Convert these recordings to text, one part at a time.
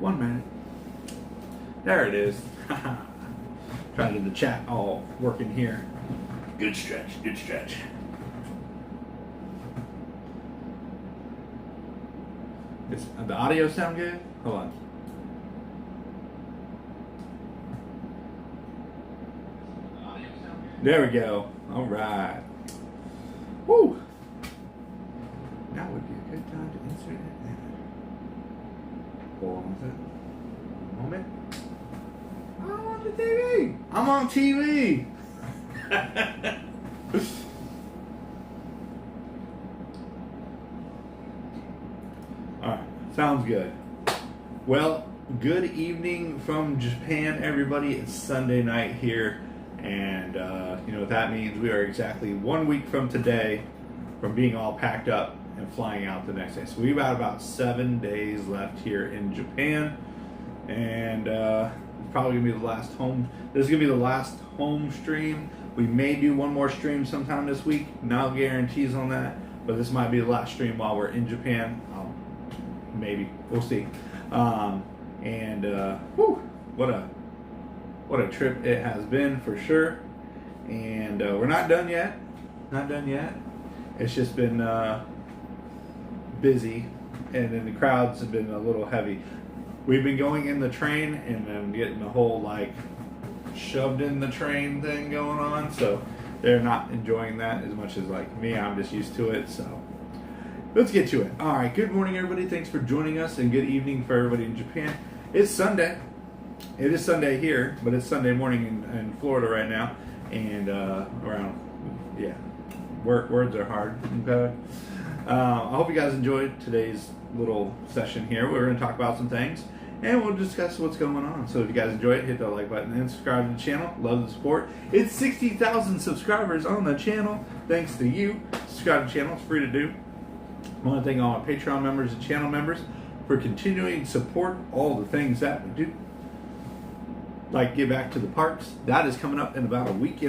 1 minute. There it is. Trying to get the chat all working here. Good stretch, good stretch. Does the audio sound good? Hold on. There we go. All right. Woo! That would be a good time to insert it. Hold on a moment. I'm on the TV. I'm on TV. All right. Sounds good. Well, good evening from Japan, everybody. It's Sunday night here. And you know what that means? We are exactly 1 week from today from being all packed up and flying out the next day. So we've got about 7 days left here in Japan. And it's probably going to be the last home. This is going to be the last home stream. We may do one more stream sometime this week. No guarantees on that. But this might be the last stream while we're in Japan. Maybe. We'll see. Whew, what a trip it has been for sure. And we're not done yet. Not done yet. It's just been busy, and then the crowds have been a little heavy. We've been going in the train and then getting the whole like shoved in the train thing going on, so they're not enjoying that as much as like me. I'm just used to it, so let's get to it. All right, good morning everybody. Thanks for joining us, and good evening for everybody in Japan. It's Sunday. It is Sunday here, but it's Sunday morning in Florida right now, and words are hard. Okay. I hope you guys enjoyed today's little session here. We're going to talk about some things, and we'll discuss what's going on. So if you guys enjoy it, hit that like button and subscribe to the channel. Love the support. It's 60,000 subscribers on the channel. Thanks to you. Subscribe to the channel. It's free to do. I want to thank all my Patreon members and channel members for continuing to support all the things that we do. Like Give Back to the Parks. That is coming up in about a week.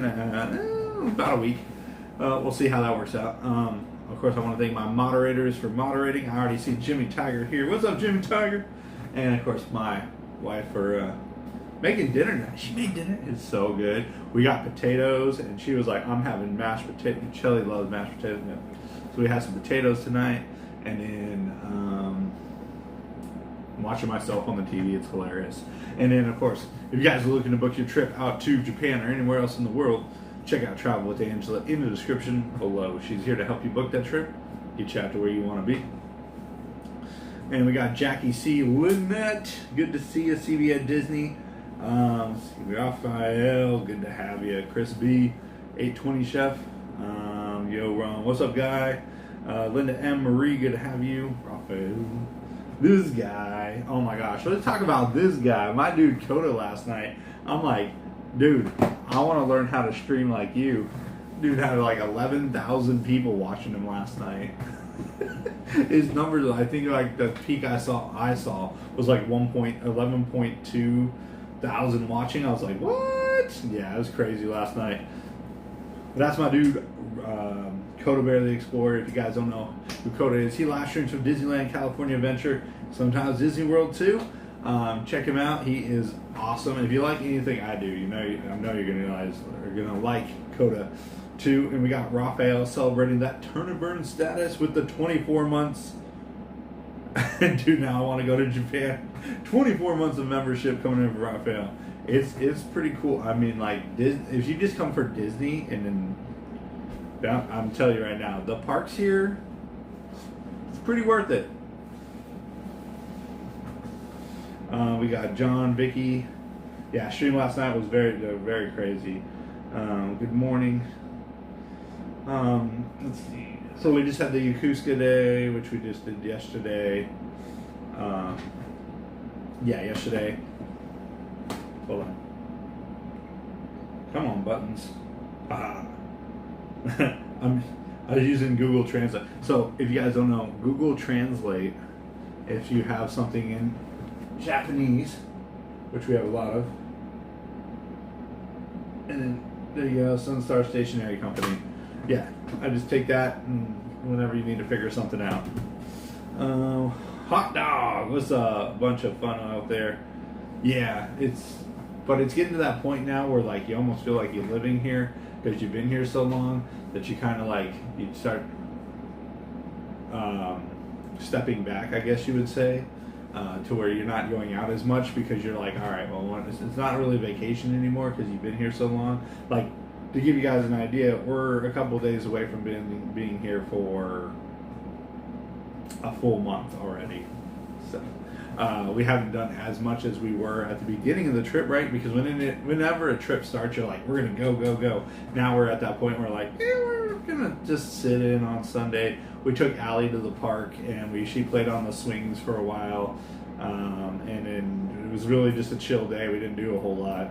We'll see how that works out. Of course, I want to thank my moderators for moderating. I already see Jimmy Tiger here. What's up, Jimmy Tiger? And of course, my wife for making dinner tonight. She made dinner. It's so good. We got potatoes, and she was like, I'm having mashed potatoes. Shelly loves mashed potatoes. So we had some potatoes tonight, and then I'm watching myself on the TV. It's hilarious. And then, of course, if you guys are looking to book your trip out to Japan or anywhere else in the world, check out Travel with Angela in the description below. She's here to help you book that trip, get you out to where you want to be. And we got Jackie C. Lynette. Good to see you. See you at Disney. Raphael, good to have you. Chris B. 820 Chef. Yo, Ron. What's up, guy? Linda M. Marie, good to have you. Raphael. This guy. Oh my gosh. Let's talk about this guy. My dude Coda last night. I'm like, dude, I want to learn how to stream like you. Dude had like 11,000 people watching him last night. His numbers, I think like the peak I saw was like 11.2 thousand watching. I was like, what? Yeah, it was crazy last night. But that's my dude, Coda Bear the Explorer. If you guys don't know who Coda is, he live streams from Disneyland California Adventure, sometimes Disney World too. Check him out. He is awesome. And if you like anything I do, I know you're gonna like Coda too. And we got Raphael celebrating that turn and burn status with the 24 months. Dude, now I want to go to Japan. 24 months of membership coming in for Raphael. It's pretty cool. I mean, like, if you just come for Disney, and then I'm telling you right now, the parks here, it's pretty worth it. We got John, Vicky. Yeah, stream last night was very, very crazy. Good morning. Let's see. So we just had the Yokosuka Day, which we just did yesterday. Yesterday. Hold on. Come on, buttons. I was using Google Translate. So if you guys don't know, Google Translate, if you have something in Japanese, which we have a lot of, and then there you go, Sunstar Stationery Company. Yeah, I just take that and whenever you need to figure something out. Hot dog was a bunch of fun out there. Yeah, but it's getting to that point now where like you almost feel like you're living here because you've been here so long that you kind of like you start stepping back, I guess you would say, to where you're not going out as much because you're like, all right, well, it's not really vacation anymore because you've been here so long. Like, to give you guys an idea, we're a couple days away from being here for a full month already. So we haven't done as much as we were at the beginning of the trip, right? Because whenever a trip starts, you're like, we're gonna go. Now we're at that point where like, we're gonna just sit in on Sunday. We took Allie to the park and she played on the swings for a while, and then it was really just a chill day. We didn't do a whole lot.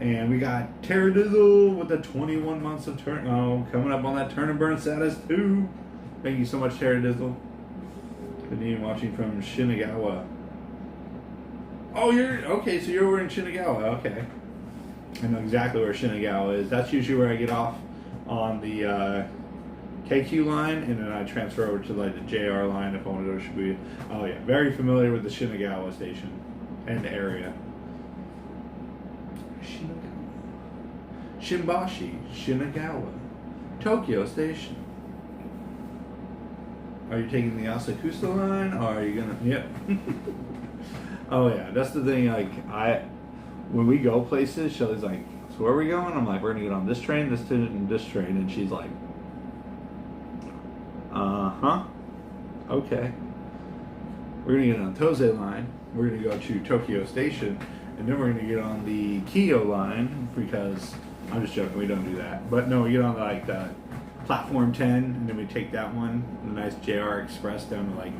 And we got Tara Dizzle with the 21 months of coming up on that turn and burn status too. Thank you so much, Tara Dizzle. Continue watching from Shinagawa. Oh, okay, so you're over in Shinagawa, okay. I know exactly where Shinagawa is. That's usually where I get off on the KQ line, and then I transfer over to like the JR line if I want to go to Shibuya. Oh yeah, very familiar with the Shinagawa station and the area. Shimbashi, Shinagawa, Tokyo Station. Are you taking the Asakusa line, or are you gonna? Yep. Oh yeah, that's the thing. Like when we go places, Shelly's like, "So where are we going?" I'm like, "We're gonna get on this train, this train," and she's like, okay. We're gonna get on the Tozei line. We're gonna go to Tokyo Station, and then we're gonna get on the Kyo line because I'm just joking. We don't do that, but no, we get on like the platform 10, and then we take that one, the nice JR Express down to like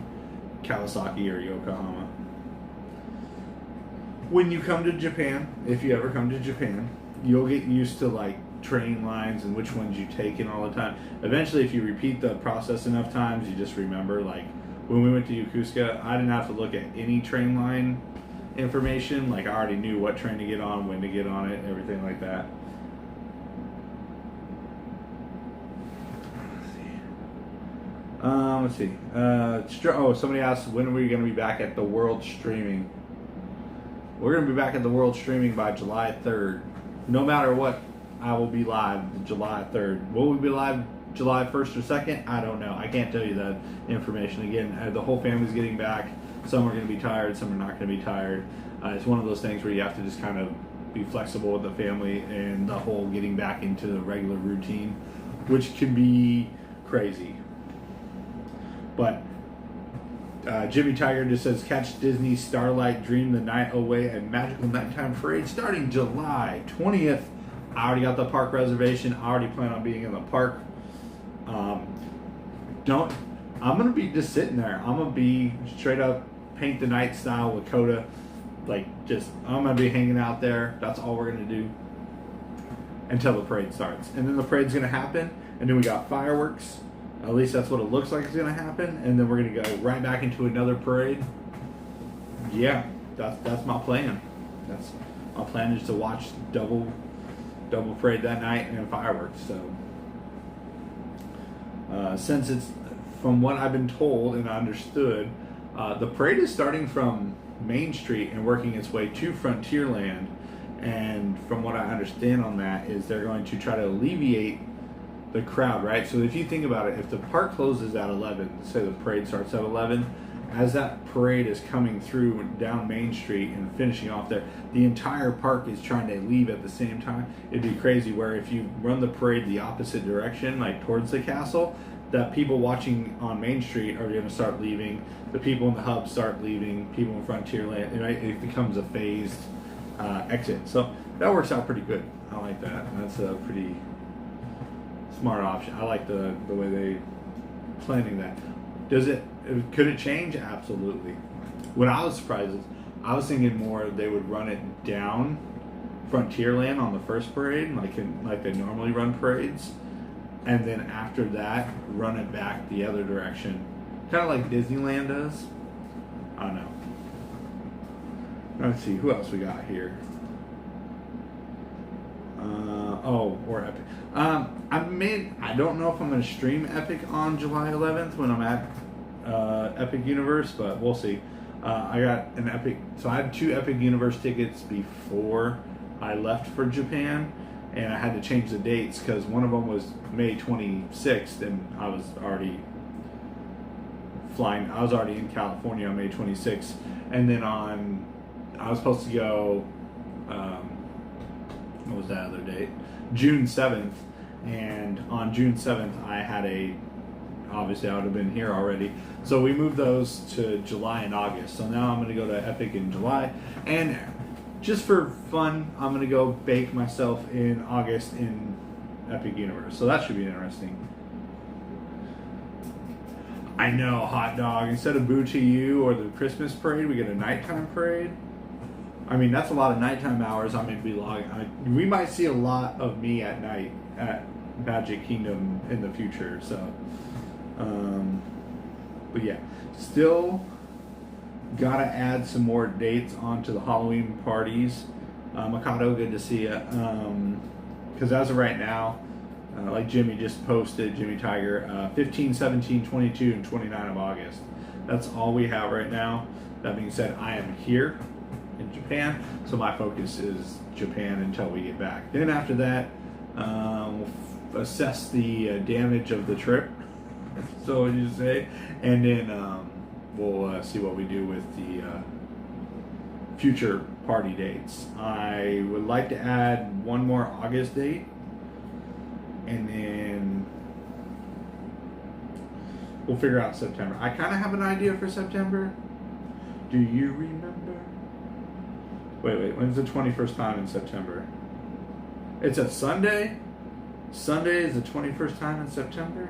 Kawasaki or Yokohama. When you come to Japan, if you ever come to Japan, you'll get used to like train lines and which ones you take in all the time. Eventually, if you repeat the process enough times, you just remember. Like when we went to Yokosuka, I didn't have to look at any train line information. Like I already knew what train to get on, when to get on it, everything like that. Let's see. Somebody asked, when are we going to be back at the World Streaming? We're going to be back at the World Streaming by July 3rd. No matter what, I will be live July 3rd. Will we be live July 1st or 2nd? I don't know. I can't tell you that information. Again, the whole family's getting back. Some are going to be tired. Some are not going to be tired. It's one of those things where you have to just kind of be flexible with the family and the whole getting back into the regular routine, which can be crazy. But Jimmy Tiger just says, catch Disney Starlight Dream the Night Away, a magical nighttime parade starting July 20th. I already got the park reservation. I already plan on being in the park. I'm going to be just sitting there. I'm going to be straight up paint the night style with Coda. I'm going to be hanging out there. That's all we're going to do until the parade starts. And then the parade's going to happen. And then we got fireworks. At least that's what it looks like is going to happen. And then we're going to go right back into another parade. Yeah, that's my plan. That's my plan, is to watch double parade that night and then fireworks. So since it's, from what I've been told and understood, the parade is starting from Main Street and working its way to Frontierland. And from what I understand on that is they're going to try to alleviate the crowd, right? So if you think about it, if the park closes at 11, say the parade starts at 11, as that parade is coming through down Main Street and finishing off there, the entire park is trying to leave at the same time. It'd be crazy where if you run the parade the opposite direction, like towards the castle, that people watching on Main Street are going to start leaving, the people in the hub start leaving, people in Frontierland, it becomes a phased exit. So that works out pretty good. I like that. That's a pretty smart option. I like the way they planning that. Could it change? Absolutely. What I was surprised is I was thinking more they would run it down Frontierland on the first parade, like they normally run parades, and then after that run it back the other direction, kind of like Disneyland does. I don't know. Let's see who else we got here. Or Epic. I don't know if I'm going to stream Epic on July 11th when I'm at Epic Universe, but we'll see. I got an Epic, so I had 2 Epic Universe tickets before I left for Japan, and I had to change the dates because one of them was May 26th, and I was already flying. I was already in California on May 26th, and then I was supposed to go. What was that other date? June 7th, and on June 7th obviously I would have been here already. So we moved those to July and August. So now I'm going to go to Epic in July, and just for fun, I'm going to go bake myself in August in Epic Universe. So that should be interesting. I know, hot dog. Instead of Boo to You or the Christmas parade, we get a nighttime parade. I mean, that's a lot of nighttime hours I'm going to be logging. We might see a lot of me at night at Magic Kingdom in the future. So, but yeah, still gotta add some more dates onto the Halloween parties. Mikado, good to see you. Because as of right now, like Jimmy just posted, Jimmy Tiger, 15, 17, 22, and 29 of August. That's all we have right now. That being said, I am here in Japan, so my focus is Japan until we get back. Then after that, we'll assess the damage of the trip, so you say, and then we'll see what we do with the future party dates. I would like to add one more August date, and then we'll figure out September. I kind of have an idea for September. Do you remember? Wait, when's the 21st time in September? It's a Sunday? Sunday is the 21st time in September?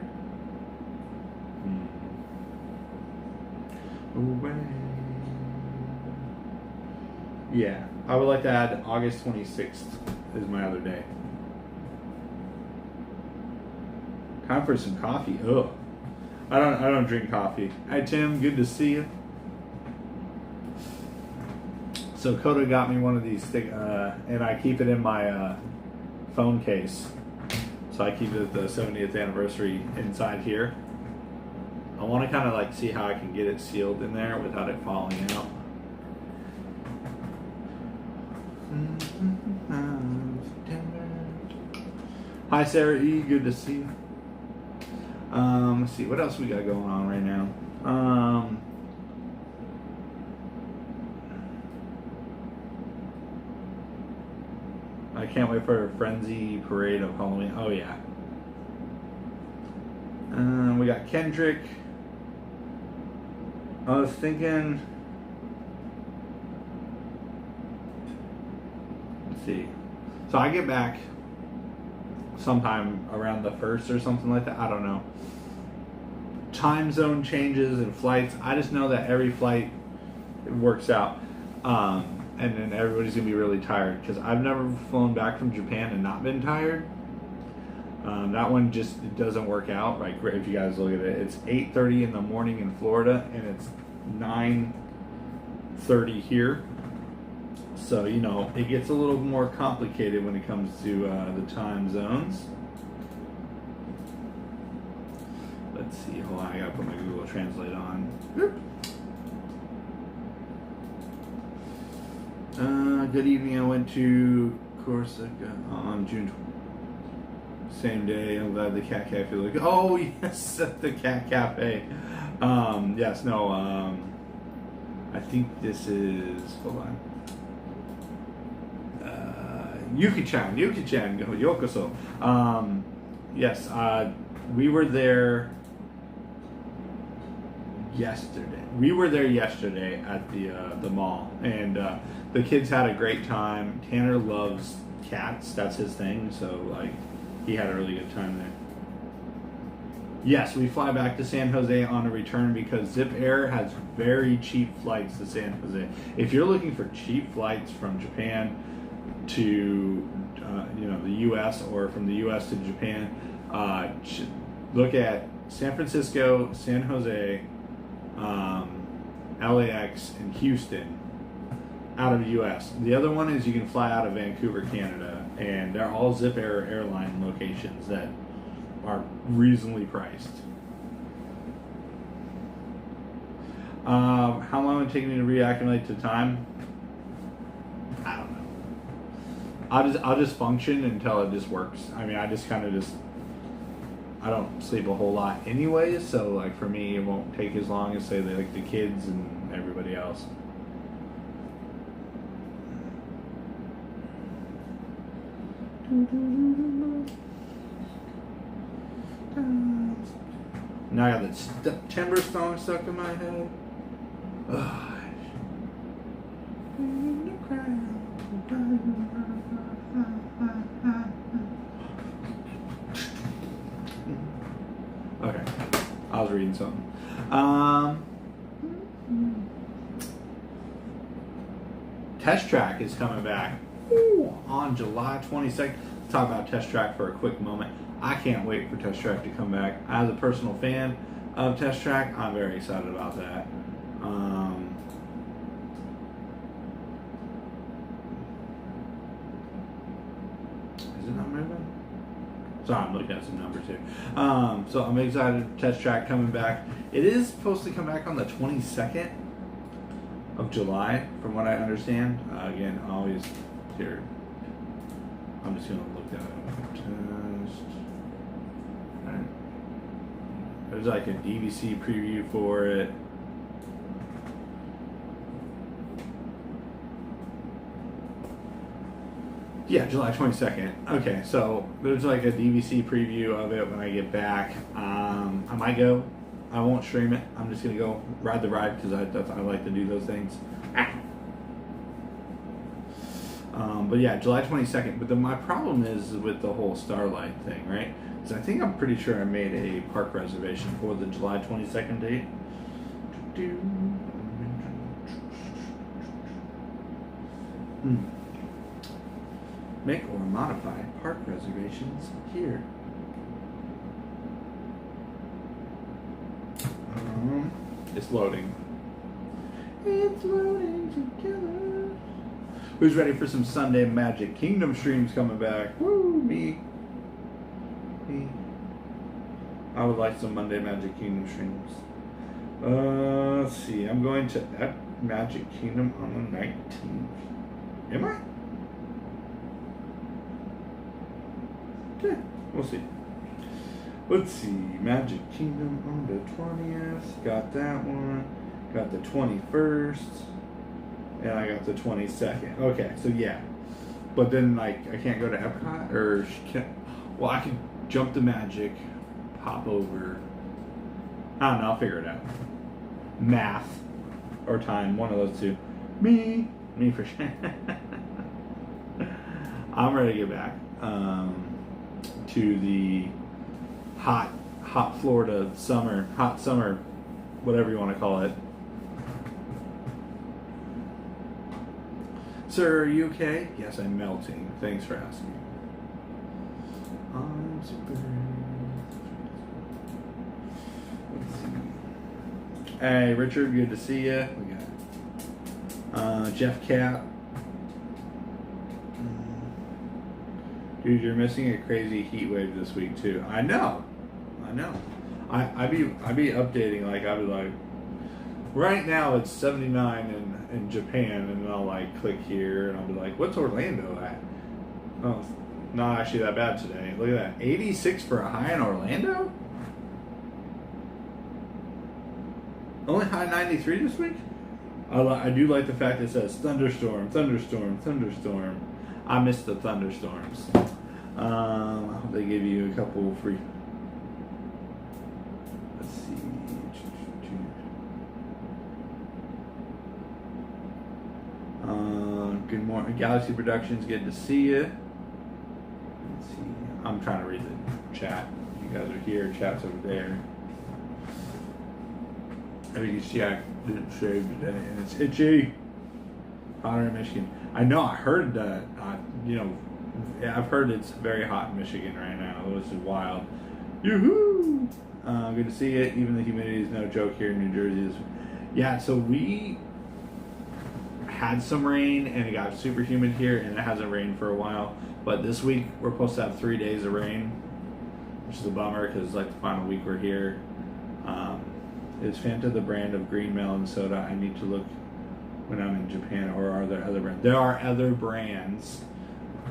Yeah, I would like to add August 26th is my other day. Time for some coffee. Ugh. I don't drink coffee. Hi Tim, good to see you. So Coda got me one of these and I keep it in my phone case. So I keep it the 70th anniversary inside here. I want to kind of like see how I can get it sealed in there without it falling out. Hi Sarah E, good to see you. Let's see what else we got going on right now. I can't wait for a frenzy parade of Halloween. Oh yeah. We got Kendrick. I was thinking. Let's see. So I get back sometime around the 1st or something like that. I don't know. Time zone changes and flights. I just know that every flight works out. And then everybody's going to be really tired. Because I've never flown back from Japan and not been tired. That one just it doesn't work out. Like if you guys look at it, it's 8:30 in the morning in Florida. And it's 9:30 here. So, you know, it gets a little more complicated when it comes to the time zones. Let's see. Hold on. I got to put my Google Translate on. Good evening. I went to Corsica on June 20th. Same day. I'm glad the Cat Cafe looked. Oh, yes. The Cat Cafe. Yes. No. I think this is... Hold on. Yuki-chan, yokoso. Yes, we were there yesterday. We were there yesterday at the mall, and the kids had a great time. Tanner loves cats; that's his thing. So, like, he had a really good time there. Yes, we fly back to San Jose on a return because Zip Air has very cheap flights to San Jose. If you're looking for cheap flights from Japan to the U.S. or from the U.S. to Japan, look at San Francisco, San Jose, LAX, and Houston out of the U.S. The other one is you can fly out of Vancouver, Canada, and they're all Zip Air airline locations that are reasonably priced. How long would it take me to reacclimate to time? I don't know. I'll just function until it just works. I mean, I just kind of I don't sleep a whole lot anyway, so like for me, it won't take as long as say like the kids and everybody else. Now I got that September song stuck in my head. Ugh. Okay, I was reading something. Test Track is coming back on July 22nd. Let's talk about Test Track for a quick moment. I can't wait for Test Track to come back. As a personal fan of Test Track, I'm very excited about that. Is it not moving? Sorry, I'm looking at some numbers here. So I'm excited. Test Track coming back. It is supposed to come back on the 22nd of July, from what I understand. Again, always here. I'm just gonna look that up. Test. Right. There's like a DVC preview for it. Yeah, July 22nd. Okay, so there's like a DVC preview of it when I get back. I might go. I won't stream it. I'm just gonna go ride the ride because I like to do those things. But yeah, July 22nd. But then my problem is with the whole Starlight thing, right? Because I think I'm pretty sure I made a park reservation for the July 22nd date. Make or modify park reservations here. It's loading. It's loading together. Who's ready for some Sunday Magic Kingdom streams coming back? Woo, me. I would like some Monday Magic Kingdom streams. Let's see. I'm going to Magic Kingdom on the 19th. Am I? Okay, we'll see. Let's see. Magic Kingdom on the 20th. Got that one. Got the 21st. And I got the 22nd. Okay, so yeah. But then, like, I can't go to Epcot? Or, well, I can jump to Magic, hop over. I don't know, I'll figure it out. Math or time, one of those two. Me for sure. I'm ready to get back to the hot Florida summer, hot summer, whatever you want to call it. Sir, are you okay? Yes, I'm melting. Thanks for asking. I'm super. Let's see. Hey, Richard, good to see you. We got Jeff Cap. Dude, you're missing a crazy heat wave this week too. I know. I be updating, like I'll be like, right now it's 79 in Japan, and then I'll like click here and I'll be like, what's Orlando at? Oh, it's not actually that bad today. Look at that, 86 for a high in Orlando. Only high 93 this week. I do like the fact that it says thunderstorm. I miss the thunderstorms. I hope they give you a couple free. Let's see. Good morning, Galaxy Productions. Good to see you. Let's see. I'm trying to read the chat. You guys are here. Chat's over there. As you can see, I didn't shave today, and it's itchy. Hotter in Michigan. I know. I heard that. I've heard it's very hot in Michigan right now. This is wild. Yoo-hoo! Good to see you. Even the humidity is no joke here in New Jersey. Yeah. So we had some rain, and it got super humid here, and it hasn't rained for a while. But this week we're supposed to have 3 days of rain, which is a bummer because it's like the final week we're here. Is Fanta the brand of green melon soda? I need to look when I'm in Japan, or are there other brands? There are other brands.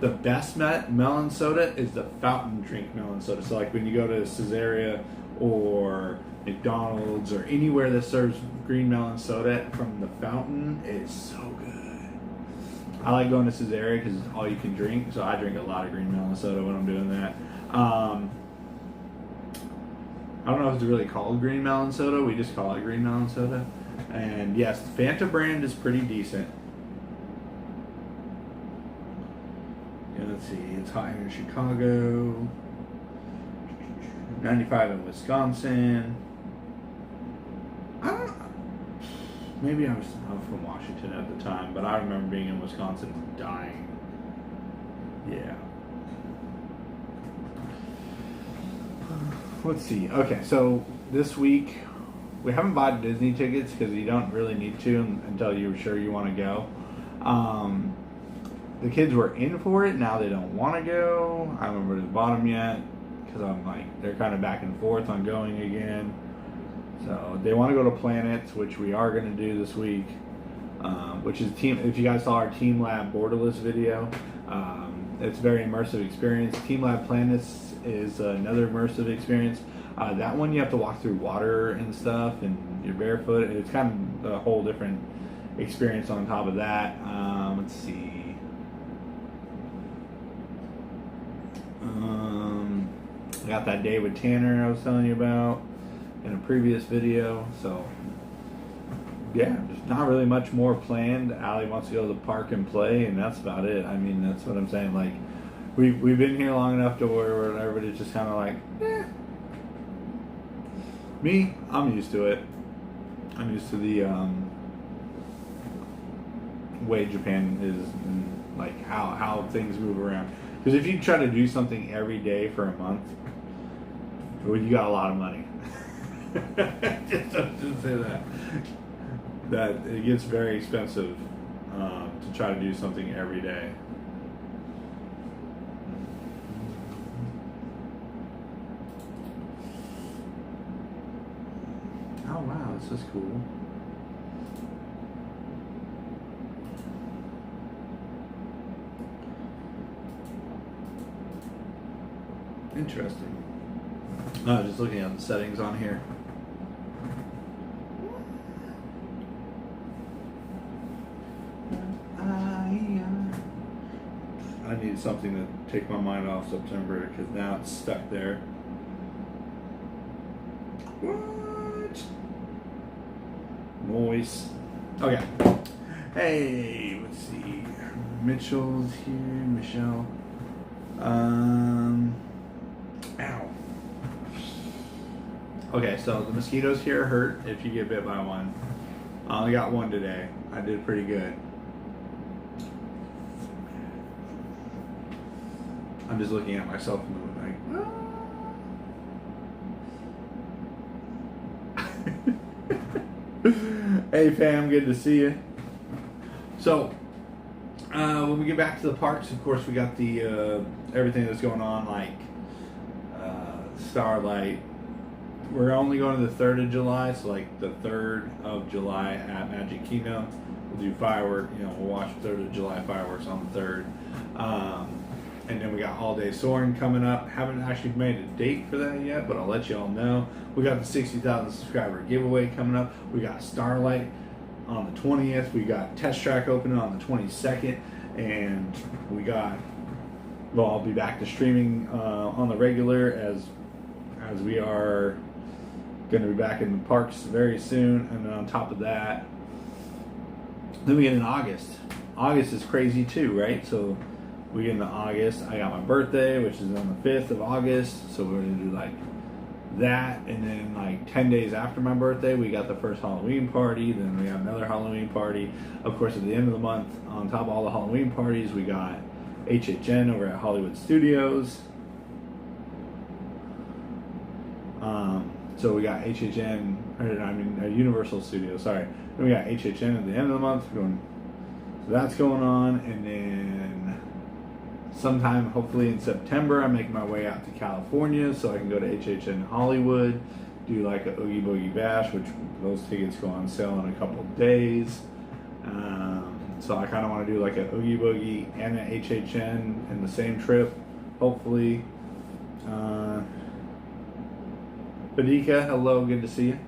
The best melon soda is the fountain drink melon soda. So like when you go to Caesarea or McDonald's or anywhere that serves green melon soda from the fountain, it's so good. I like going to Caesarea because it's all you can drink. So I drink a lot of green melon soda when I'm doing that. I don't know if it's really called green melon soda. We just call it green melon soda. And yes, the Fanta brand is pretty decent. Yeah, let's see. It's hot here in Chicago. 95 in Wisconsin. I don't know. Maybe I'm from Washington at the time, but I remember being in Wisconsin and dying. Yeah. Let's see. Okay, so this week we haven't bought Disney tickets because you don't really need to until you're sure you want to go. The kids were in for it. Now they don't want to go. I haven't really bought them yet because I'm like, they're kind of back and forth on going again. So they want to go to Planets, which we are going to do this week, which is team. If you guys saw our Team Lab Borderless video, it's a very immersive experience. Team Lab Planets is another immersive experience. That one you have to walk through water and stuff, and you're barefoot. It's kind of a whole different experience on top of that. Let's see. I got that day with Tanner I was telling you about in a previous video. So yeah, there's not really much more planned. Allie wants to go to the park and play, and that's about it. I mean, that's what I'm saying. Like, we've been here long enough to where everybody's just kind of like, eh. Me, I'm used to it. I'm used to the way Japan is, and like how things move around. Because if you try to do something every day for a month, well, you got a lot of money. just say that. That it gets very expensive to try to do something every day. Oh wow, this is cool. Interesting. Just looking at the settings on here. I need something to take my mind off September because now it's stuck there. What? Noise. Okay. Hey, let's see. Mitchell's here. Michelle. Ow. Okay, so the mosquitoes here hurt if you get bit by one. I only got one today. I did pretty good. I'm just looking at myself in the like, hey fam, good to see you. So, when we get back to the parks, of course, we got the everything that's going on, like Starlight. We're only going to the 3rd of July, so like the 3rd of July at Magic Kingdom. We'll do fireworks, we'll watch 3rd of July fireworks on the 3rd. And then we got All Day Soaring coming up. Haven't actually made a date for that yet, but I'll let you all know. We got the 60,000 subscriber giveaway coming up. We got Starlight on the 20th. We got Test Track opening on the 22nd. And we got, well, I'll be back to streaming on the regular as we are going to be back in the parks very soon. And then on top of that, then we get in August. August is crazy too, right? So we get into August. I got my birthday, which is on the 5th of August. So we're going to do like that. And then like 10 days after my birthday, we got the first Halloween party. Then we have another Halloween party. Of course, at the end of the month, on top of all the Halloween parties, we got HHN over at Hollywood Studios. So we got HHN, Universal Studios, sorry. Then we got HHN at the end of the month. So that's going on. And then sometime, hopefully in September, I'm making my way out to California so I can go to HHN Hollywood do like a Oogie Boogie Bash, which those tickets go on sale in a couple of days. So I kind of want to do like a Oogie Boogie and an HHN in the same trip, hopefully. Badika, hello, good to see you.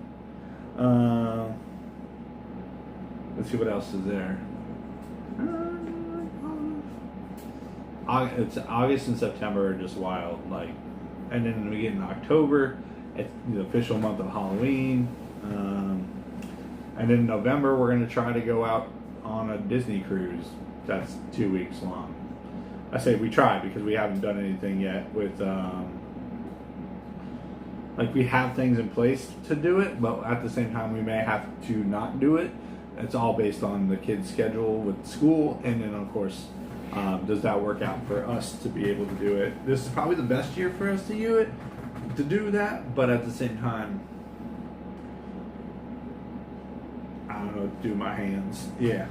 Let's see what else is there. It's August and September are just wild, like, and then we get in October, it's the official month of Halloween, and in November we're going to try to go out on a Disney cruise that's 2 weeks long. I say we try because we haven't done anything yet with like we have things in place to do it, but at the same time we may have to not do it. It's all based on the kids' schedule with school, and then of course does that work out for us to be able to do it. This is probably the best year for us to do that, but at the same time, I don't know what to do with my hands. Yeah.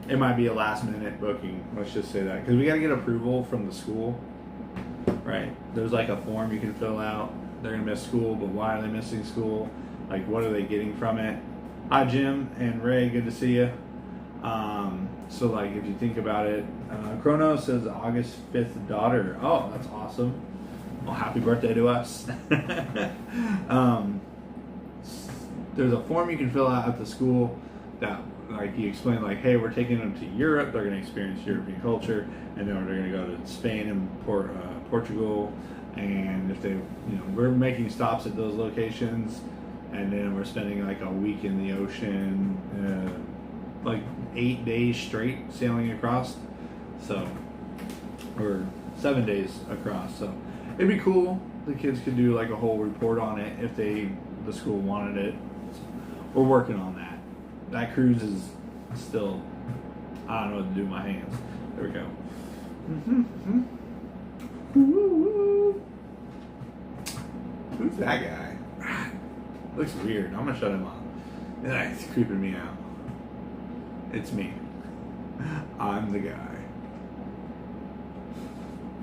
It might be a last minute booking, let's just say that. Because we got to get approval from the school, right? There's like a form you can fill out. They're going to miss school, but why are they missing school? Like, what are they getting from it? Hi, Jim and Ray, good to see you. So, like, if you think about it, Chrono says August 5th daughter. Oh, that's awesome. Well, happy birthday to us. There's a form you can fill out at the school that, like, you explain, like, hey, we're taking them to Europe. They're going to experience European culture, and then they're going to go to Spain and Portugal. And if they, we're making stops at those locations, and then we're spending like a week in the ocean, like 8 days straight sailing across. So, or 7 days across. So, it'd be cool. The kids could do like a whole report on it if the school wanted it. So we're working on that. That cruise is still, I don't know what to do with my hands. There we go. Who's that guy? Looks weird. I'm gonna shut him off. It's creeping me out. It's me. I'm the guy.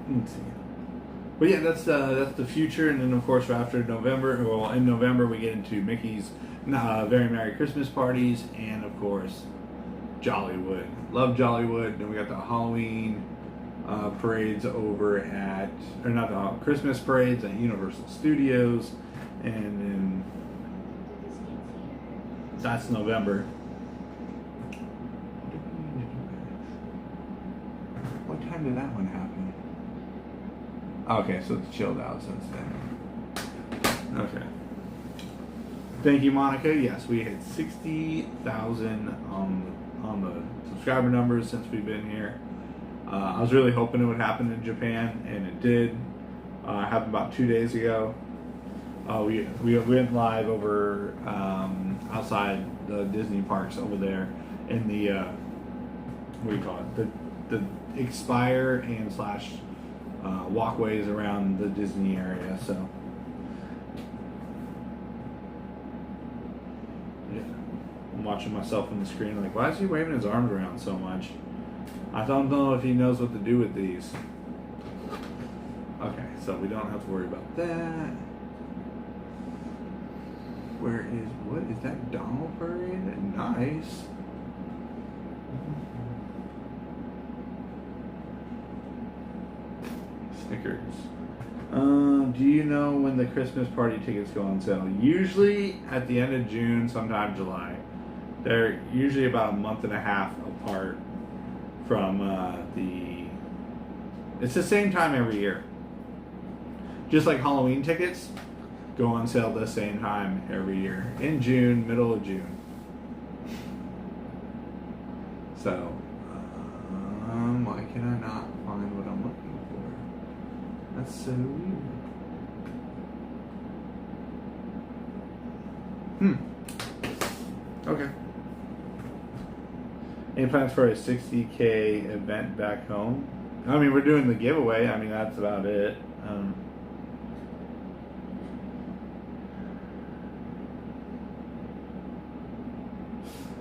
Let's see. But yeah, that's the future, and then of course after November, well, in November we get into Mickey's Very Merry Christmas parties, and of course Jollywood. Love Jollywood. Then we got the Halloween parades over at, or not the Christmas parades at Universal Studios, and then that's November. What time did that one happen? Okay, so it's chilled out since then. Okay. Thank you, Monica. Yes, we hit 60,000 on the subscriber numbers since we've been here. I was really hoping it would happen in Japan, and it did. Happened about 2 days ago. We went live over outside the Disney parks over there in the what do you call it? The expire and slash walkways around the Disney area. So yeah, I'm watching myself on the screen like, why is he waving his arms around so much? I don't know if he knows what to do with these. Okay, so we don't have to worry about that. What is that Donald parade? Nice. Snickers. Do you know when the Christmas party tickets go on sale? Usually at the end of June, sometime July. They're usually about a month and a half apart from it's the same time every year. Just like Halloween tickets go on sale the same time every year. In June, middle of June. So, why can I not find what I'm looking for? That's so weird. Okay. Any plans for a 60K event back home? I mean, we're doing the giveaway. I mean, that's about it.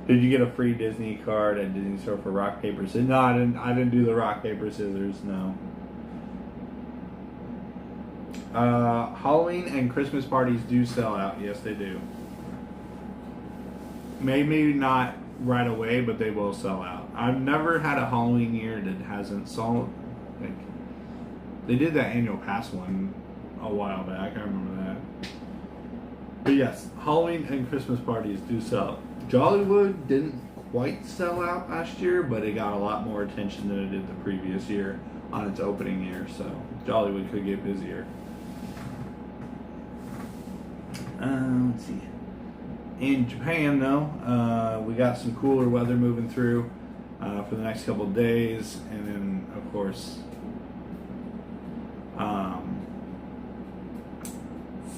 Did you get a free Disney card at Disney Store for rock, paper, scissors? No, I didn't do the rock, paper, scissors, no. Halloween and Christmas parties do sell out. Yes, they do. Maybe not right away, but they will sell out. I've never had a Halloween year that hasn't sold. Like, they did that annual pass one a while back. I remember that. But yes, Halloween and Christmas parties do sell. Jollywood didn't quite sell out last year, but it got a lot more attention than it did the previous year on its opening year. So Jollywood could get busier. Let's see. In Japan, though, we got some cooler weather moving through for the next couple of days, and then, of course,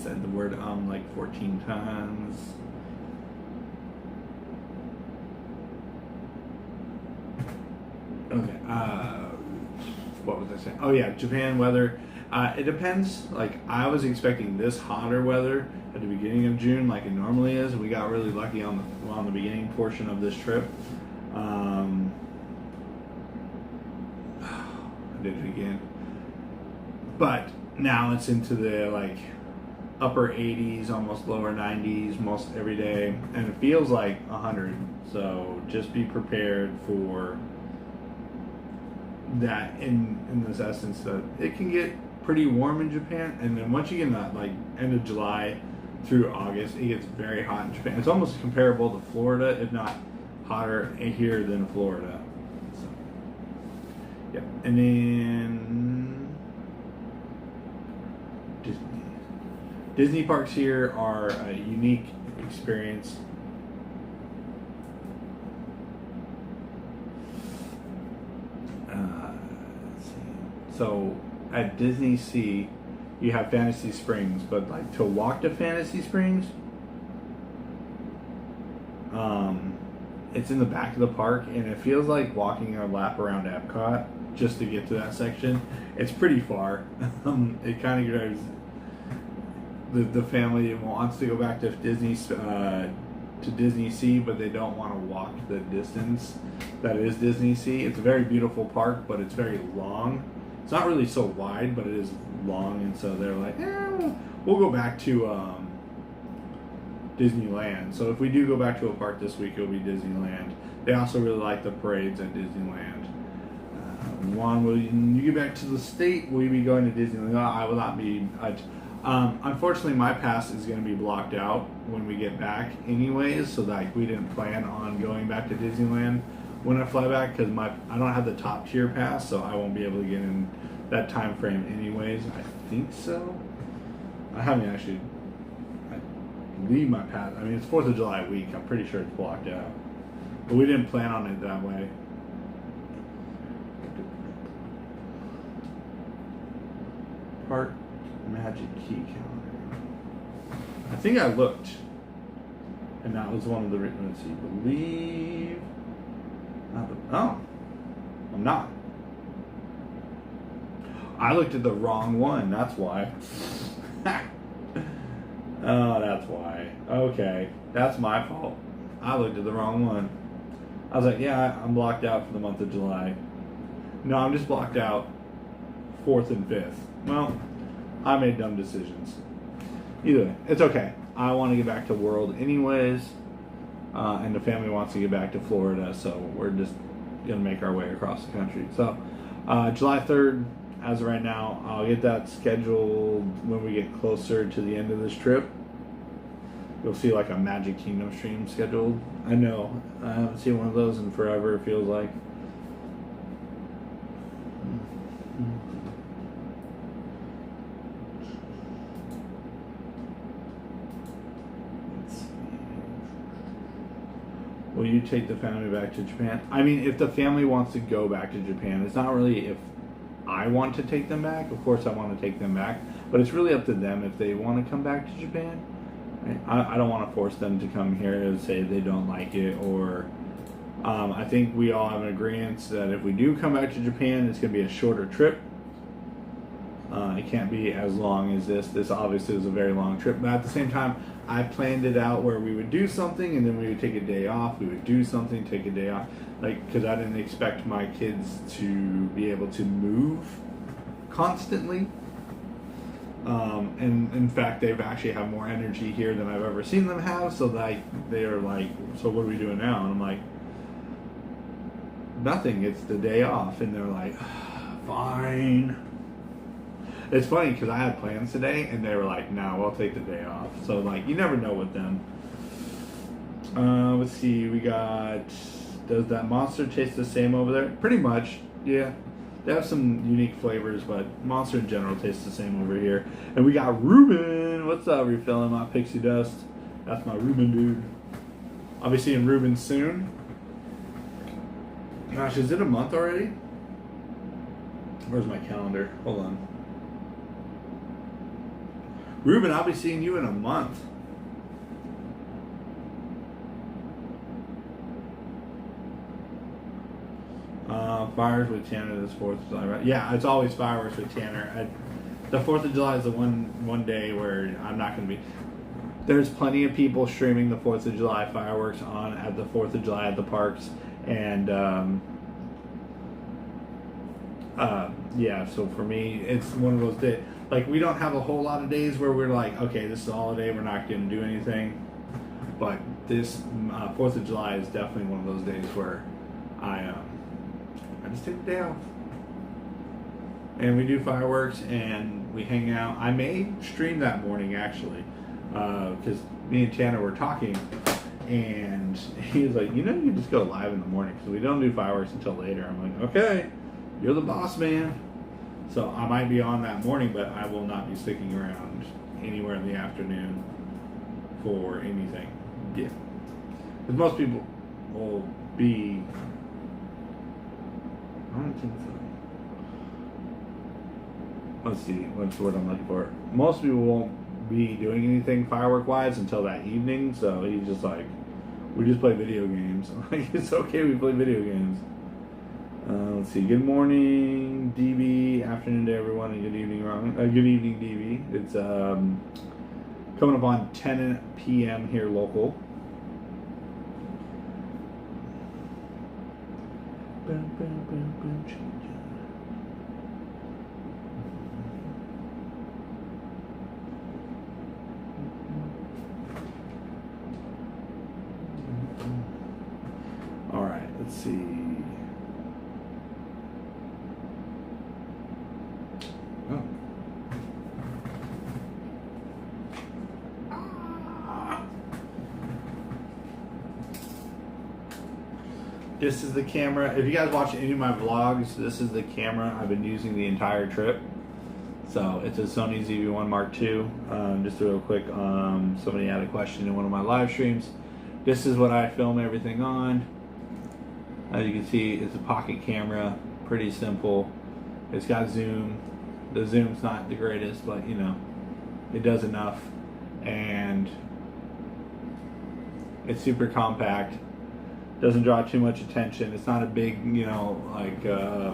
said the word like 14 times. Okay. What was I saying? Oh yeah, Japan weather. It depends. Like, I was expecting this hotter weather at the beginning of June, like it normally is. We got really lucky on the beginning portion of this trip. I did it again. But now it's into the like upper 80s, almost lower 90s, most every day, and it feels like 100. So just be prepared for that. In this essence, that it can get pretty warm in Japan, and then once you get in that like end of July through August, it gets very hot in Japan. It's almost comparable to Florida, if not hotter here than Florida. So, yeah. And then Disney parks here are a unique experience. Let's see. So at Disney Sea, you have Fantasy Springs, but like to walk to Fantasy Springs, it's in the back of the park, and it feels like walking a lap around Epcot just to get to that section. It's pretty far. It kind of drives the family wants to go back to Disney Sea, but they don't want to walk the distance that is Disney Sea. It's a very beautiful park, but it's very long. It's not really so wide, but it is long, and so they're like, we'll go back to Disneyland. So if we do go back to a park this week, it'll be Disneyland. They also really like the parades at Disneyland. Juan, will you get back to the state? Will you be going to Disneyland? No, I will not be. Unfortunately, my pass is going to be blocked out when we get back anyways, so like we didn't plan on going back to Disneyland when I fly back, because I don't have the top tier pass, so I won't be able to get in that time frame anyways. I think so. I haven't actually. I believe my pass. I mean, it's 4th of July week. I'm pretty sure it's blocked out, but we didn't plan on it that way. Park Magic Key calendar. I think I looked, and that was one of the written. Let's see. Believe. Oh, I'm not. I looked at the wrong one. That's why. Oh, that's why. Okay, that's my fault. I looked at the wrong one. I was like, yeah, I'm blocked out for the month of July. No, I'm just blocked out 4th and 5th. Well, I made dumb decisions. Either way, it's okay. I want to get back to World anyways, and the family wants to get back to Florida, so we're just going to make our way across the country. So, July 3rd, as of right now, I'll get that scheduled when we get closer to the end of this trip. You'll see like a Magic Kingdom stream scheduled. I know, I haven't seen one of those in forever, it feels like. Will you take the family back to Japan? I mean, if the family wants to go back to Japan, it's not really if I want to take them back. Of course I want to take them back, but it's really up to them if they want to come back to Japan. Right? I don't want to force them to come here and say they don't like it, or I think we all have an agreement that if we do come back to Japan, it's going to be a shorter trip. It can't be as long as this. This obviously is a very long trip, but at the same time, I planned it out where we would do something and then we would take a day off. We would do something, take a day off, like, because I didn't expect my kids to be able to move constantly. And in fact, they've actually have more energy here than I've ever seen them have. So they're like, so what are we doing now? And I'm like, nothing. It's the day off. And they're like, fine. It's funny because I had plans today, and they were like, no, we'll take the day off. So like, you never know with them. Let's see. We got. Does that Monster taste the same over there? Pretty much, yeah. They have some unique flavors, but Monster in general tastes the same over here. And we got Ruben. What's up? Refilling my pixie dust. That's my Ruben dude. I'll be seeing Ruben soon. Gosh, is it a month already? Where's my calendar? Hold on. Ruben, I'll be seeing you in a month. Fires with Tanner this 4th of July, right? Yeah, it's always fireworks with Tanner. The 4th of July is the one day where I'm not going to be. There's plenty of people streaming the 4th of July fireworks on at the 4th of July at the parks. And, yeah, so for me, it's one of those days. Like, we don't have a whole lot of days where we're like, okay, this is a holiday, we're not going to do anything. But this 4th of July is definitely one of those days where I just take the day off. And we do fireworks and we hang out. I may stream that morning actually, because me and Tanner were talking, and he was like, you know, you can just go live in the morning because we don't do fireworks until later. I'm like, okay, you're the boss, man. So I might be on that morning, but I will not be sticking around anywhere in the afternoon for anything. Yeah, because most people will be. I don't think so. Let's see, what's the word I'm looking for? Most people won't be doing anything firework-wise until that evening, so he's just like, we just play video games. Like, it's okay, we play video games. Let's see, good morning, DB, afternoon to everyone, and good evening, good evening, DB. It's coming up on 10 p.m. here local. All right, let's see. Oh. This is the camera. If you guys watch any of my vlogs, this is the camera I've been using the entire trip. So it's a Sony ZV-1 Mark II. Just real quick, somebody had a question in one of my live streams. This is what I film everything on. As you can see, it's a pocket camera, pretty simple. It's got zoom. The zoom's not the greatest, but you know, it does enough. And it's super compact. Doesn't draw too much attention. It's not a big, you know,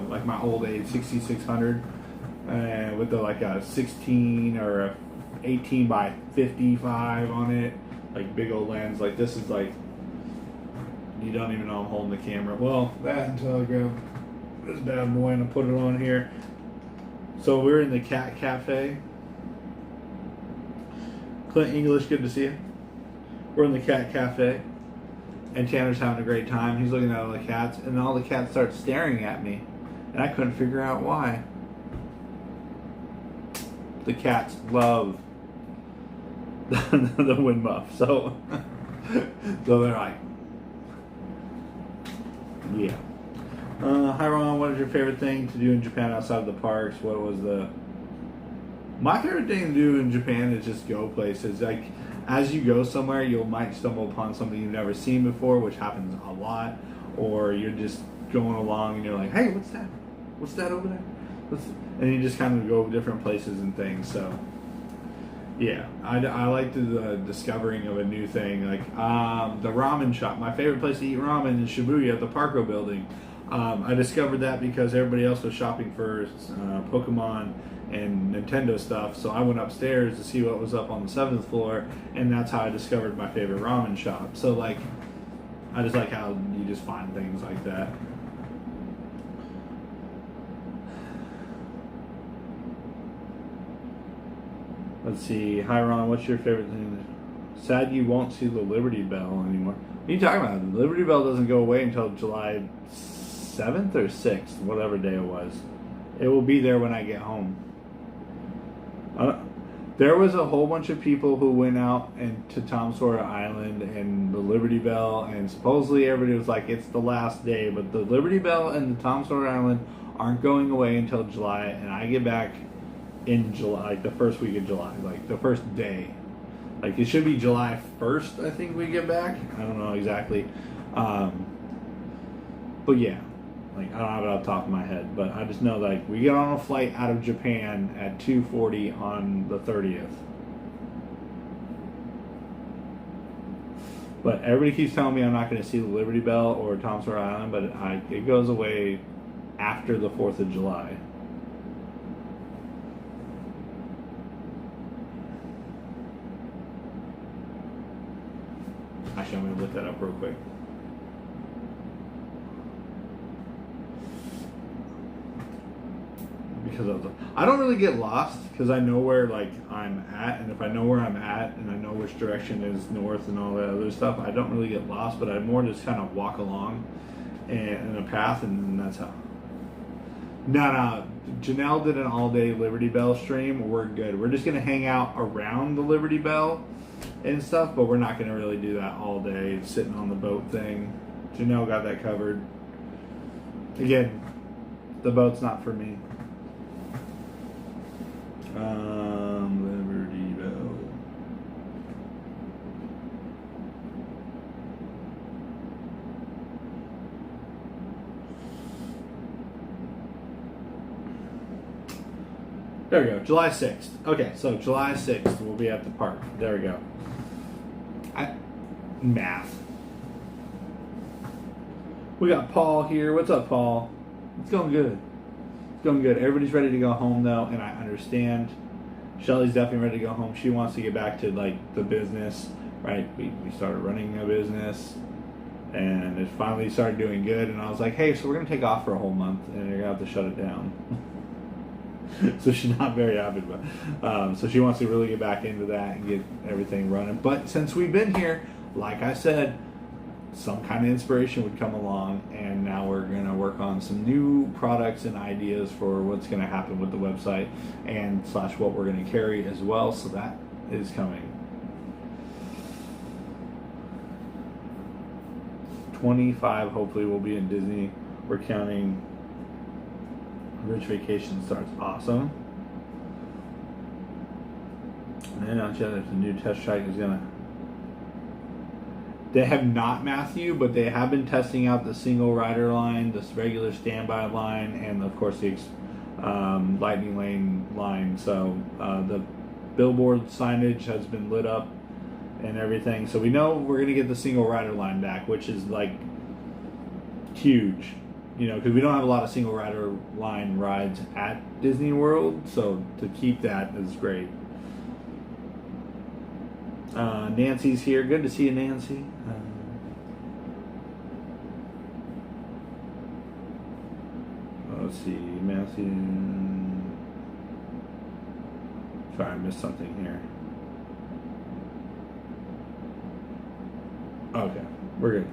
like my old age 6600, with the like a 16 or a 18 by 55 on it, like big old lens. Like this is like, you don't even know I'm holding the camera. Well, that until I grab this bad boy and I put it on here. So we're in the Cat Cafe. Clint English, good to see you. We're in the Cat Cafe. And Tanner's having a great time. He's looking at all the cats, and then all the cats start staring at me, and I couldn't figure out why. The cats love the wind muff, so they're like, yeah. Hi Ron, what is your favorite thing to do in Japan outside of the parks? What was my favorite thing to do in Japan is just go places. Like, as you go somewhere, you might stumble upon something you've never seen before, which happens a lot. Or you're just going along and you're like, hey, what's that? What's that over there? And you just kind of go different places and things. So, yeah, I like the discovering of a new thing. Like the ramen shop. My favorite place to eat ramen is Shibuya at the Parco building. I discovered that because everybody else was shopping for Pokemon and Nintendo stuff, so I went upstairs to see what was up on the 7th floor, and that's how I discovered my favorite ramen shop. So like, I just like how you just find things like that. Let's see. Hi, Ron. What's your favorite thing? Sad you won't see the Liberty Bell anymore. What are you talking about? The Liberty Bell doesn't go away until July 7th or 6th, whatever day it was. It will be there when I get home. There was a whole bunch of people who went out to Tom Sawyer Island and the Liberty Bell, and supposedly everybody was like, it's the last day, but the Liberty Bell and the Tom Sawyer Island aren't going away until July, and I get back in July, like the first week of July, like the first day. Like it should be July 1st, I think we get back. I don't know exactly. But yeah, like I don't have it off the top of my head, but I just know like we get on a flight out of Japan at 2:40 on the 30th. But everybody keeps telling me I'm not going to see the Liberty Bell or Tom Sawyer Island, but it goes away after the 4th of July. Actually, I'm going to look that up real quick. Because I don't really get lost because I know where like I'm at, and if I know where I'm at and I know which direction is north and all that other stuff, I don't really get lost. But I more just kind of walk along in a path, and that's how. No. Janelle did an all-day Liberty Bell stream. We're good. We're just gonna hang out around the Liberty Bell and stuff, but we're not gonna really do that all day sitting on the boat thing. Janelle got that covered. Again, the boat's not for me. Liberty Bell. There we go. July 6th. Okay, so July 6th we'll be at the park. There we go. Math. We got Paul here. What's up, Paul? It's going good. Going good. Everybody's ready to go home though, and I understand. Shelly's definitely ready to go home. She wants to get back to like the business, right? We started running a business, and it finally started doing good. And I was like, hey, so we're gonna take off for a whole month, and you're gonna have to shut it down. So she's not very happy about. So she wants to really get back into that and get everything running. But since we've been here, like I said, some kind of inspiration would come along, and now we're going to work on some new products and ideas for what's going to happen with the website and / what we're going to carry as well. So that is coming. 25 hopefully will be in Disney. We're counting Rich Vacation starts. Awesome. And not yet if the new test track is going to. They have not, Matthew, but they have been testing out the single rider line, the regular standby line, and of course the lightning lane line. So the billboard signage has been lit up and everything. So we know we're going to get the single rider line back, which is like huge, you know, because we don't have a lot of single rider line rides at Disney World. So to keep that is great. Nancy's here. Good to see you, Nancy. Let's see, Matthew. Sorry, I missed something here. Okay, we're good.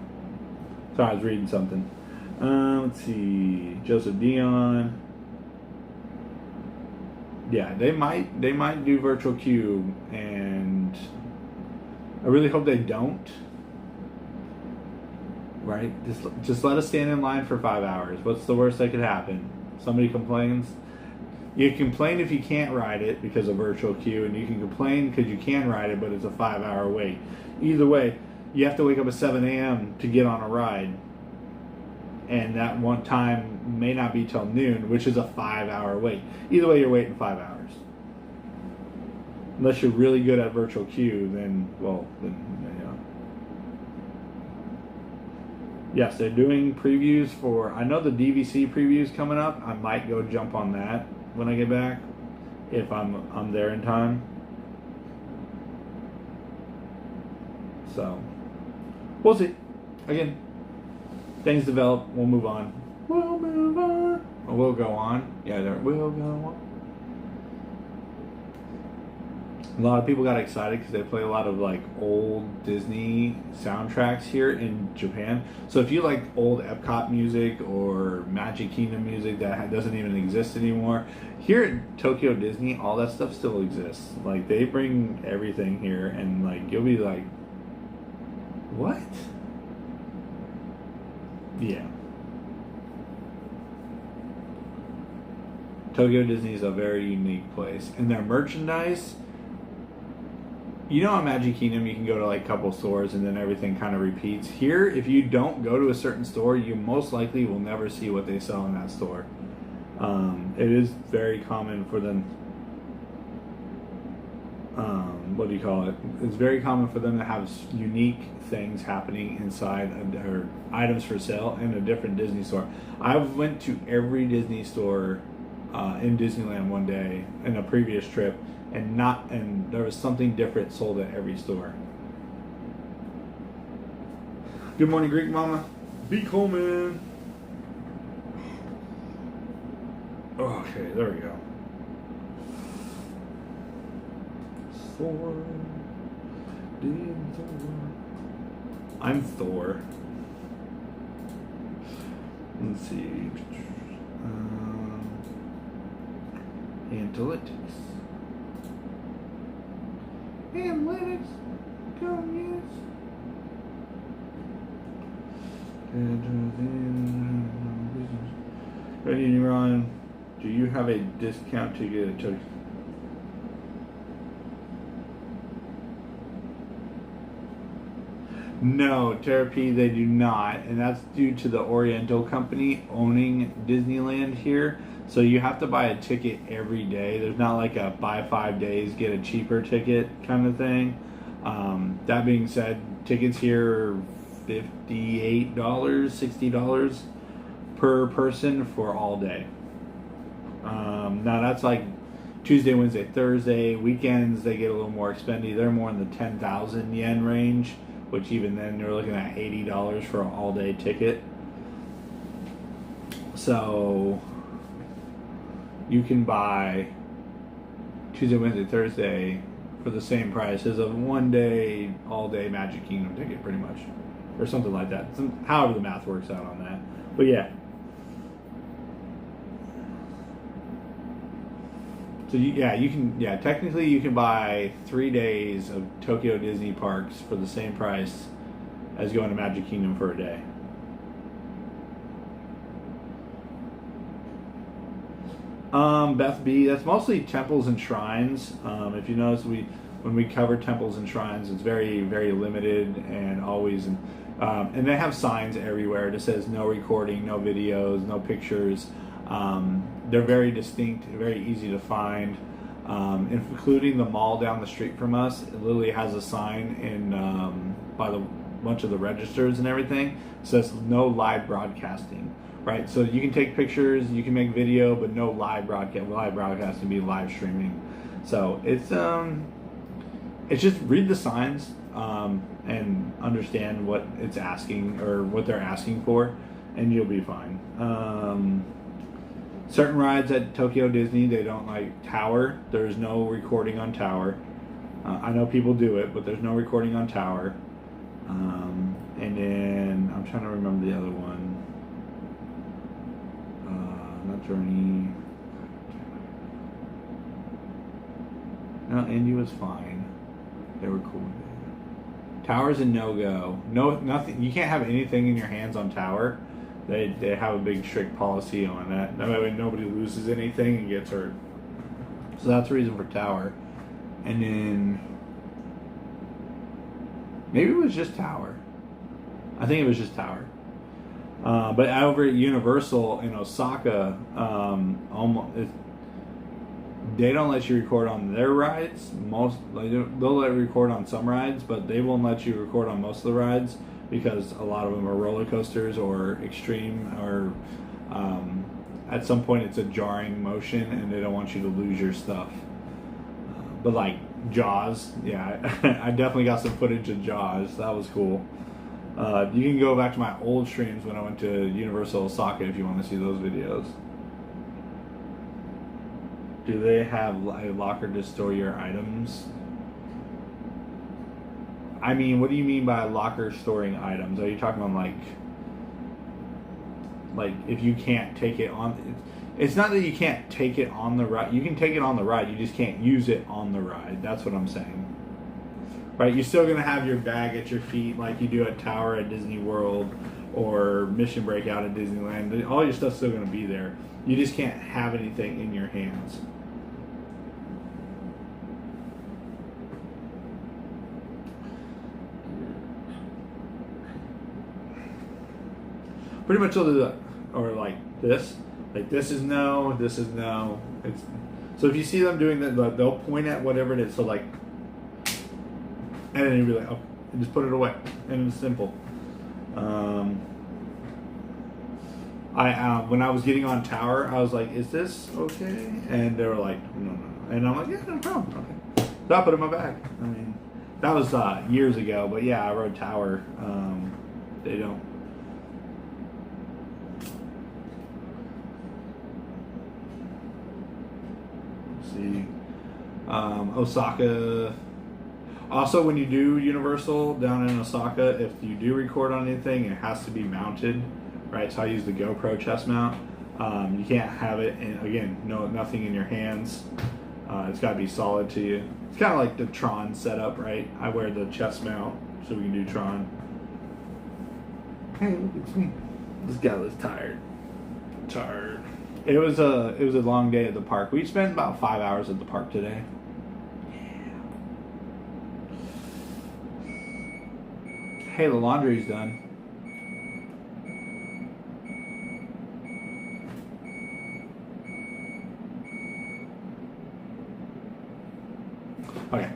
Sorry, I was reading something. Let's see, Joseph Dion. Yeah, they might do virtual queue, and I really hope they don't. Right? Just let us stand in line for 5 hours. What's the worst that could happen? Somebody complains. You complain if you can't ride it because of virtual queue, and you can complain because you can ride it, but it's a 5-hour wait. Either way, you have to wake up at 7 a.m. to get on a ride, and that one time may not be till noon, which is a 5-hour wait. Either way, you're waiting 5 hours. Unless you're really good at virtual queue, then you know. Yes, they're doing previews for. I know the DVC previews coming up. I might go jump on that when I get back, if I'm there in time. So we'll see. Again, things develop. We'll move on. We'll move on. Or we'll go on. Yeah, we'll go on. A lot of people got excited because they play a lot of like old Disney soundtracks here in Japan. So if you like old Epcot music or Magic Kingdom music that doesn't even exist anymore, here at Tokyo Disney, all that stuff still exists. Like they bring everything here, and like you'll be like, what? Yeah. Tokyo Disney is a very unique place, and their merchandise. You know, at Magic Kingdom, you can go to like a couple stores and then everything kind of repeats. Here, if you don't go to a certain store, you most likely will never see what they sell in that store. It is very common for them. What do you call it? It's very common for them to have unique things happening inside or items for sale in a different Disney store. I went to every Disney store in Disneyland one day in a previous trip. And there was something different sold at every store. Good morning, Greek Mama. Be Coleman. Okay, there we go. Thor. I'm Thor. Let's see. Analytics. Analytics, come yes. Ready, Ron? Do you have a discount to get a token? No, Therapy, they do not, and that's due to the Oriental company owning Disneyland here. So you have to buy a ticket every day. There's not like a buy 5 days, get a cheaper ticket kind of thing. That being said, tickets here are $58, $60 per person for all day. Now that's like Tuesday, Wednesday, Thursday. Weekends, they get a little more expensive. They're more in the 10,000 yen range, which even then they're looking at $80 for an all day ticket. So you can buy Tuesday, Wednesday, Thursday for the same price as a 1 day, all day Magic Kingdom ticket, pretty much, or something like that. However the math works out on that. But yeah. So technically you can buy 3 days of Tokyo Disney parks for the same price as going to Magic Kingdom for a day. Beth B, that's mostly temples and shrines. If you notice, when we cover temples and shrines, it's very, very limited and always, and they have signs everywhere that says no recording, no videos, no pictures. They're very distinct, very easy to find, including the mall down the street from us. It literally has a sign in by the bunch of the registers and everything. It says no live broadcasting. Right, so you can take pictures, you can make video, but no live broadcast. Live broadcast can be live streaming. So it's just read the signs and understand what it's asking or what they're asking for, and you'll be fine. Certain rides at Tokyo Disney, they don't like Tower. There's no recording on Tower. I know people do it, but there's no recording on Tower. And then I'm trying to remember the other one. Not Journey. No, Indy was fine. They were cool. Tower's a no-go. No, nothing. You can't have anything in your hands on Tower. They have a big strict policy on that. That way nobody loses anything and gets hurt. So that's the reason for Tower. And then maybe it was just Tower. I think it was just Tower. But over at Universal in Osaka, they don't let you record on their rides. They'll let you record on some rides, but they won't let you record on most of the rides because a lot of them are roller coasters or extreme, or at some point it's a jarring motion and they don't want you to lose your stuff. But like Jaws, yeah, I definitely got some footage of Jaws. That was cool. You can go back to my old streams when I went to Universal Osaka if you want to see those videos. Do they have a locker to store your items? I mean, what do you mean by locker storing items? Are you talking about like if you can't take it on? It's not that you can't take it on the ride. You can take it on the ride. You just can't use it on the ride. That's what I'm saying. Right? You're still gonna have your bag at your feet, like you do at Tower at Disney World or Mission Breakout at Disneyland. All your stuff's still gonna be there. You just can't have anything in your hands. Pretty much, or like this. Like this is no, this is no. It's so if you see them doing that, they'll point at whatever it is. So like, and then you'll be like, oh, and just put it away, and it's simple. When I was getting on Tower, I was like, is this okay? And they were like, no. And I'm like, yeah, no problem. Okay. So I put it in my bag. I mean, that was years ago, but yeah, I rode Tower. They don't. See, Osaka. Also, when you do Universal down in Osaka, if you do record on anything, it has to be mounted, right? So I use the GoPro chest mount. You can't have it, nothing in your hands. It's got to be solid to you. It's kind of like the Tron setup, right? I wear the chest mount so we can do Tron. Hey, look at me. This guy was tired. It was a long day at the park. We spent about 5 hours at the park today. Hey, the laundry's done. Okay.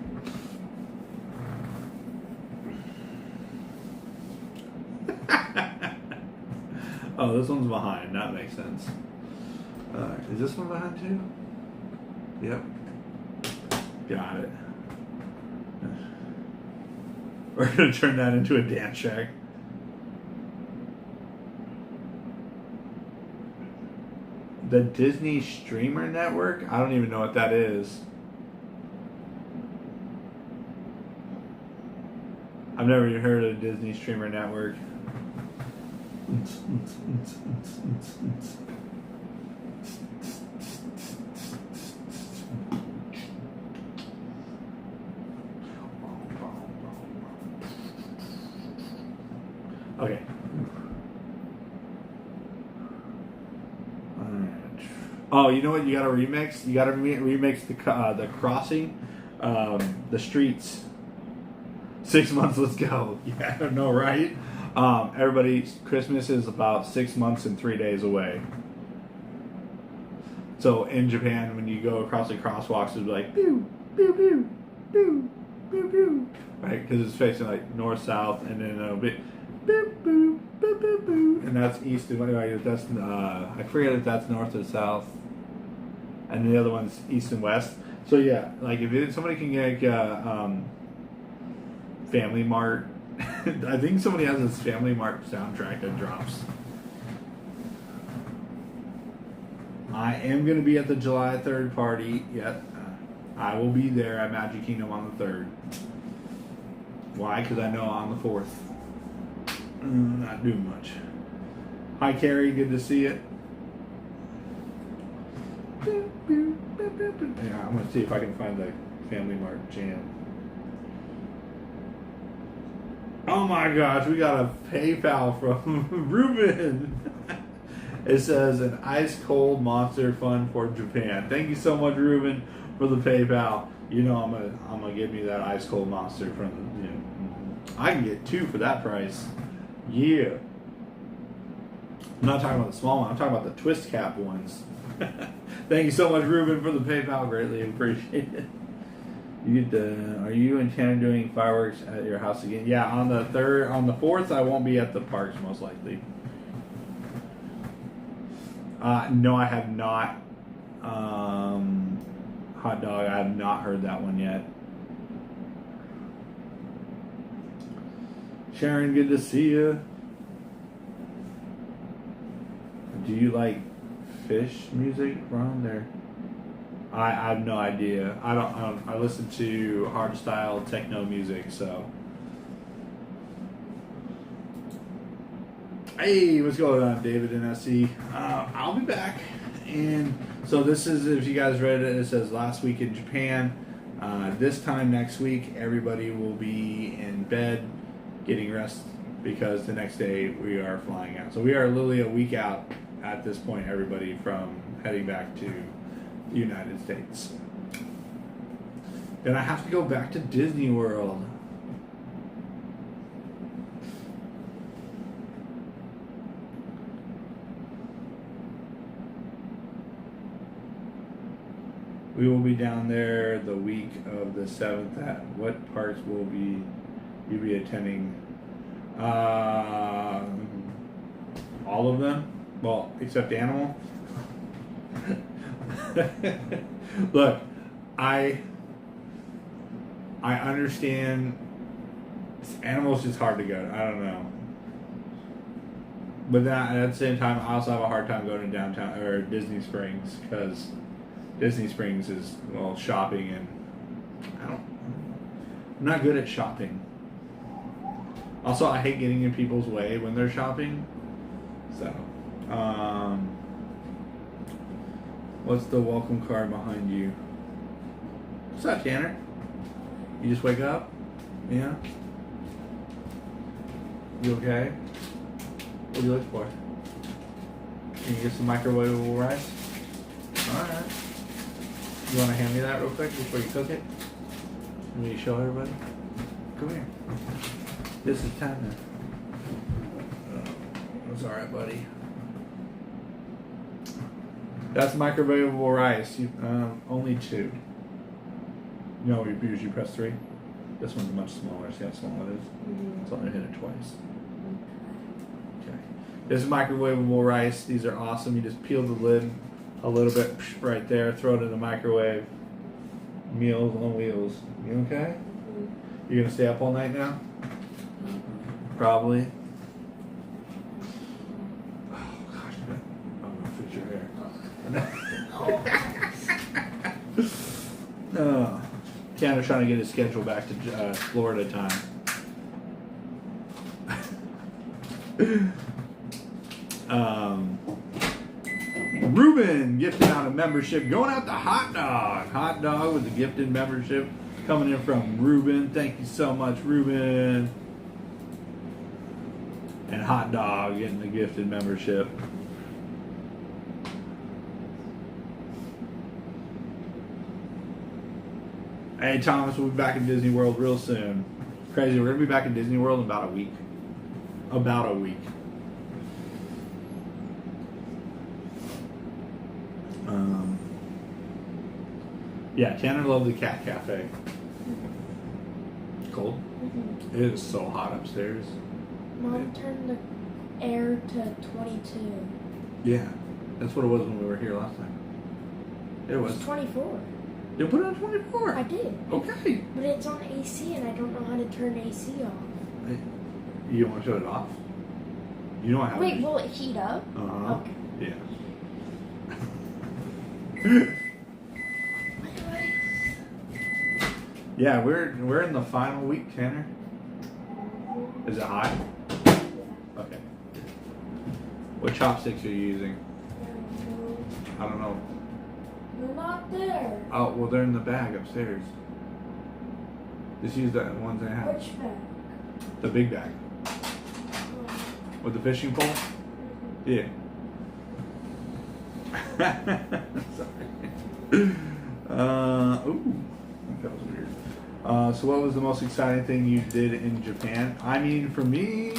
Oh, this one's behind. That makes sense. Is this one behind too? Yep. Got it. We're going to turn that into a dance shack. The Disney Streamer Network? I don't even know what that is. I've never even heard of Disney Streamer Network. Okay. Oh, you know what? You got to remix. You got to remix the crossing, the streets. 6 months. Let's go. Yeah, I don't know, right? Everybody, Christmas is about 6 months and 3 days away. So in Japan, when you go across the crosswalks, it'll be like pew pew pew pew pew pew, right? Because it's facing like north south, and then it'll be boop boop boop boop boop, and that's east and west. That's I forget if that's north or south, and the other one's east and west. So yeah, like if somebody can get Family Mart, I think somebody has this Family Mart soundtrack that drops. I am going to be at the July 3rd party. Yep, I will be there at Magic Kingdom on the 3rd. Why? Because I know on the 4th. Not doing much. Hi, Carrie. Good to see you. Yeah, I'm going to see if I can find the Family Mart jam. Oh my gosh, we got a PayPal from Ruben. It says an ice cold monster fun for Japan. Thank you so much, Ruben, for the PayPal. You know I'm gonna give me that ice cold monster from the. I can get 2 for that price. Yeah. I'm not talking about the small one. I'm talking about the twist cap ones. Thank you so much, Ruben, for the PayPal. Greatly appreciate it. Are you intending doing fireworks at your house again? Yeah, on the 4th, I won't be at the parks most likely. No, I have not. Hot dog, I have not heard that one yet. Sharon, good to see you. Do you like fish music around there? I have no idea. I listen to hardstyle techno music, so Hey, what's going on, David and SE? I'll be back. And so this is, if you guys read it, it says last week in Japan. This time next week, everybody will be in bed getting rest because the next day we are flying out. So we are literally a week out at this point, everybody, from heading back to the United States. Then I have to go back to Disney World. We will be down there the week of the 7th. At what parks will you be attending? All of them? Well, except Animal. Look, I understand Animal's just hard to go to. I don't know. But at the same time, I also have a hard time going to downtown or Disney Springs because Disney Springs is, well, shopping, and I'm not good at shopping. Also, I hate getting in people's way when they're shopping. So, what's the welcome card behind you? What's up, Tanner? You just wake up? Yeah? You okay? What do you look for? Can you get some microwavable rice? Alright. You want to hand me that real quick before you cook it? Will you show everybody? Come here. This is Tanner. It's alright, buddy. That's microwavable rice. Only 2. You know, we usually press 3. This one's much smaller. See how small it is? Mm-hmm. So I'm going to hit it twice. Okay. This is microwavable rice. These are awesome. You just peel the lid a little bit right there. Throw it in the microwave. Meals on wheels. You okay? Mm-hmm. You going to stay up all night now? Mm-hmm. Probably. Oh, gosh. I'm going to fix your hair. Oh. Tanner's trying to get his schedule back to Florida time. Ruben gifted out a membership, going out to Hot Dog. Hot Dog with the gifted membership coming in from Ruben. Thank you so much, Ruben. And Hot Dog getting the gifted membership. Hey, Thomas, we'll be back in Disney World real soon. Crazy, we're going to be back in Disney World in about a week. About a week. Yeah, Tanner loved the Cat Cafe. Cold? Mm-hmm. It is so hot upstairs. Mom turned the air to 22. Yeah, that's what it was when we were here last time. It was 24. You put it on 24? I did. Okay. But it's on AC and I don't know how to turn AC off. You want to shut it off? You know how. Wait, will it heat up? Uh-huh. Okay. Yeah. Yeah, we're in the final week, Tanner. Is it hot? Okay. What chopsticks are you using? I don't know. They're not there. Oh, well, they're in the bag upstairs. Just use the ones I have. Which bag? The big bag. With the fishing pole? Yeah. Sorry. Ooh. That was weird. So what was the most exciting thing you did in Japan? I mean, for me,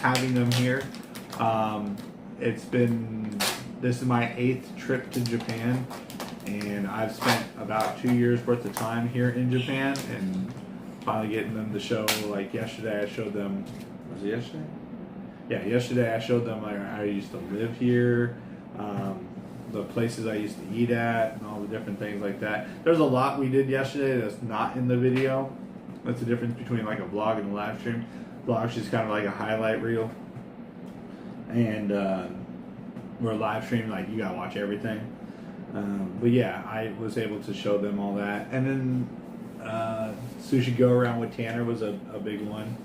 having them here, this is my 8th trip to Japan, and I've spent about 2 years worth of time here in Japan, and finally getting them to show, like yesterday I showed them, was it yesterday? Yeah, yesterday I showed them I used to live here, the places I used to eat at, and all the different things like that. There's a lot we did yesterday that's not in the video. That's the difference between like a vlog and a live stream. Vlog's just kind of like a highlight reel, and we're live streaming, like you gotta watch everything. But yeah, I was able to show them all that, and then Sushi Go Around with Tanner was a big one.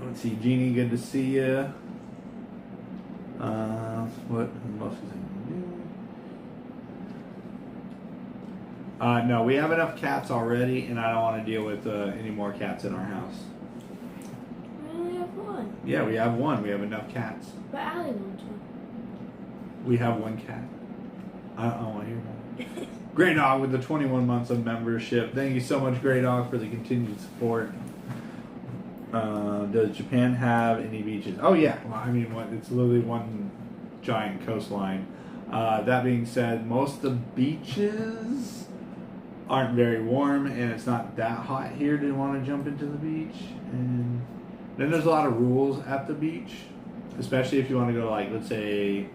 Let's see, Jeannie, good to see you. What else is in? No, we have enough cats already, and I don't want to deal with any more cats in our house. We only have one. Yeah, we have one. We have enough cats. But Allie wants one. We have one cat. I don't want to hear that. Grey Dog with the 21 months of membership. Thank you so much, Grey Dog, for the continued support. Does Japan have any beaches? Oh yeah, well, I mean, it's literally one giant coastline. That being said, most of the beaches aren't very warm, and it's not that hot here to want to jump into the beach. And then there's a lot of rules at the beach, especially if you want to go, like, let's say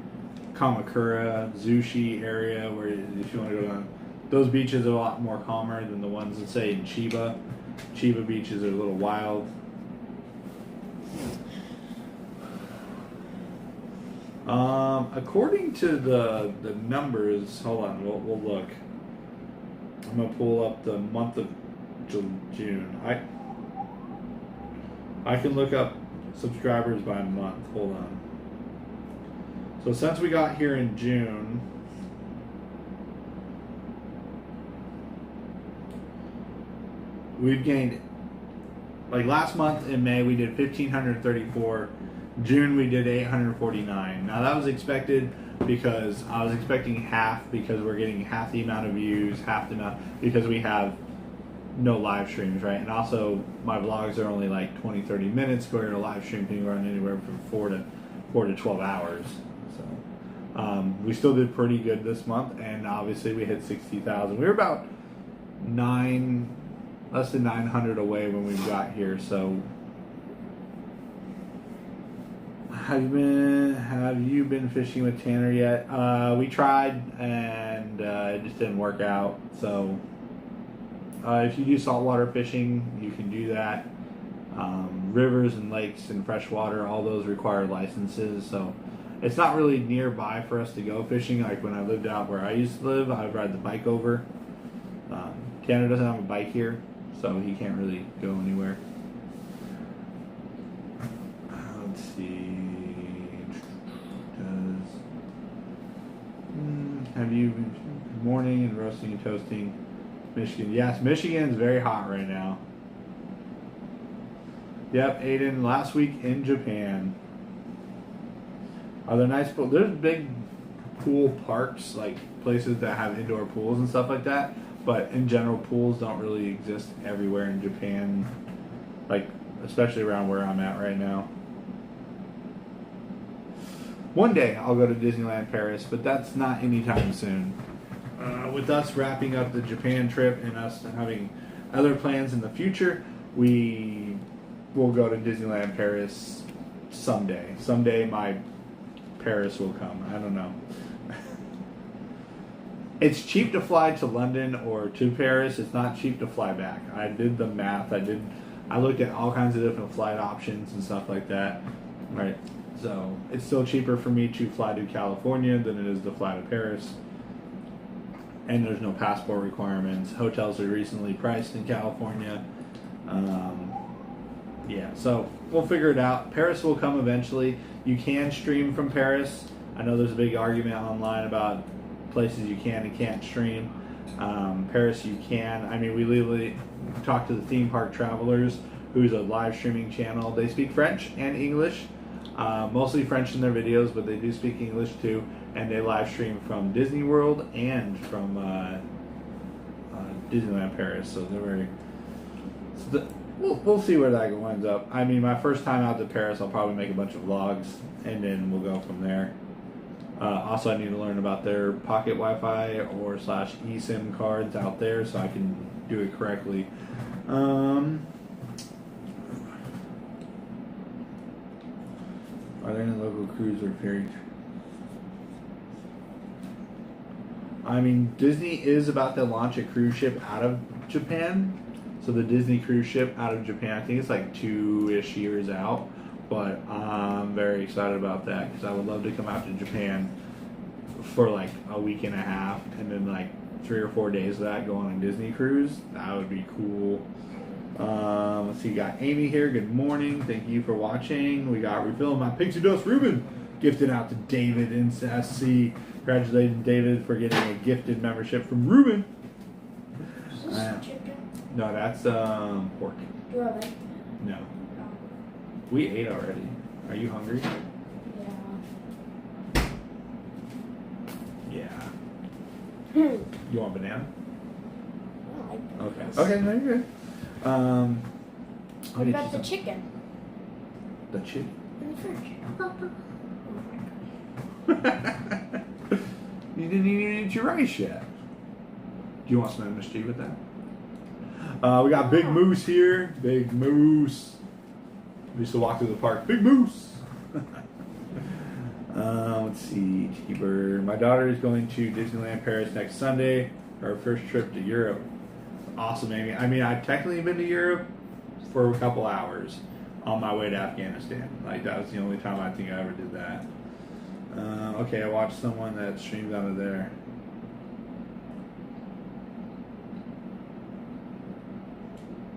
Kamakura, Zushi area, where if you want to go down, those beaches are a lot more calmer than the ones that say in Chiba. Chiba beaches are a little wild. According to the numbers, hold on, we'll look. I'm gonna pull up the month of June. I can look up subscribers by month. Hold on. So since we got here in June, we've gained, like last month in May we did 1,534. June we did 849. Now that was expected because I was expecting half, because we're getting half the amount of views, half the amount because we have no live streams, right? And also my vlogs are only like 20-30 minutes, where a live stream can run anywhere from 4 to 12 hours. So we still did pretty good this month, and obviously we hit 60,000. We were about less than 900 away when we got here. So have you been fishing with Tanner yet? We tried, and it just didn't work out. So if you do saltwater fishing, you can do that. Rivers and lakes and freshwater, all those require licenses. So it's not really nearby for us to go fishing. Like when I lived out where I used to live, I would ride the bike over. Tanner doesn't have a bike here, so he can't really go anywhere. Let's see. Have you been morning and roasting and toasting Michigan? Yes, Michigan's very hot right now. Yep, Aiden, last week in Japan. Are there nice pools? There's big pool parks, like places that have indoor pools and stuff like that. But in general, pools don't really exist everywhere in Japan, like especially around where I'm at right now. One day I'll go to Disneyland Paris, but that's not anytime soon. With us wrapping up the Japan trip and us having other plans in the future, we will go to Disneyland Paris someday. Someday my Paris will come. I don't know. It's cheap to fly to London or to Paris. It's not cheap to fly back. I did the math. I looked at all kinds of different flight options and stuff like that. Right. So it's still cheaper for me to fly to California than it is to fly to Paris. And there's no passport requirements. Hotels are reasonably priced in California. Yeah, so we'll figure it out. Paris will come eventually. You can stream from Paris. I know there's a big argument online about places you can and can't stream. Paris you can. I mean, we literally talked to the Theme Park Travelers, who's a live streaming channel. They speak French and English. Mostly French in their videos, but they do speak English too, and they live stream from Disney World and from Disneyland Paris. So they're very. We'll see where that winds up. I mean, my first time out to Paris, I'll probably make a bunch of vlogs, and then we'll go from there. Also, I need to learn about their pocket Wi-Fi or /eSIM cards out there, so I can do it correctly. Are there any local cruise or ferry? I mean, Disney is about to launch a cruise ship out of Japan. So the Disney cruise ship out of Japan, I think it's like 2-ish years out. But I'm very excited about that because I would love to come out to Japan for like a week and a half, and then like 3 or 4 days of that go on a Disney cruise. That would be cool. Let's see, you got Amy here. Good morning. Thank you for watching. We got Refilling My Pixie Dust Ruben gifted out to David in SC. Congratulating David for getting a gifted membership from Ruben. Is this chicken? No, that's pork. Do I like it? No. Oh, We ate already. Are you hungry? yeah. Yeah. You want banana? I like Okay. bananas. Okay, no, you're good. What about the chicken? The chicken. In the fridge. You didn't even eat your rice yet. Do you want some MSG with that? We got Big Moose here. Big Moose. We used to walk through the park. Big Moose. Let's see. Tiki Bird. My daughter is going to Disneyland Paris next Sunday. Her first trip to Europe. Awesome, Amy. I mean, I've technically been to Europe for a couple hours on my way to Afghanistan. Like, that was the only time I think I ever did that. Okay, I watched someone that streamed out of there.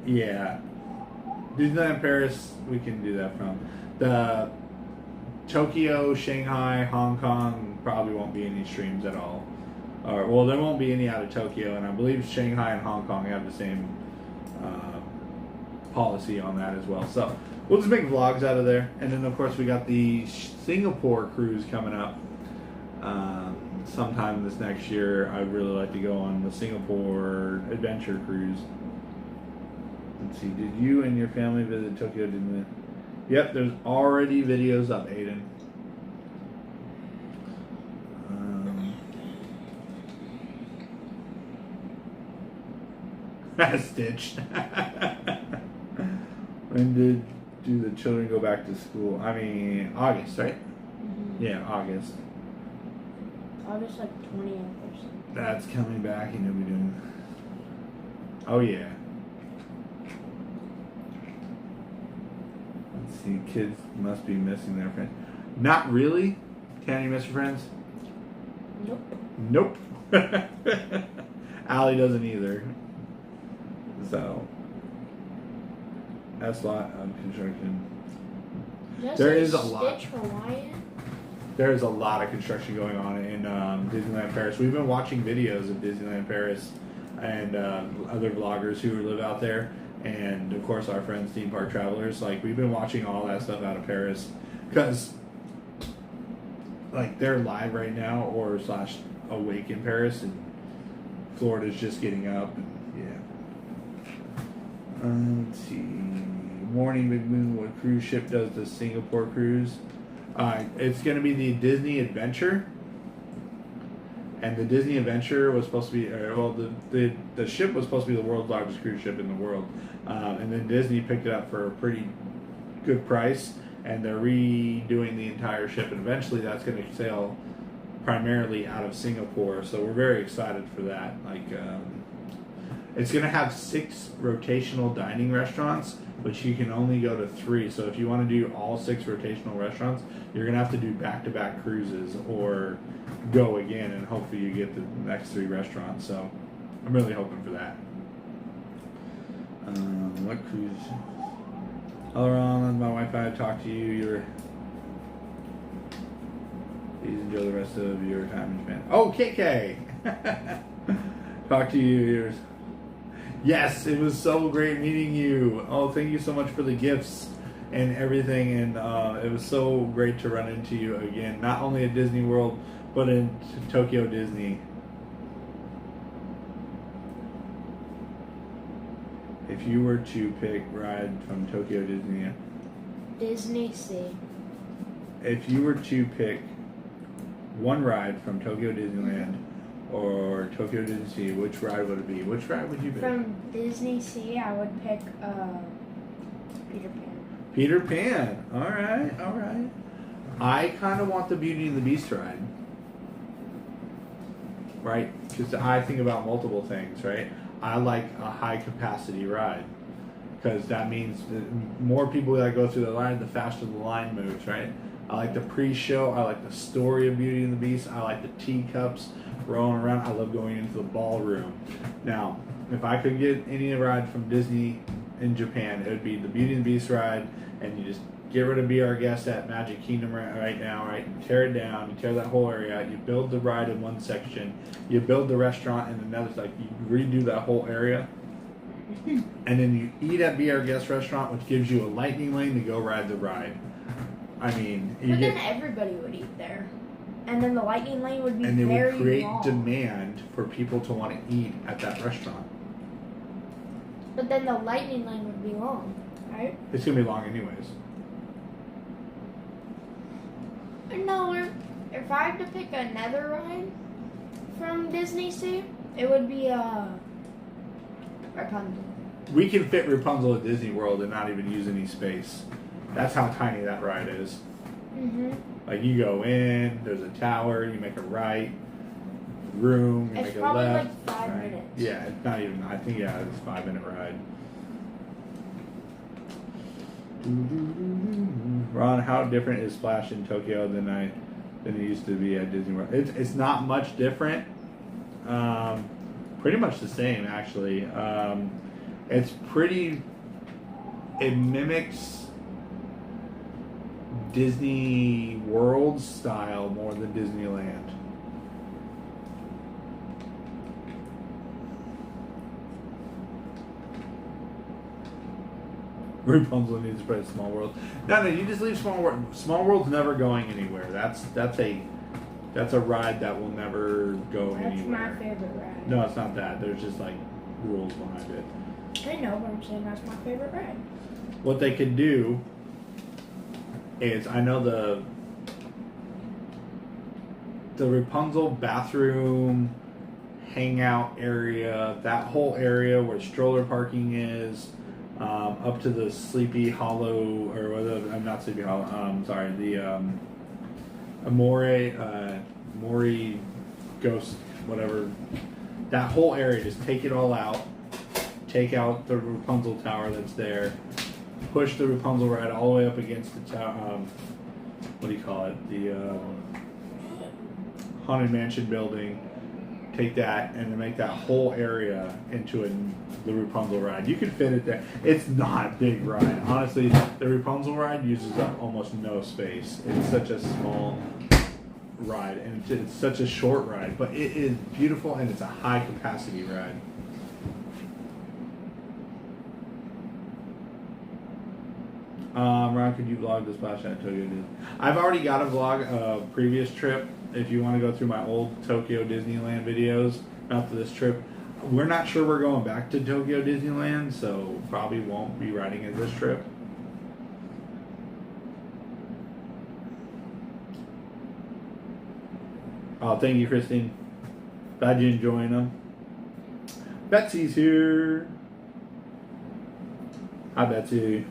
Yeah. Disneyland Paris, we can do that from. The Tokyo, Shanghai, Hong Kong probably won't be any streams at all. Or, well, there won't be any out of Tokyo, and I believe Shanghai and Hong Kong have the same policy on that as well. So we'll just make vlogs out of there. And then, of course, we got the Singapore cruise coming up sometime this next year. I'd really like to go on the Singapore adventure cruise. Let's see, did you and your family visit Tokyo Disneyland? Yep, there's already videos up, Aiden. Stitch. When do the children go back to school? I mean, August, right? Mm-hmm. Yeah, August. August like 20th or something. That's coming back, and you'll be doing. Oh yeah. Let's see, kids must be missing their friends. Not really. Can you miss your friends? Nope. Nope. Allie doesn't either. So that's a lot of construction. There is a lot. Stitch Hawaiian? There is a lot of construction going on in Disneyland Paris. We've been watching videos of Disneyland Paris and other vloggers who live out there, and of course our friends Theme Park Travelers. Like, we've been watching all that stuff out of Paris because like they're live right now or / awake in Paris, and Florida's just getting up. And, yeah. Let's see. Morning Big Moon. What cruise ship does the Singapore cruise? It's going to be the Disney Adventure, and the Disney Adventure was supposed to be, the ship was supposed to be the world's largest cruise ship in the world, and then Disney picked it up for a pretty good price, and they're redoing the entire ship, and eventually that's going to sail primarily out of Singapore. So we're very excited for that. Like, it's going to have 6 rotational dining restaurants, but you can only go to 3. So if you want to do all 6 rotational restaurants, you're going to have to do back-to-back cruises or go again, and hopefully you get the next 3 restaurants. So I'm really hoping for that. What cruise? All around my Wi-Fi, talk to you. Please enjoy the rest of your time in Japan. Oh, KK! Talk to you. Yes, it was so great meeting you. Oh, thank you so much for the gifts and everything. And it was so great to run into you again, not only at Disney World, but in Tokyo Disney. If you were to pick ride from Tokyo Disney. Disney Sea. If you were to pick one ride from Tokyo Disneyland or Tokyo Disney Sea, which ride would it be? Which ride would you pick? From Disney Sea, I would pick Peter Pan. Peter Pan. All right, all right. I kind of want the Beauty and the Beast ride. Right? Because I think about multiple things, right? I like a high capacity ride. Because that means that more people that go through the line, the faster the line moves, right? I like the pre-show. I like the story of Beauty and the Beast. I like the teacups rolling around. I love going into the ballroom. Now, if I could get any ride from Disney in Japan, it would be the Beauty and the Beast ride, and you just get rid of Be Our Guest at Magic Kingdom right now, right? You tear it down, you tear that whole area out, you build the ride in one section, you build the restaurant in another, like you redo that whole area, and then you eat at Be Our Guest restaurant, which gives you a lightning lane to go ride the ride. I mean, but then everybody would eat there, and then the lightning lane would be and it very would create long. demand for people to want to eat at that restaurant. But then the lightning lane would be long, right? It's gonna be long anyways. No, if I had to pick another ride from Disney Sea, it would be Rapunzel. We can fit Rapunzel at Disney World and not even use any space. That's how tiny that ride is. Mhm. Like you go in, there's a tower, you make a right, room, you It's make a probably left. like 5 right. minutes. Yeah, it's not even. I think it's a 5-minute ride. Ron, how different is Splash in Tokyo than it used to be at Disney World? It's not much different. Pretty much the same actually. It's pretty. It mimics Disney World style more than Disneyland. Rapunzel needs to play Small World. No, you just leave Small World. Small World's never going anywhere. That's a ride that will never go That's anywhere. my favorite ride. No, it's not that. There's just like rules behind it. I know, but I'm saying that's my favorite ride. What they could do is, I know the Rapunzel bathroom hangout area, that whole area where stroller parking is, up to the Sleepy Hollow, or whatever, I'm not Sleepy Hollow, sorry, the Mori Ghost, whatever, that whole area, just take it all out, take out the Rapunzel tower that's there, push the Rapunzel ride all the way up against the tower, what do you call it, the Haunted Mansion building, take that and then make that whole area into the Rapunzel ride. You can fit it there. It's not a big ride. Honestly, the Rapunzel ride uses up almost no space. It's such a small ride, and it's such a short ride, but it is beautiful, and it's a high capacity ride. Ron, could you vlog the Splash at Tokyo Disney? I've already got a vlog of a previous trip. If you want to go through my old Tokyo Disneyland videos, not for this trip. We're not sure we're going back to Tokyo Disneyland, so probably won't be riding it this trip. Oh, thank you, Christine. Glad you're enjoying them. Betsy's here. Hi, Betsy.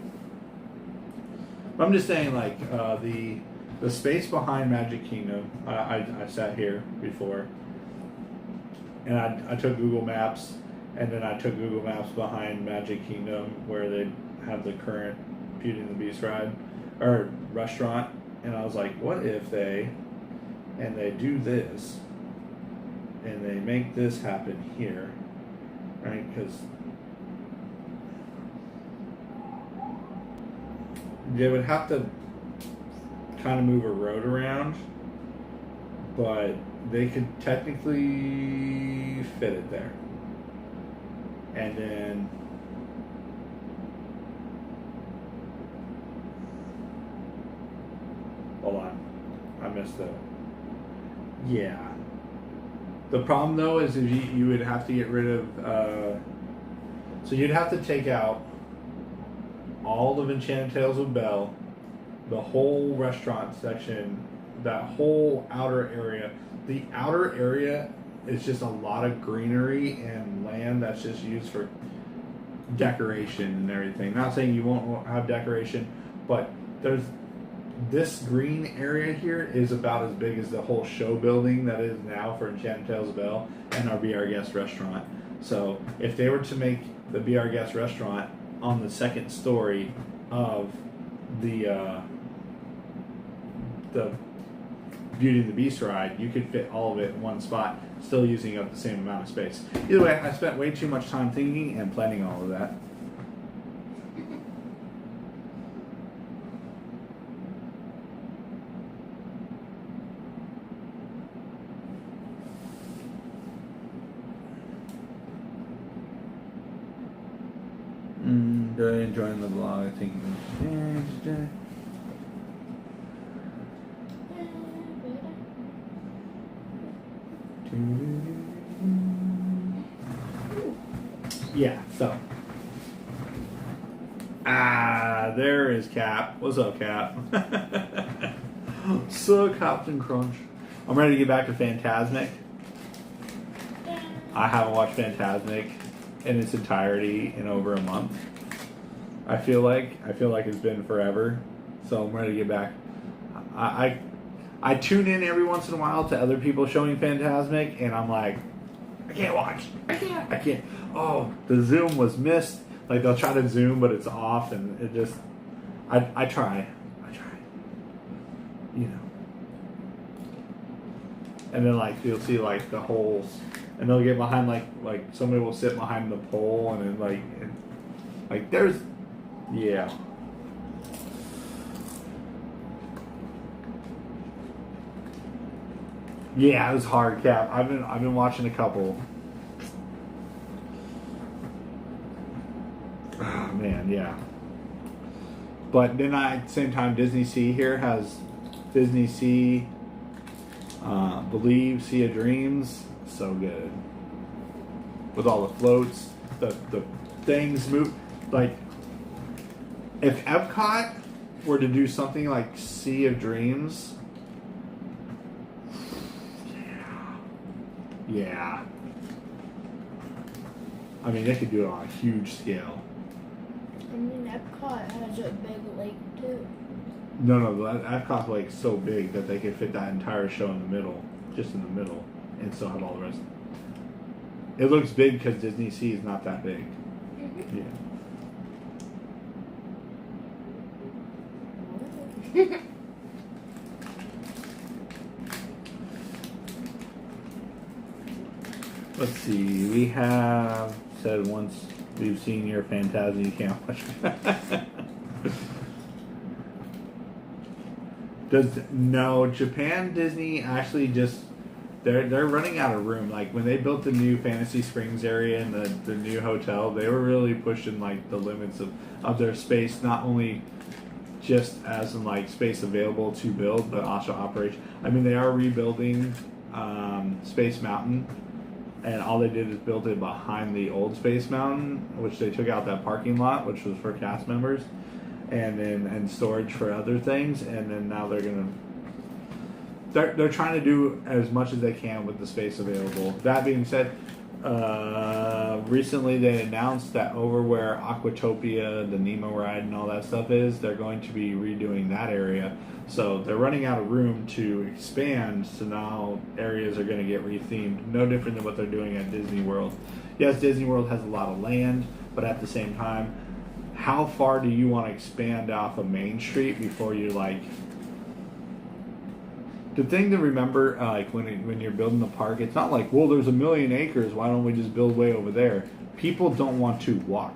I'm just saying, like, the space behind Magic Kingdom, I sat here before, and I took Google Maps, and then I took Google Maps behind Magic Kingdom where they have the current Beauty and the Beast ride, or restaurant, and I was like, what if they do this, and they make this happen here, right, because they would have to kind of move a road around, but they could technically fit it there. And then hold on, I missed that. Yeah. The problem though is if you would have to get rid of so you'd have to take out all of Enchanted Tales of Belle, the whole restaurant section, that whole outer area. The outer area is just a lot of greenery and land that's just used for decoration and everything. Not saying you won't have decoration, but there's this green area here is about as big as the whole show building that is now for Enchanted Tales of Belle and our Be Our Guest restaurant. So if they were to make the Be Our Guest restaurant on the second story of the Beauty and the Beast ride, you could fit all of it in one spot, still using up the same amount of space. Either way, I spent way too much time thinking and planning all of that. Really enjoying the vlog. I think. Yeah, so. There is Cap. What's up, Cap? So, Captain Crunch. I'm ready to get back to Phantasmic. I haven't watched Phantasmic in its entirety in over a month. I feel like it's been forever. So I'm ready to get back. I tune in every once in a while to other people showing Phantasmic, and I'm like, I can't watch. I can't. Oh, the zoom was missed. Like, they'll try to zoom, but it's off, and it just... I try. You know. And then, like, you'll see, like, the holes, and they'll get behind, like somebody will sit behind the pole, and then, like, there's... Yeah. Yeah, it was hard, Cap. I've been watching a couple. Oh, man, yeah. But then at the same time, Disney Sea here has Disney Sea, Believe, Sea of Dreams. So good. With all the floats, the things move. Like, if Epcot were to do something like Sea of Dreams, yeah. I mean, they could do it on a huge scale. I mean, Epcot has a big lake too. No, the Epcot lake's so big that they could fit that entire show in the middle, just in the middle, and still have all the rest. It looks big because Disney Sea is not that big. Mm-hmm. Yeah. Let's see. We have said once we've seen your Phantasm, you can't watch. Japan Disney actually just they're running out of room. Like, when they built the new Fantasy Springs area and the new hotel, they were really pushing, like, the limits of their space, not only just as in, like, space available to build, but also operation. I mean, they are rebuilding Space Mountain, and all they did is build it behind the old Space Mountain, which they took out that parking lot, which was for cast members, and storage for other things, and then now they're trying to do as much as they can with the space available. That being said, recently they announced that over where Aquatopia, the Nemo ride, and all that stuff is, they're going to be redoing that area. So they're running out of room to expand, so now areas are going to get rethemed. No different than what they're doing at Disney World. Yes, Disney World has a lot of land, but at the same time, how far do you want to expand off of Main Street before you, like... The thing to remember, like, when you're building the park, it's not like, well, there's 1 million acres, why don't we just build way over there? People don't want to walk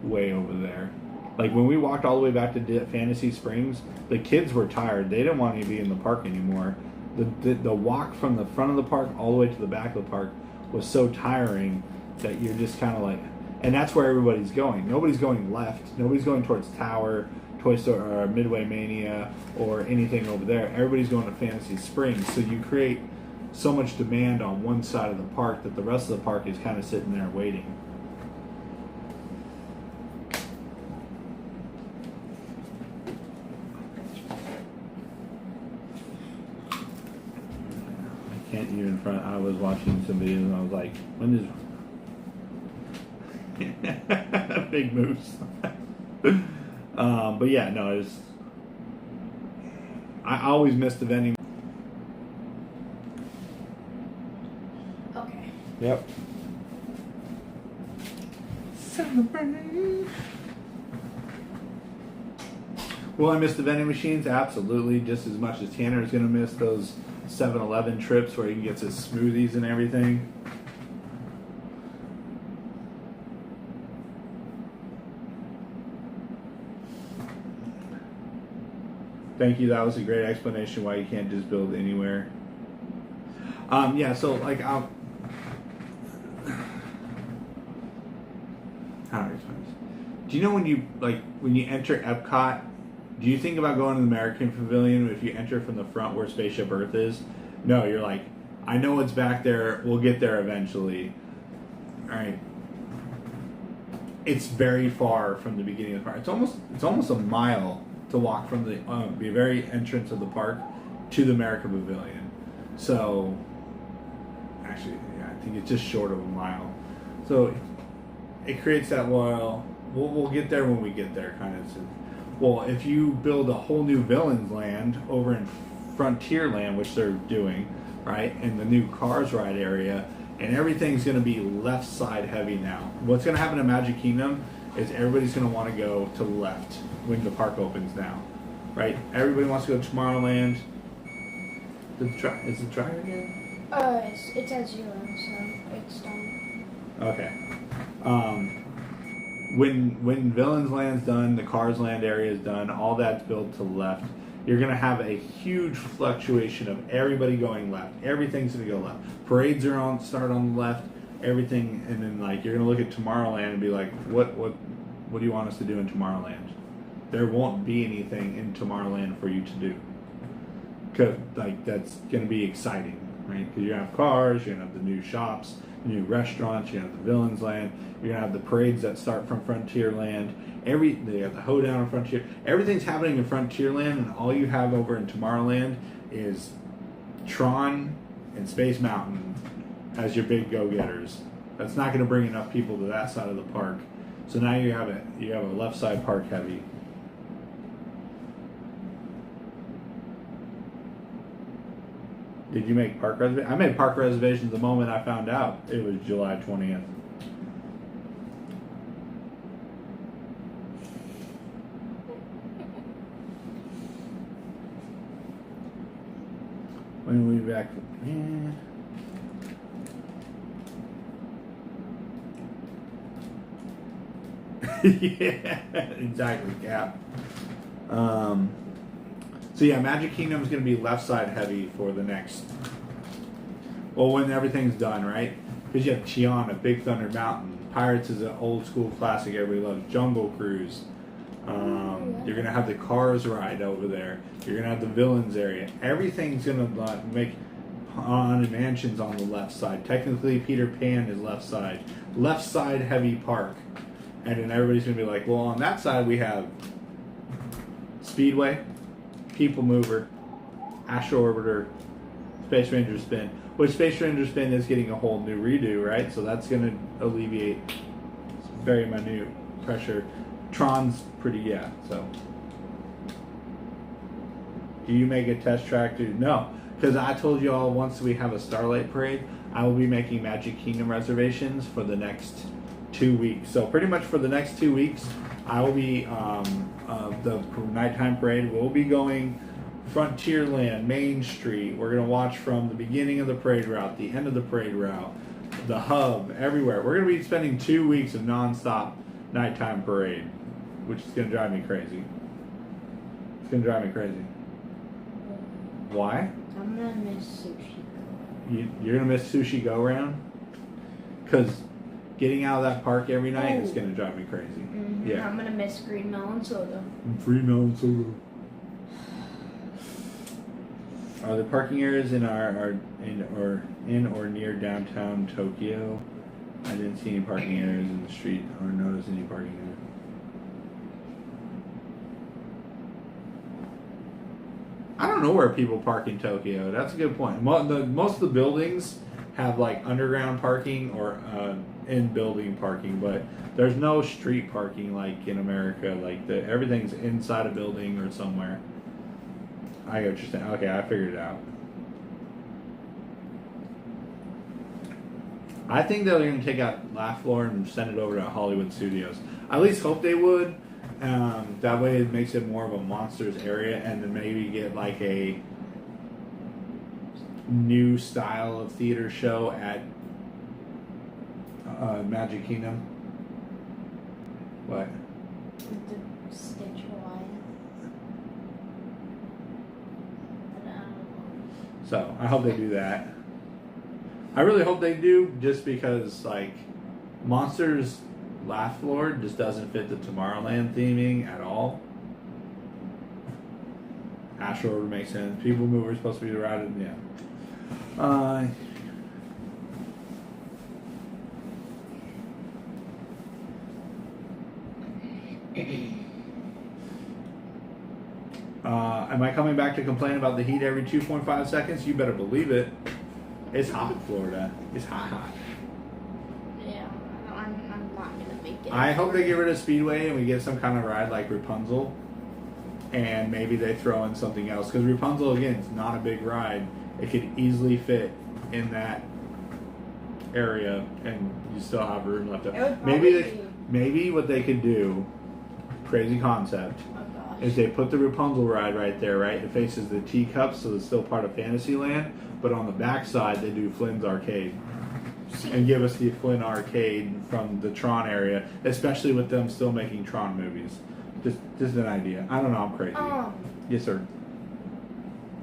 way over there. Like, when we walked all the way back to Fantasy Springs, the kids were tired. They didn't want to be in the park anymore. The walk from the front of the park all the way to the back of the park was so tiring that you're just kind of like... And that's where everybody's going. Nobody's going left. Nobody's going towards Tower, Toy Story, or Midway Mania, or anything over there. Everybody's going to Fantasy Springs. So you create so much demand on one side of the park that the rest of the park is kind of sitting there waiting. I can't even front. I was watching some videos and I was like, when is... Big moves. But yeah, no, it's... I always miss the vending. Okay. Yep. Celebrate. Will I miss the vending machines? Absolutely, just as much as Tanner is going to miss those 7-Eleven trips where he gets his smoothies and everything. Thank you. That was a great explanation why you can't just build anywhere. Yeah, so like how do I explain this? Do you know when you enter Epcot, do you think about going to the American Pavilion if you enter from the front where Spaceship Earth is? No, you're like, I know it's back there. We'll get there eventually. All right. It's very far from the beginning of the park. It's almost a mile to walk from the very entrance of the park to the American Pavilion. So, actually, yeah, I think it's just short of a mile. So, it creates that we'll get there when we get there kind of. Well, if you build a whole new Villains Land over in Frontierland, which they're doing, right, in the new Cars Ride area, and everything's going to be left side heavy now. What's going to happen in Magic Kingdom is everybody's going to want to go to the left when the park opens now, right? Everybody wants to go to Tomorrowland. Is it dry again? It's at 0, so it's done. Okay. When Villains Land's done, the Cars Land area is done, all that's built to the left, you're going to have a huge fluctuation of everybody going left. Everything's going to go left. Parades start on the left, everything, and then you're going to look at Tomorrowland and be like, what do you want us to do in Tomorrowland? There won't be anything in Tomorrowland for you to do. Cause that's going to be exciting, right? Because you're going to have cars, you're going to have the new shops, new restaurants, you're going to have the Villains Land, you're going to have the parades that start from Frontierland, they have the hoedown in Frontier. Everything's happening in Frontierland, and all you have over in Tomorrowland is Tron and Space Mountain as your big go-getters. That's not going to bring enough people to that side of the park. So now you have a left side park heavy. Did you make park reservations? I made park reservations the moment I found out it was July 20th. When we back, yeah, exactly, Cap. So yeah, Magic Kingdom is going to be left side heavy for the next. Well, when everything's done, right? Because you have Tiana, Big Thunder Mountain, Pirates is an old school classic everybody loves. Jungle Cruise. You're going to have the Cars Ride over there. You're going to have the Villains area. Everything's going to make Haunted Mansion's on the left side. Technically, Peter Pan is left side. Left side heavy park. And then everybody's going to be like, well, on that side we have Speedway, People Mover, Astro Orbiter, Space Ranger Spin. Which Space Ranger Spin is getting a whole new redo, right? So that's going to alleviate very minute pressure. Tron's pretty, so. Do you make a test track? No, because I told you all once we have a Starlight Parade, I will be making Magic Kingdom reservations for the next 2 weeks. So pretty much for the next 2 weeks, I will be, the nighttime parade, we'll be going Frontierland, Main Street. We're going to watch from the beginning of the parade route, the end of the parade route, the hub, everywhere. We're going to be spending 2 weeks of nonstop nighttime parade, which is going to drive me crazy. It's going to drive me crazy. Why? I'm going to miss Sushi. You're going to miss Sushi Go Round? Because getting out of that park every night is going to drive me crazy. Mm-hmm. Yeah. I'm going to miss Green Melon Soda. Free melon soda. Are the parking areas in in or near downtown Tokyo? I didn't see any parking areas in the street or notice any parking areas. I don't know where people park in Tokyo. That's a good point. Most of the buildings have underground parking or in-building parking, but there's no street parking like in America. Everything's inside a building or somewhere. I get what you're saying. Okay, I figured it out. I think they're going to take out Laugh Floor and send it over to Hollywood Studios. I at least hope they would. That way it makes it more of a Monsters area, and then maybe get a new style of theater show at Magic Kingdom. What? The Stitch Hawaiian. So I hope they do that. I really hope they do, just because Monsters laugh floor just doesn't fit the Tomorrowland theming at all. Astro would make sense. People Mover is supposed to be the ride, yeah. Am I coming back to complain about the heat every 2.5 seconds? You better believe it. It's hot in Florida. It's hot. Yeah, I'm not gonna make it. I hope they get rid of Speedway and we get some kind of ride like Rapunzel. And maybe they throw in something else. Because Rapunzel, again, is not a big ride. It could easily fit in that area and you still have room left over. Maybe what they could do, crazy concept, is they put the Rapunzel ride right there, right? It faces the teacups, so it's still part of Fantasyland. But on the backside, they do Flynn's Arcade. And give us the Flynn Arcade from the Tron area, especially with them still making Tron movies. Just an idea. I don't know, I'm crazy. Yes, sir.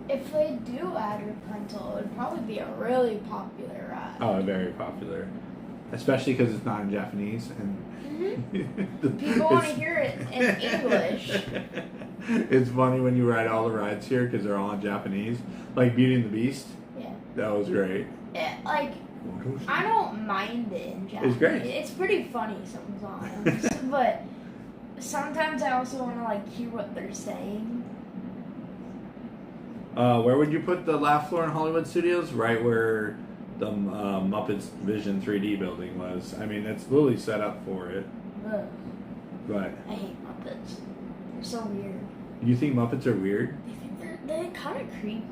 If they do add Rapunzel, it would probably be a really popular ride. Oh, very popular. Especially because it's not in Japanese. And people want to hear it in English. It's funny when you ride all the rides here because they're all in Japanese. Like Beauty and the Beast. Yeah. That was great. I don't mind it in Japanese. It's great. It's pretty funny sometimes. But sometimes I also want to hear what they're saying. Where would you put the laugh floor in Hollywood Studios? Right where the Muppets Vision 3D building was. I mean, it's literally set up for it. Ugh. But I hate Muppets. They're so weird. You think Muppets are weird? They're kind of creepy.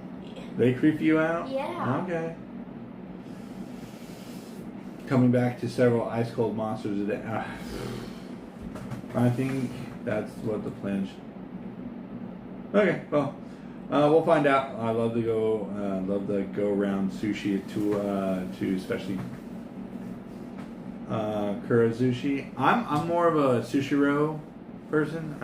They creep you out? Yeah. Okay. Coming back to several ice cold monsters a day. I think that's what the plan should. Okay, well, we'll find out. I love to go around sushi to especially Kura Sushi. I'm more of a sushi row person.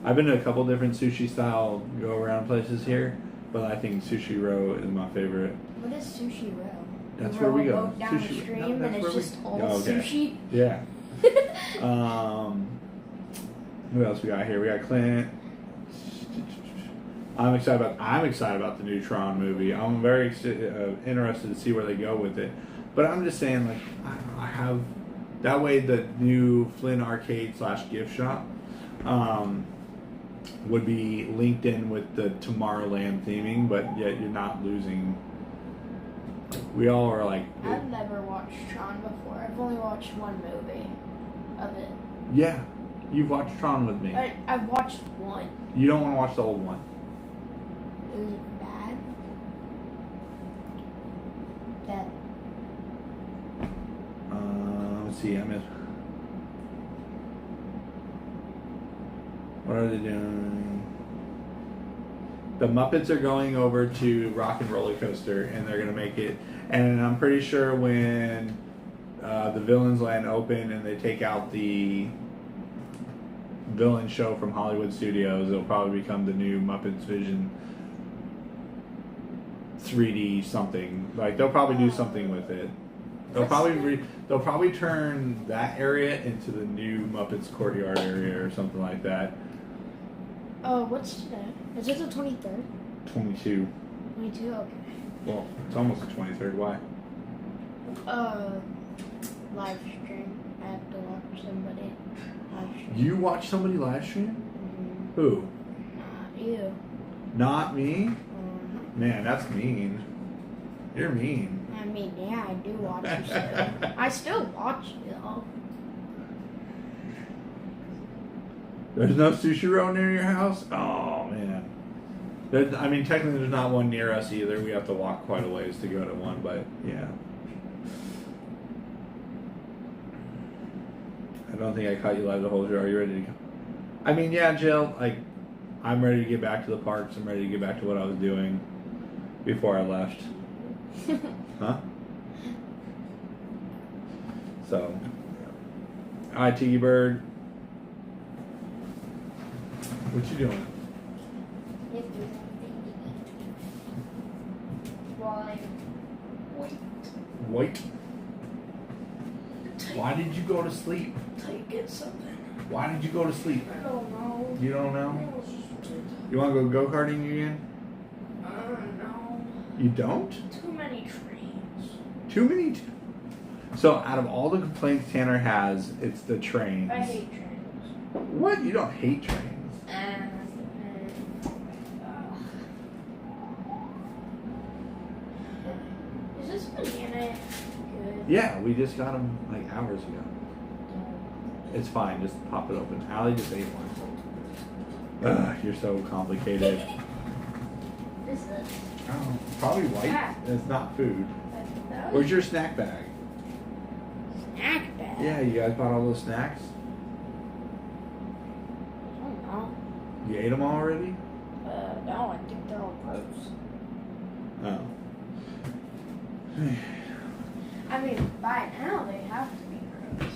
I've been to a couple different sushi style go around places here, but I think Sushi Row is my favorite. What is Sushi Row? That's where we go. Down the Sushi. stream and it's just all sushi. Yeah. Who else we got here? We got Clint. I'm excited about the new Tron movie. I'm very interested to see where they go with it. But I'm just saying, I have that way the new Flynn Arcade / gift shop would be linked in with the Tomorrowland theming, but yet you're not losing. We all are like. I've never watched Tron before. I've only watched one movie of it. Yeah, you've watched Tron with me. I've watched one. You don't want to watch the old one. It was bad. Let's see. I missed. What are they doing? The Muppets are going over to Rock and Roller Coaster, and they're going to make it. And I'm pretty sure when the Villains Land open and they take out the villain show from Hollywood Studios, it'll probably become the new Muppets Vision 3D something. They'll probably do something with it. They'll probably turn that area into the new Muppets Courtyard area or something like that. Oh, what's today? Is it the 23rd? 22. 22, okay. Well, it's almost the 23rd. Why? Live stream. I have to watch somebody live stream. You watch somebody live stream? Mm-hmm. Who? Not you. Not me? Mm-hmm. Man, that's mean. You're mean. I mean, yeah, I do watch you still. I still watch you, though. There's no sushi roll near your house? Oh, man. Technically there's not one near us either. We have to walk quite a ways to go to one, but yeah. I don't think I caught you live the whole show. Are you ready to go? Yeah, Jill, I'm ready to get back to the parks. I'm ready to get back to what I was doing before I left. Huh? So, alright, Tiki Bird. What you doing? Why? Wait. Why did you go to sleep? Till you get something. Why did you go to sleep? I don't know. You don't know? You want to go go-karting again? No. You don't? Too many trains. Too many? So out of all the complaints Tanner has, it's the trains. I hate trains. What? You don't hate trains? Is this banana good? Yeah, we just got them like hours ago. It's fine, just pop it open. Allie just ate one. Ugh, you're so complicated. Is this? Oh, probably white. Ah. It's not food. That Where's your snack bag? snack bag? Yeah, you guys bought all those snacks? I don't know. You ate them already? No, I think they're all gross. Oh. I mean, by now they have to be gross.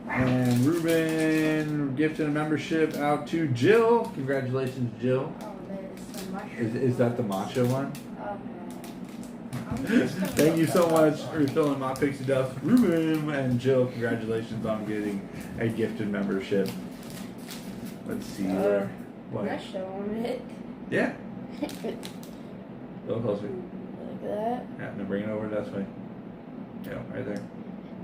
And Ruben gifted a membership out to Jill. Congratulations, Jill. Oh, there's the mushroom. Is that the matcha one? Okay. Thank you so much for filling my pixie dust. Ruben and Jill, congratulations on getting a gifted membership. Let's see where. What? Can I show them it? Yeah. A little closer. Like that. Yeah, now bring it over this way. Yeah, right there.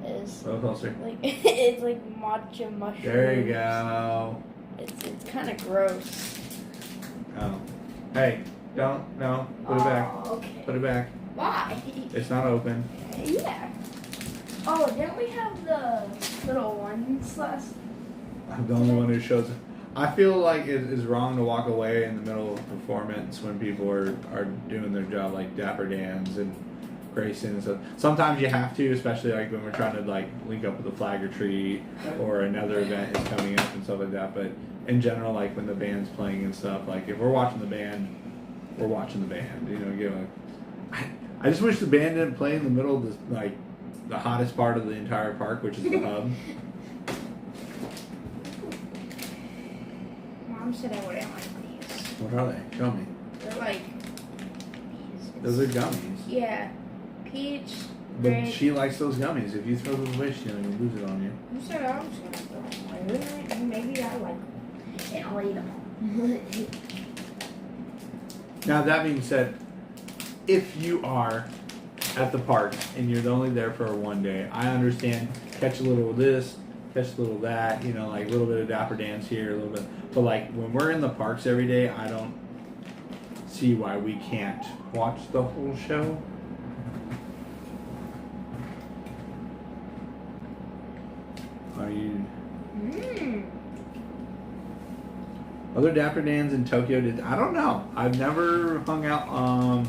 It's A little closer. like it's like matcha mushroom. There you go. It's kind of gross. Oh. Hey, don't. No. Put it back. Oh, okay. Put it back. Why? It's not open. Yeah. Oh, didn't we have the little ones last? I'm the only one who shows it. I feel like it is wrong to walk away in the middle of performance when people are doing their job, like Dapper Dan's and Grayson and stuff. Sometimes you have to, especially like when we're trying to like link up with a flag retreat or another event is coming up and stuff like that. But in general, like when the band's playing and stuff, like if we're watching the band, we're watching the band. You know, I just wish the band didn't play in the middle of the like the hottest part of the entire park, which is the hub. Mom said I wouldn't like these. What are they? Show me. They're like these. Those are gummies. Yeah. Peach. But grape. she likes those gummies. If you throw those away, she's gonna lose it on you. You said I was gonna throw them away. Maybe I like them. And I'll eat them. Now that being said, if you are at the park and you're only there for one day, I understand. Catch a little of this, catch a little of that. You know, like a little bit of Dapper Dance here, a little bit. But like when we're in the parks every day, I don't see why we can't watch the whole show. Are you? Other Dapper Dans in Tokyo did. I don't know. I've never hung out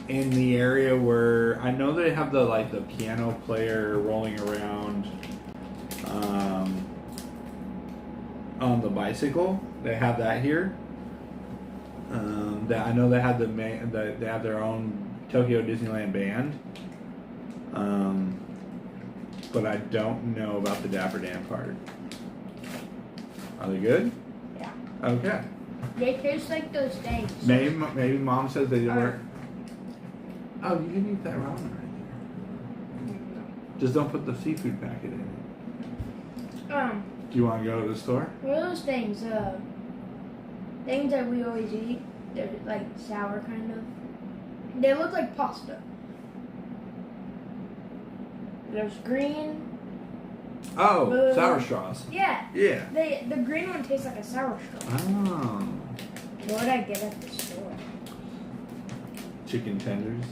in the area where I know they have the piano player rolling around on the bicycle. They have that here. That I know they have they have their own Tokyo Disneyland band. But I don't know about the Dapper Dan part. Are they good? Yeah. Okay. They taste like those things. Maybe Mom says they didn't work. Oh, you can eat that ramen right there. Just don't put the seafood packet in it. Do you want to go to the store? What are those things? Things that we always eat. They're like sour kind of. They look like pasta. There's green. Oh, blue. sour straws. Yeah. Yeah. The green one tastes like a sour straw. Oh. What would I get at the store? Chicken tenders.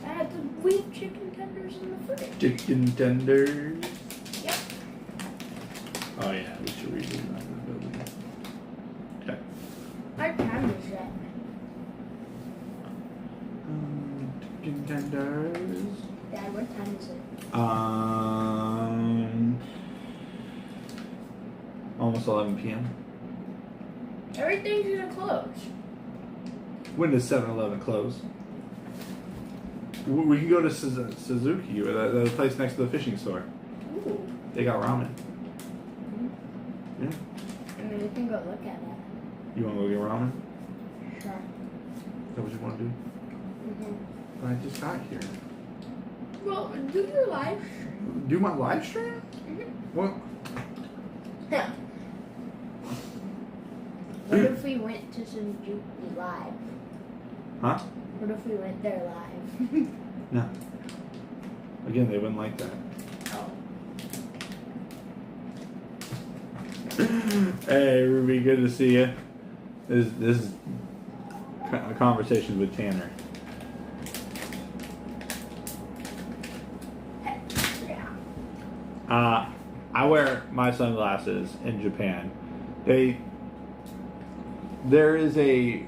I had the wheat chicken tenders in the fridge. Chicken tenders. Yep. Oh yeah, we should redo that in the building. Okay. What time is that? Chicken tenders. Dad, what time is it? Almost 11 p.m. Everything's gonna close. When does 7-Eleven close? We can go to Suzuki, or the place next to the fishing store. Ooh. They got ramen. Mm-hmm. Yeah. I mean, we can go look at it. You want to go get ramen? Sure. Is that what you want to do? Mm-hmm. But I just got here. Well, do your live. Do my live stream? Well, Yeah. What if we went to Shinjuku live? huh? What if we went there live? No. Again, they wouldn't like that. Oh. Hey, Ruby, good to see you. This is a conversation with Tanner. Yeah. I wear my sunglasses in Japan. There is a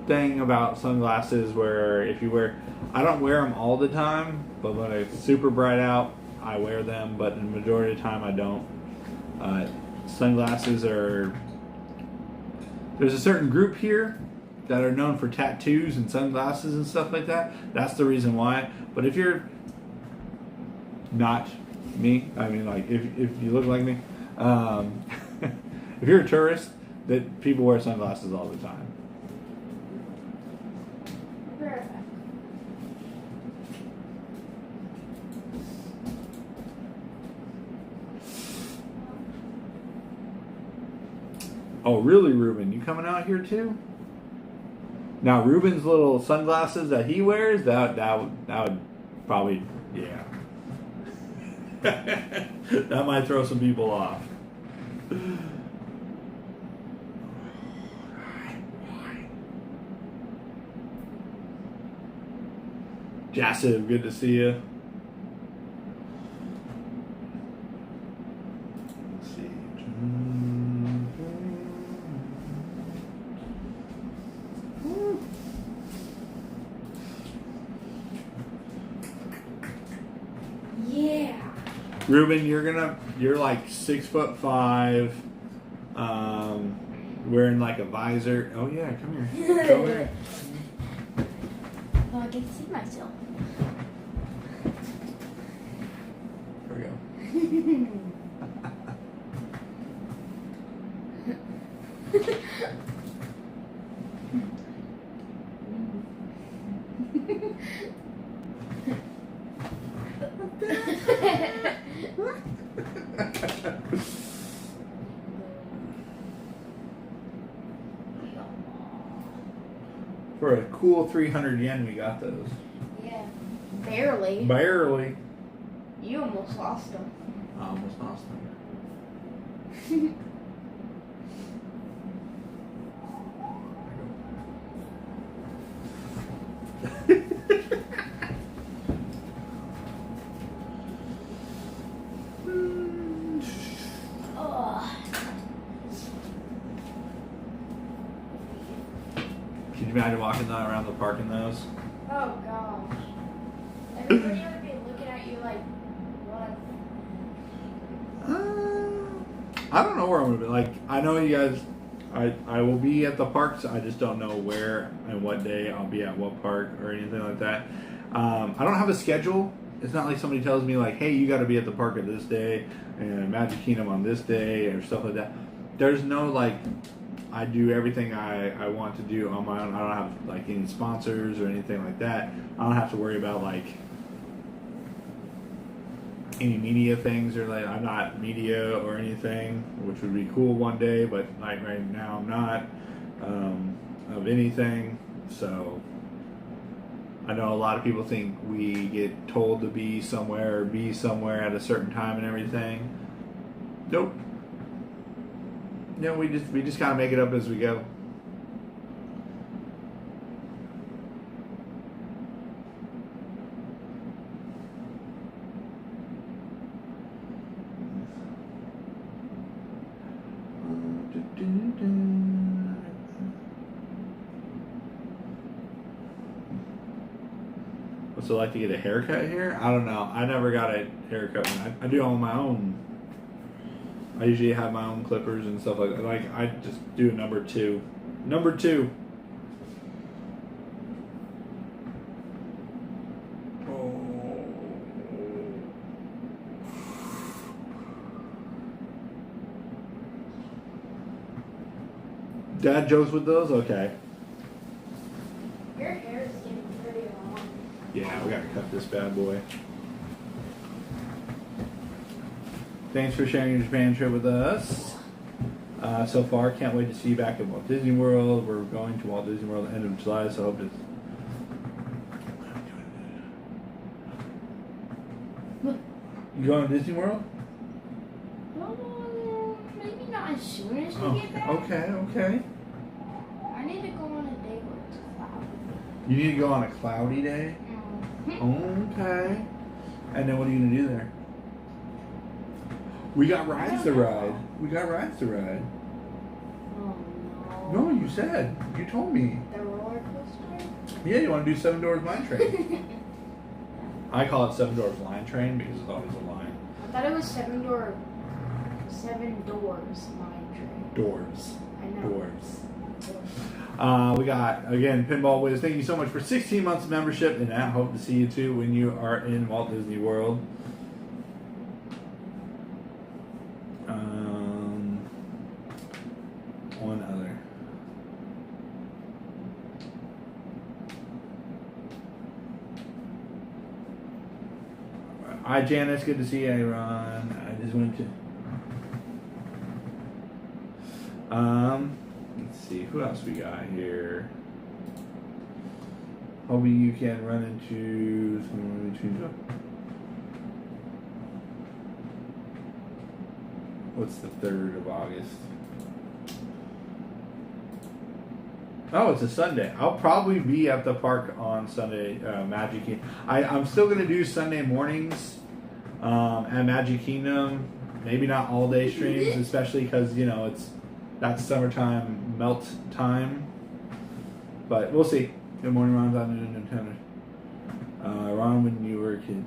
thing about sunglasses where if you wear, I don't wear them all the time, but when it's super bright out, I wear them, but the majority of the time I don't. Sunglasses there's a certain group here that are known for tattoos and sunglasses and stuff like that. That's the reason why. But if you're not me, I mean, like, if you look like me, if you're a tourist, that people wear sunglasses all the time. Perfect. Oh, really, Ruben? You coming out here too? Now, Ruben's little sunglasses that he wears, that would probably, yeah. That might throw some people off. Jassiv, good to see you. Let's see. Yeah. Ruben, you're like 6'5", wearing like a visor. Oh yeah, come here. Go here. Well, I get to see myself. There we go. For a cool 300 yen, we got those. Yeah. Barely. Barely. You almost lost them. I almost lost them. Can you imagine walking around the park in those? Oh gosh. Everybody would be looking at you like, what? I don't know where I'm gonna be. Like, I know you guys. I will be at the parks. I just don't know where and what day I'll be at what park or anything like that. I don't have a schedule. It's not like somebody tells me like, hey, you got to be at the park at this day and Magic Kingdom on this day or stuff like that. There's no like, I do everything I want to do on my own. I don't have like any sponsors or anything like that. I don't have to worry about like any media things or like I'm not media or anything, which would be cool one day, but like right now I'm not of anything. So I know a lot of people think we get told to be somewhere or be somewhere at a certain time and everything. Nope. No, we just gotta make it up as we go. What's it like to get a haircut here? I don't know. I never got a haircut. I do on my own. I usually have my own clippers and stuff like that. Like, I just do a number two. Number two. Oh. Dad jokes with those? Okay. Your hair is getting pretty long. Yeah, we this bad boy. Thanks for sharing your Japan trip with us. So far, can't wait to see you back at Walt Disney World. We're going to Walt Disney World at the end of July, so I hope it's... You going to Disney World? Maybe not as soon as we get back. Okay. I need to go on a day where it's cloudy. You need to go on a cloudy day? Okay. And then what are you going to do there? We got rides to ride. Oh No, you said. You told me. The roller coaster? Yeah, you want to do Seven Doors Mine Train. I call it Seven Doors Line Train because it's always a line. I thought it was Seven Doors Mine Train. Doors. I know. We got, again, Pinball Wiz. Thank you so much for 16 months of membership, and I hope to see you too when you are in Walt Disney World. One other. Hi, Janice. Good to see you, Aaron. I just went to... let's see. Who else we got here? Hoping you can run into someone between... What's the 3rd of August? Oh, it's a Sunday. I'll probably be at the park on Sunday, Magic Kingdom. I'm still going to do Sunday mornings at Magic Kingdom. Maybe not all day streams, especially because, that's summertime melt time. But we'll see. Good morning, Ron. Ron, when you were a kid.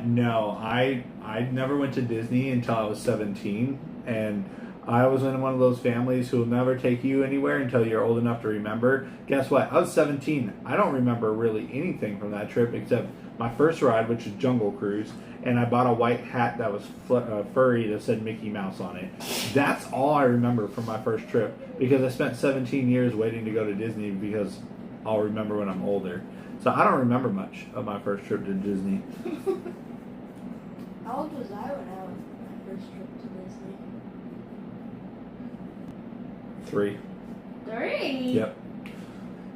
No, I never went to Disney until I was 17, and I was in one of those families who will never take you anywhere until you're old enough to remember. Guess what? I was 17. I don't remember really anything from that trip except my first ride, which is Jungle Cruise, and I bought a white hat that was furry that said Mickey Mouse on it. That's all I remember from my first trip because I spent 17 years waiting to go to Disney because I'll remember when I'm older. So I don't remember much of my first trip to Disney. How old was I when I was my first trip to Disney? 3. 3? Yep.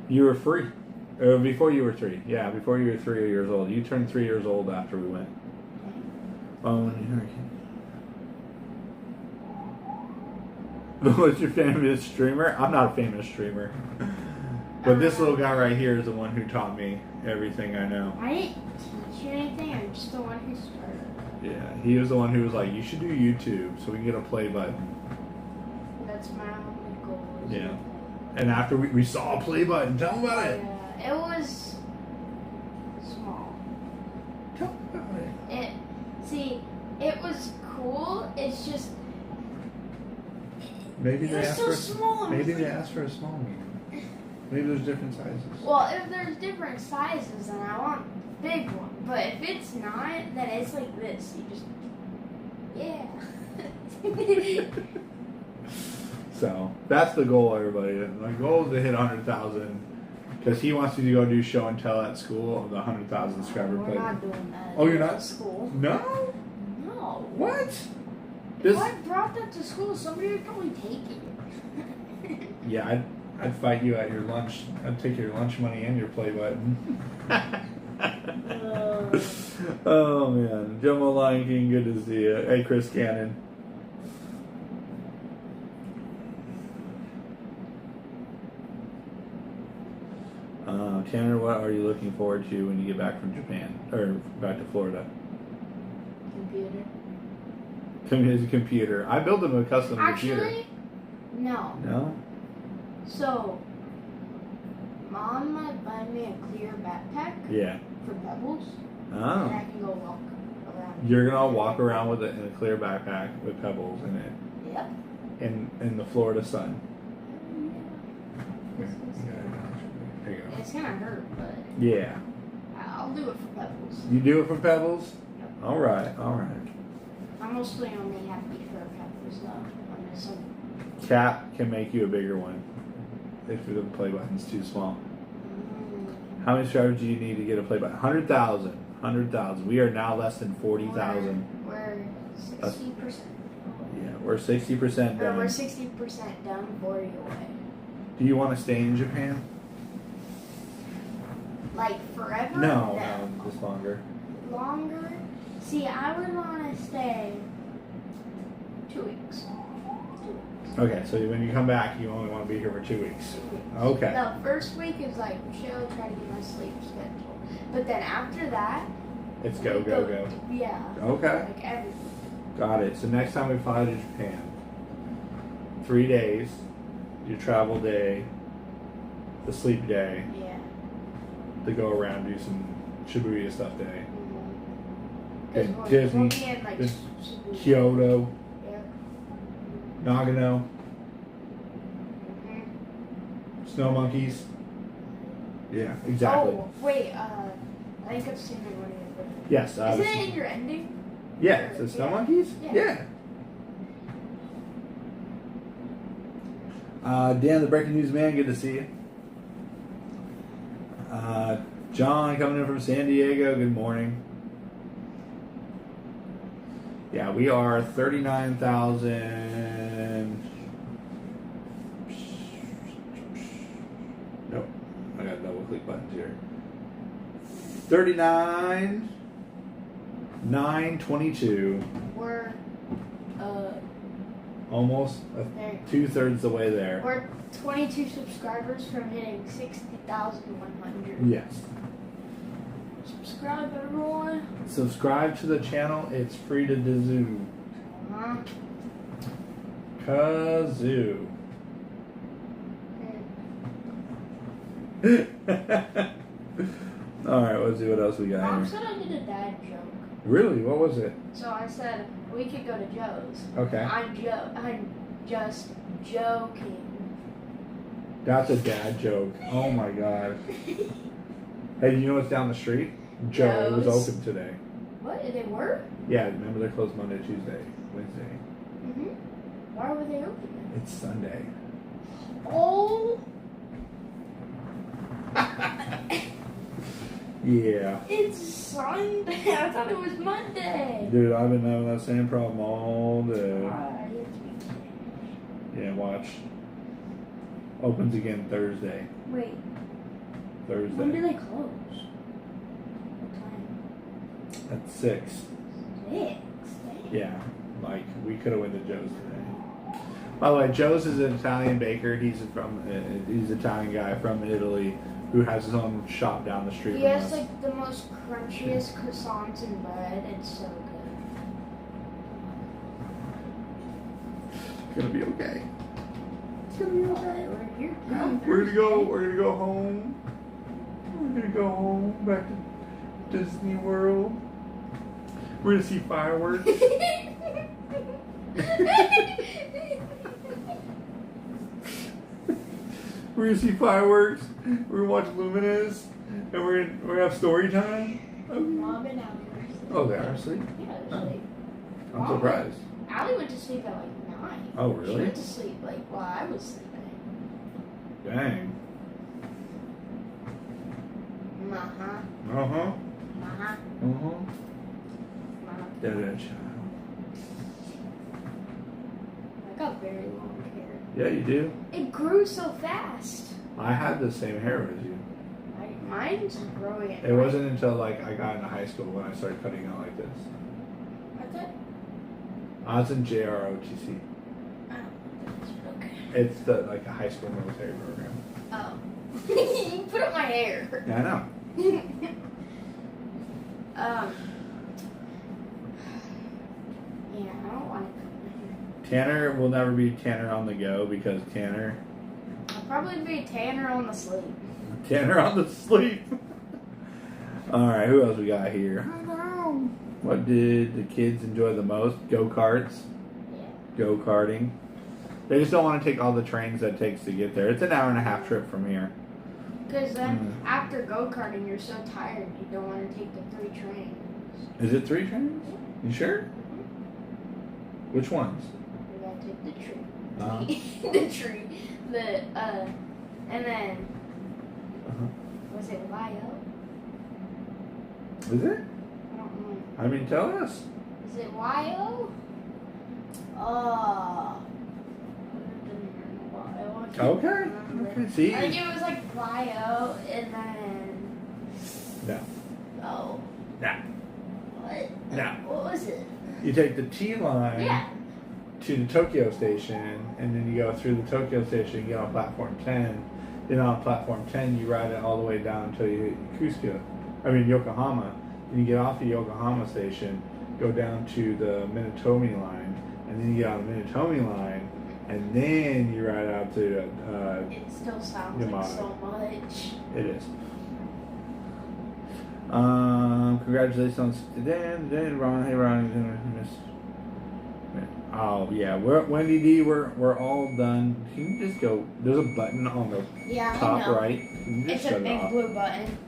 You were 3. Before you were 3. Yeah, before you were 3 years old. You turned 3 years old after we went. Oh, what's your famous streamer? I'm not a famous streamer. But this little guy right here is the one who taught me everything I know. I didn't teach you anything. I'm just the one who started. Yeah, he was the one who was like, you should do YouTube so we can get a play button. That's my only goal. Yeah. And after we saw a play button, tell them about it. Yeah, it was small. Tell them about it. It was cool. It's just Maybe they asked so for small. Maybe they asked for a small one. Maybe there's different sizes. Well, if there's different sizes, then I want a big one. But if it's not, then it's like this. You just, yeah. So that's the goal, everybody. My goal is to hit 100,000 because he wants me to go do show and tell at school of the 100,000 subscriber. We're not doing that. Oh, you're not? At school. No. No. What? If I brought that to school, somebody would probably take it. Yeah, I'd fight you at your lunch. I'd take your lunch money and your play button. Oh man, Jumbo Lion King, good to see you. Hey, Chris Cannon. Tanner, what are you looking forward to when you get back from Japan or back to Florida? Computer. Computer. I built him a custom computer. Actually, no. No. So, Mom might buy me a clear backpack. Yeah. For Pebbles. Oh. And I can go walk around. You're gonna walk around with it in a clear backpack with pebbles in it. Yep. In the Florida sun. Yeah. There you go. It's gonna hurt, but Yeah. I'll do it for Pebbles. You do it for pebbles? Yep. All right. I'm mostly only happy for Pebbles though. I'm missing. Cat can make you a bigger one if the play button's too small. How many subscribers do you need to get a play-by? 100,000. 100,000. We are now less than 40,000. We're 60%. Yeah, we're 60% done. We're 60% done, 40 away. Do you want to stay in Japan? Like forever? No, just longer. Longer? See, I would want to stay 2 weeks. Okay, so when you come back, you only want to be here for 2 weeks. Okay. The first week is like chill, try to get my sleep schedule. But then after that, It's go, go, go. Yeah. Okay. Like everything. Got it. So next time we fly to Japan, 3 days, your travel day, the sleep day, Yeah. the go around, do some Shibuya stuff day. Mm-hmm. Okay, Disney, We'll be in, like, Kyoto, Yeah. Nagano, Mm-hmm. snow monkeys. Yeah, exactly. Oh, wait, I think I've seen it one of your videos. Yes. Isn't it in your ending? Yeah, it's the snow monkeys? Yeah. Dan, the breaking news man, good to see you. John coming in from San Diego, good morning. Yeah, we are 39,000. Nope, I got double click buttons here. 39,922. We're, Almost there. 2/3 the way there. We're 22 subscribers from hitting 60,100. Yes. Subscribe, everyone. Subscribe to the channel. It's free to Kazoo. Uh-huh. Kazoo. All right, let's see what else we got Mom here. said I did a dad joke. Really? What was it? So I said we could go to Joe's. Okay. I'm just joking. That's a dad joke. Oh my god. Hey, you know what's down the street? Joe was Joe's. open today. What? They were? Yeah, remember they're closed Monday, Tuesday, Wednesday. Mm-hmm. Why were they open? It's Sunday. Oh. Yeah. It's Sunday. I thought it was Monday. Dude, I've been having that same problem all day. Wait. Yeah, watch. Opens again Thursday. When do Thursday. they close? What time? At 6. 6. Yeah. Like, we could have went to Joe's today. By the way, Joe's is an Italian baker. He's an Italian guy from Italy who has his own shop down the street He from has us. like the most crunchiest croissants and bread. It's so good. It's gonna be okay. It's gonna be okay. We're here. We're gonna go. We're gonna go home. We're gonna go home back to Disney World. We're gonna see fireworks. We're gonna see fireworks. We're gonna watch Luminous, and we're gonna have story time. Mom and Allie were asleep. Oh, they are asleep. Yeah, they're asleep. I'm surprised. Allie went to sleep at like 9. Oh, She really? went to sleep like while I was sleeping. Dang. Uh-huh. Uh huh. Uh-huh. Uh huh. Uh-huh. That child. I got very long hair. Yeah, you do. It grew so fast. I had the same hair as you. Mine's growing. It wasn't until like I got into high school when I started cutting out like this. I thought. I was in JROTC. Oh, that's okay. It's the like a high school military program. Oh. You put up my hair. Yeah, I know. Yeah, I don't like Tanner will never be Tanner on the go because Tanner I'll probably be Tanner on the sleep. Tanner on the sleep. All right, who else we got here? I don't know. What did the kids enjoy the most? Go-karts. Yeah. Go-karting. They just don't want to take all the trains that it takes to get there. It's an hour and a half trip from here. Because then after go-karting, you're so tired, you don't want to take the 3 trains. Is it 3 trains? You sure? Which ones? You gotta take the tree. Uh-huh. The tree. And then Was it YO? Is it? I don't know. I mean, tell us. Is it YO? Oh. Okay. Okay. See. I think it was like YO and then. No. Oh. No. What? No. What was it? You take the T line. Yeah. To the Tokyo station, and then you go through the Tokyo station, you get on platform 10. Then on platform 10, you ride it all the way down until you hit Yokohama. Then you get off the Yokohama station, go down to the Minatomi line, and then you get on the Minatomi line, and then you ride out to It still sounds Yamaha. like so much. It is. Congratulations to Dan, Ron, hey Ron, oh yeah, Wendy D, we're all done. Can you just go? There's a button on the top right. Can you just It's a shut it big off? blue button.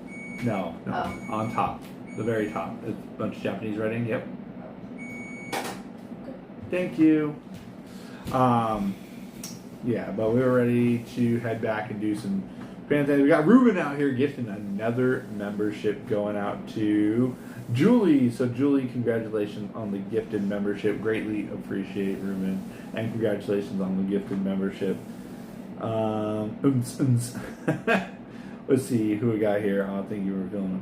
No, Oh. on top, the very top. It's a bunch of Japanese writing. Yep. Thank you. Yeah, but we were ready to head back and do some fantastic. We got Ruben out here gifting another membership going out to Julie. So Julie, congratulations on the gifted membership. Greatly appreciate Ruben, and congratulations on the gifted membership. Let's see who we got here. I don't think you were filming.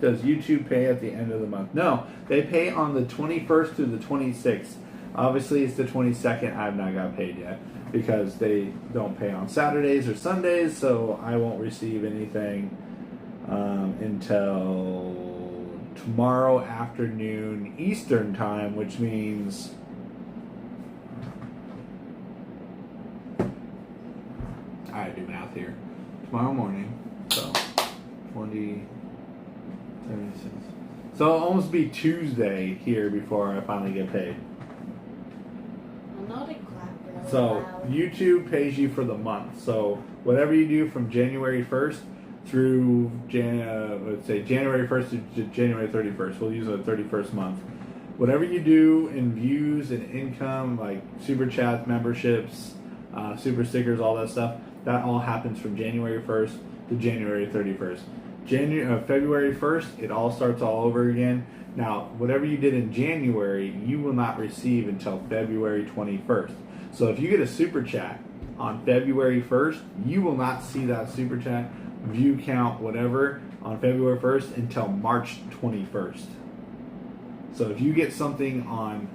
Does YouTube pay at the end of the month? No, they pay on the 21st to the 26th. Obviously, it's the 22nd. I have not got paid yet because they don't pay on Saturdays or Sundays, so I won't receive anything until tomorrow afternoon Eastern time, which means I do math here. Tomorrow morning, so 20, 36. So it'll almost be Tuesday here before I finally get paid. I know they clap really So loud. YouTube pays you for the month. So whatever you do from January 1st through let's say January 1st to January 31st, we'll use a 31st month. Whatever you do in views and income, like super chats, memberships, super stickers, all that stuff, that all happens from January 1st to January 31st. February 1st, it all starts all over again. Now, whatever you did in January, you will not receive until February 21st. So if you get a super chat on February 1st, you will not see that super chat, view count, whatever, on February 1st until March 21st. So if you get something on,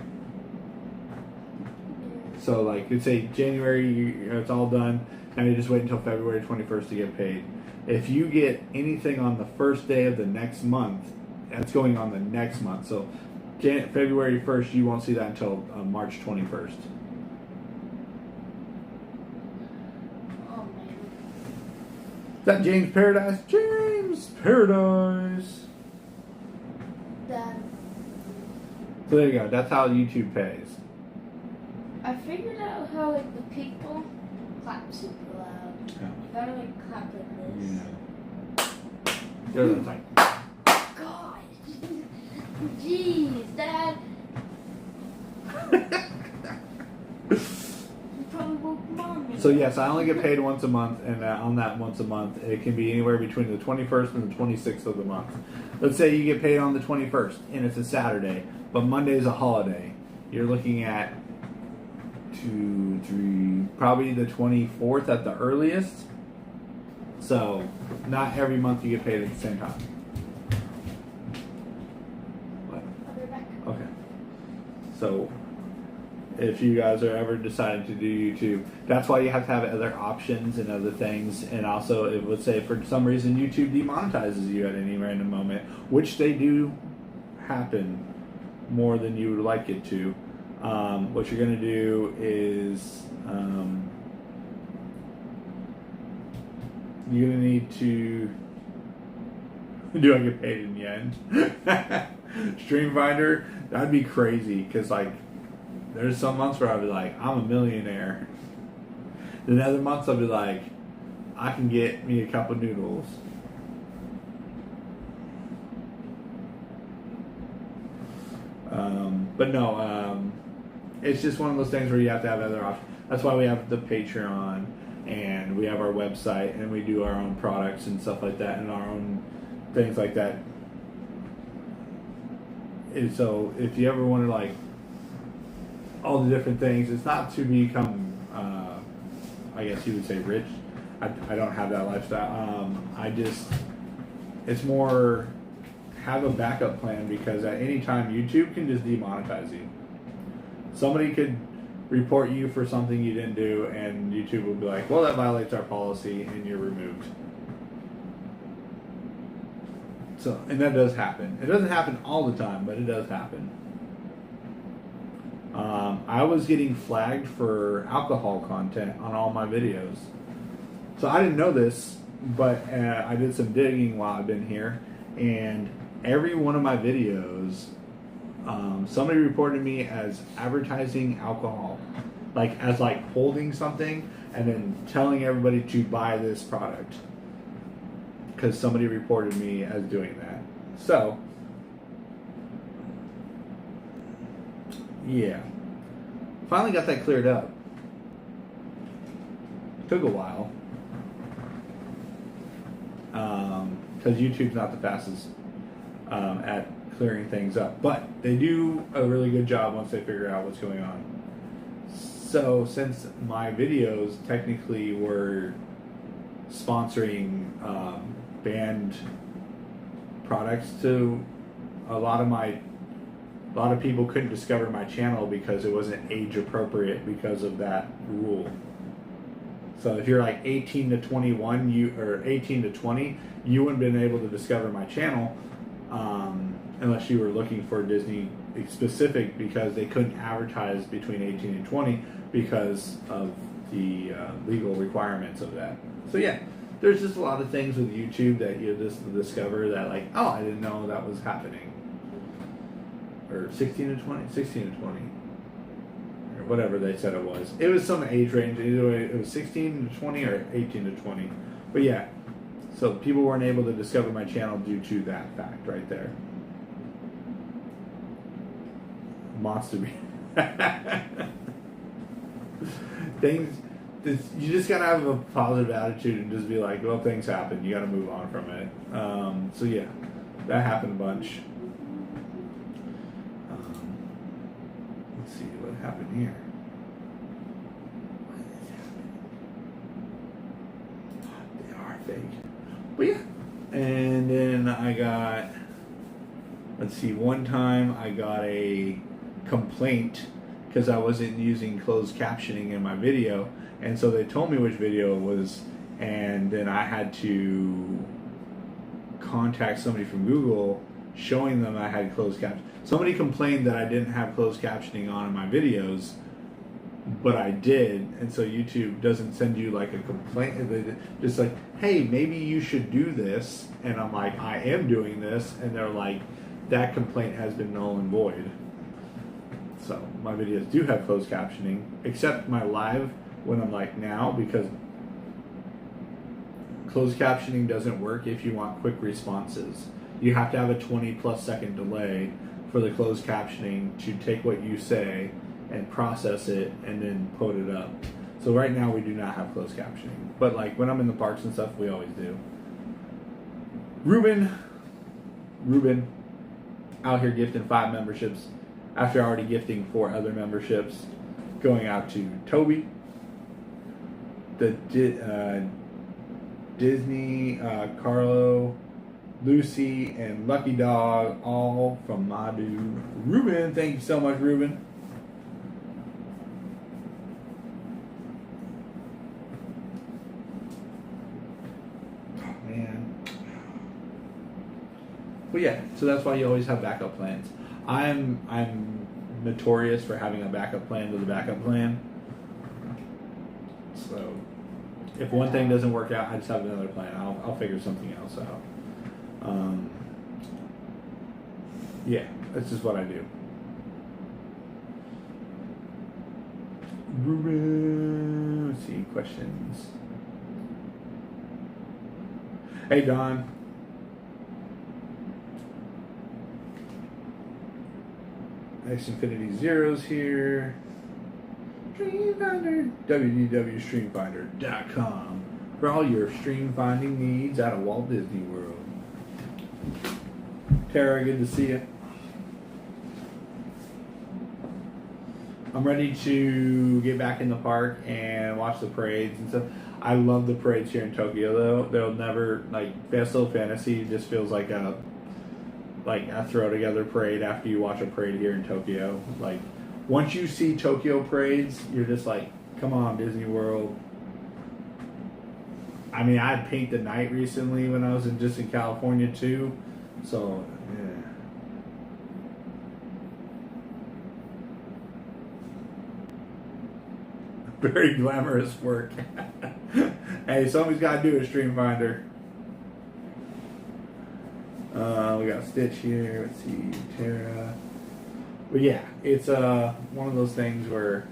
so like let's say January, it's all done, now you just wait until February 21st to get paid. If you get anything on the first day of the next month, that's going on the next month. So February 1st, you won't see that until March 21st. Oh man. Is that James Paradise? James Paradise. Dad, So there you go. That's how YouTube pays. I figured out how like the people clap super loud. Yeah. You gotta like clap like this. Yeah. There's a thing. God. Jeez, Dad. You probably woke Mommy. So yes, I only get paid once a month, and on that once a month, it can be anywhere between the 21st and the 26th of the month. Let's say you get paid on the 21st, and it's a Saturday, but Monday is a holiday. You're looking at 2, 3, probably the 24th at the earliest. So not every month you get paid at the same time. What? I'll be back. Okay. So if you guys are ever deciding to do YouTube, that's why you have to have other options and other things. And also, it would say for some reason YouTube demonetizes you at any random moment, which they do happen more than you would like it to. What you're going to do is you're going to need to. Do I get paid in yen? Stream Finder, that'd be crazy because like there's some months where I'll be like, I'm a millionaire. Then other months I'll be like, I can get me a cup of noodles. But no, it's just one of those things where you have to have other options. That's why we have the Patreon. and we have our website, and we do our own products and stuff like that, and our own things like that. And so if you ever want to like all the different things, it's not to become I guess you would say rich. I don't have that lifestyle. It's more have a backup plan, because at any time YouTube can just demonetize you. Somebody could report you for something you didn't do, and YouTube will be like, well, that violates our policy, and you're removed. So, and that does happen. It doesn't happen all the time, but it does happen. I was getting flagged for alcohol content on all my videos. So I didn't know this, but I did some digging while I've been here, and every one of my videos, somebody reported me as advertising alcohol, as holding something and then telling everybody to buy this product, because somebody reported me as doing that. So yeah, finally got that cleared up. Took a while, because YouTube's not the fastest at clearing things up, but they do a really good job once they figure out what's going on. So since my videos technically were sponsoring banned products to a lot of people couldn't discover my channel because it wasn't age appropriate because of that rule. So if you're like 18 to 21, or 18 to 20, you wouldn't have been able to discover my channel unless you were looking for Disney specific, because they couldn't advertise between 18 and 20 because of the legal requirements of that. So yeah, there's just a lot of things with YouTube that you just discover that oh, I didn't know that was happening. Or 16 to 20, 16 to 20, or whatever they said it was. It was some age range. Either way, it was 16 to 20 or 18 to 20. But yeah, so people weren't able to discover my channel due to that fact right there. Monster. Things. You just gotta have a positive attitude and just be like, well, things happen. You gotta move on from it. So yeah, that happened a bunch. Let's see what happened here. They are fake. But yeah. And then I got, let's see, one time I got a complaint because I wasn't using closed captioning in my video. And so they told me which video it was, and then I had to contact somebody from Google showing them I had closed captioning. Somebody complained that I didn't have closed captioning on in my videos, but I did, and so YouTube doesn't send you a complaint. They just hey, maybe you should do this, and I'm like, I am doing this, and they're like, that complaint has been null and void. So my videos do have closed captioning, except my live when I'm now, because closed captioning doesn't work if you want quick responses. You have to have a 20+ second delay for the closed captioning to take what you say and process it and then put it up. So right now we do not have closed captioning, but when I'm in the parks and stuff, we always do. Ruben, out here gifting 5 memberships after already gifting 4 other memberships, going out to Toby, the Disney, Carlo, Lucy, and Lucky Dog, all from my dude Ruben. Thank you so much, Ruben. Oh man. Well, yeah. So that's why you always have backup plans. I'm notorious for having a backup plan to the backup plan. So if one thing doesn't work out, I just have another plan. I'll figure something else out. Yeah, that's just what I do. Let's see, questions. Hey, Don. X Infinity Zeros here. Streamfinder. www.streamfinder.com for all your stream finding needs out of Walt Disney World. Tara, good to see you. I'm ready to get back in the park and watch the parades and stuff. I love the parades here in Tokyo, though. They'll never, like, Festival Fantasy just feels like a throw together parade after you watch a parade here in Tokyo. Like, once you see Tokyo parades, you're just like, come on, Disney World. I mean, I had Paint the Night recently when I was in California too. So, yeah. Very glamorous work. Hey, somebody's got to do a stream finder. We got Stitch here. Let's see, Tara. But yeah, it's one of those things where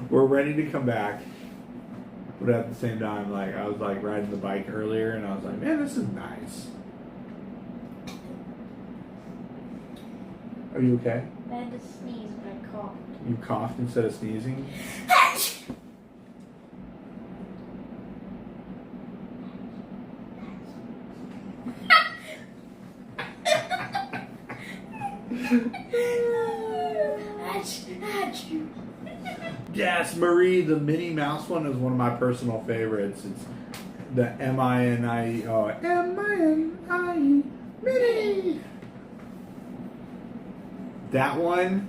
we're ready to come back, but at the same time, like I was like riding the bike earlier, and I was like, man, this is nice. Are you okay? I had to sneeze when I coughed. You coughed instead of sneezing? Yes, Marie, the Minnie Mouse one is one of my personal favorites. It's the M-I-N-I-E, M-I-N-I-E, Minnie. That one,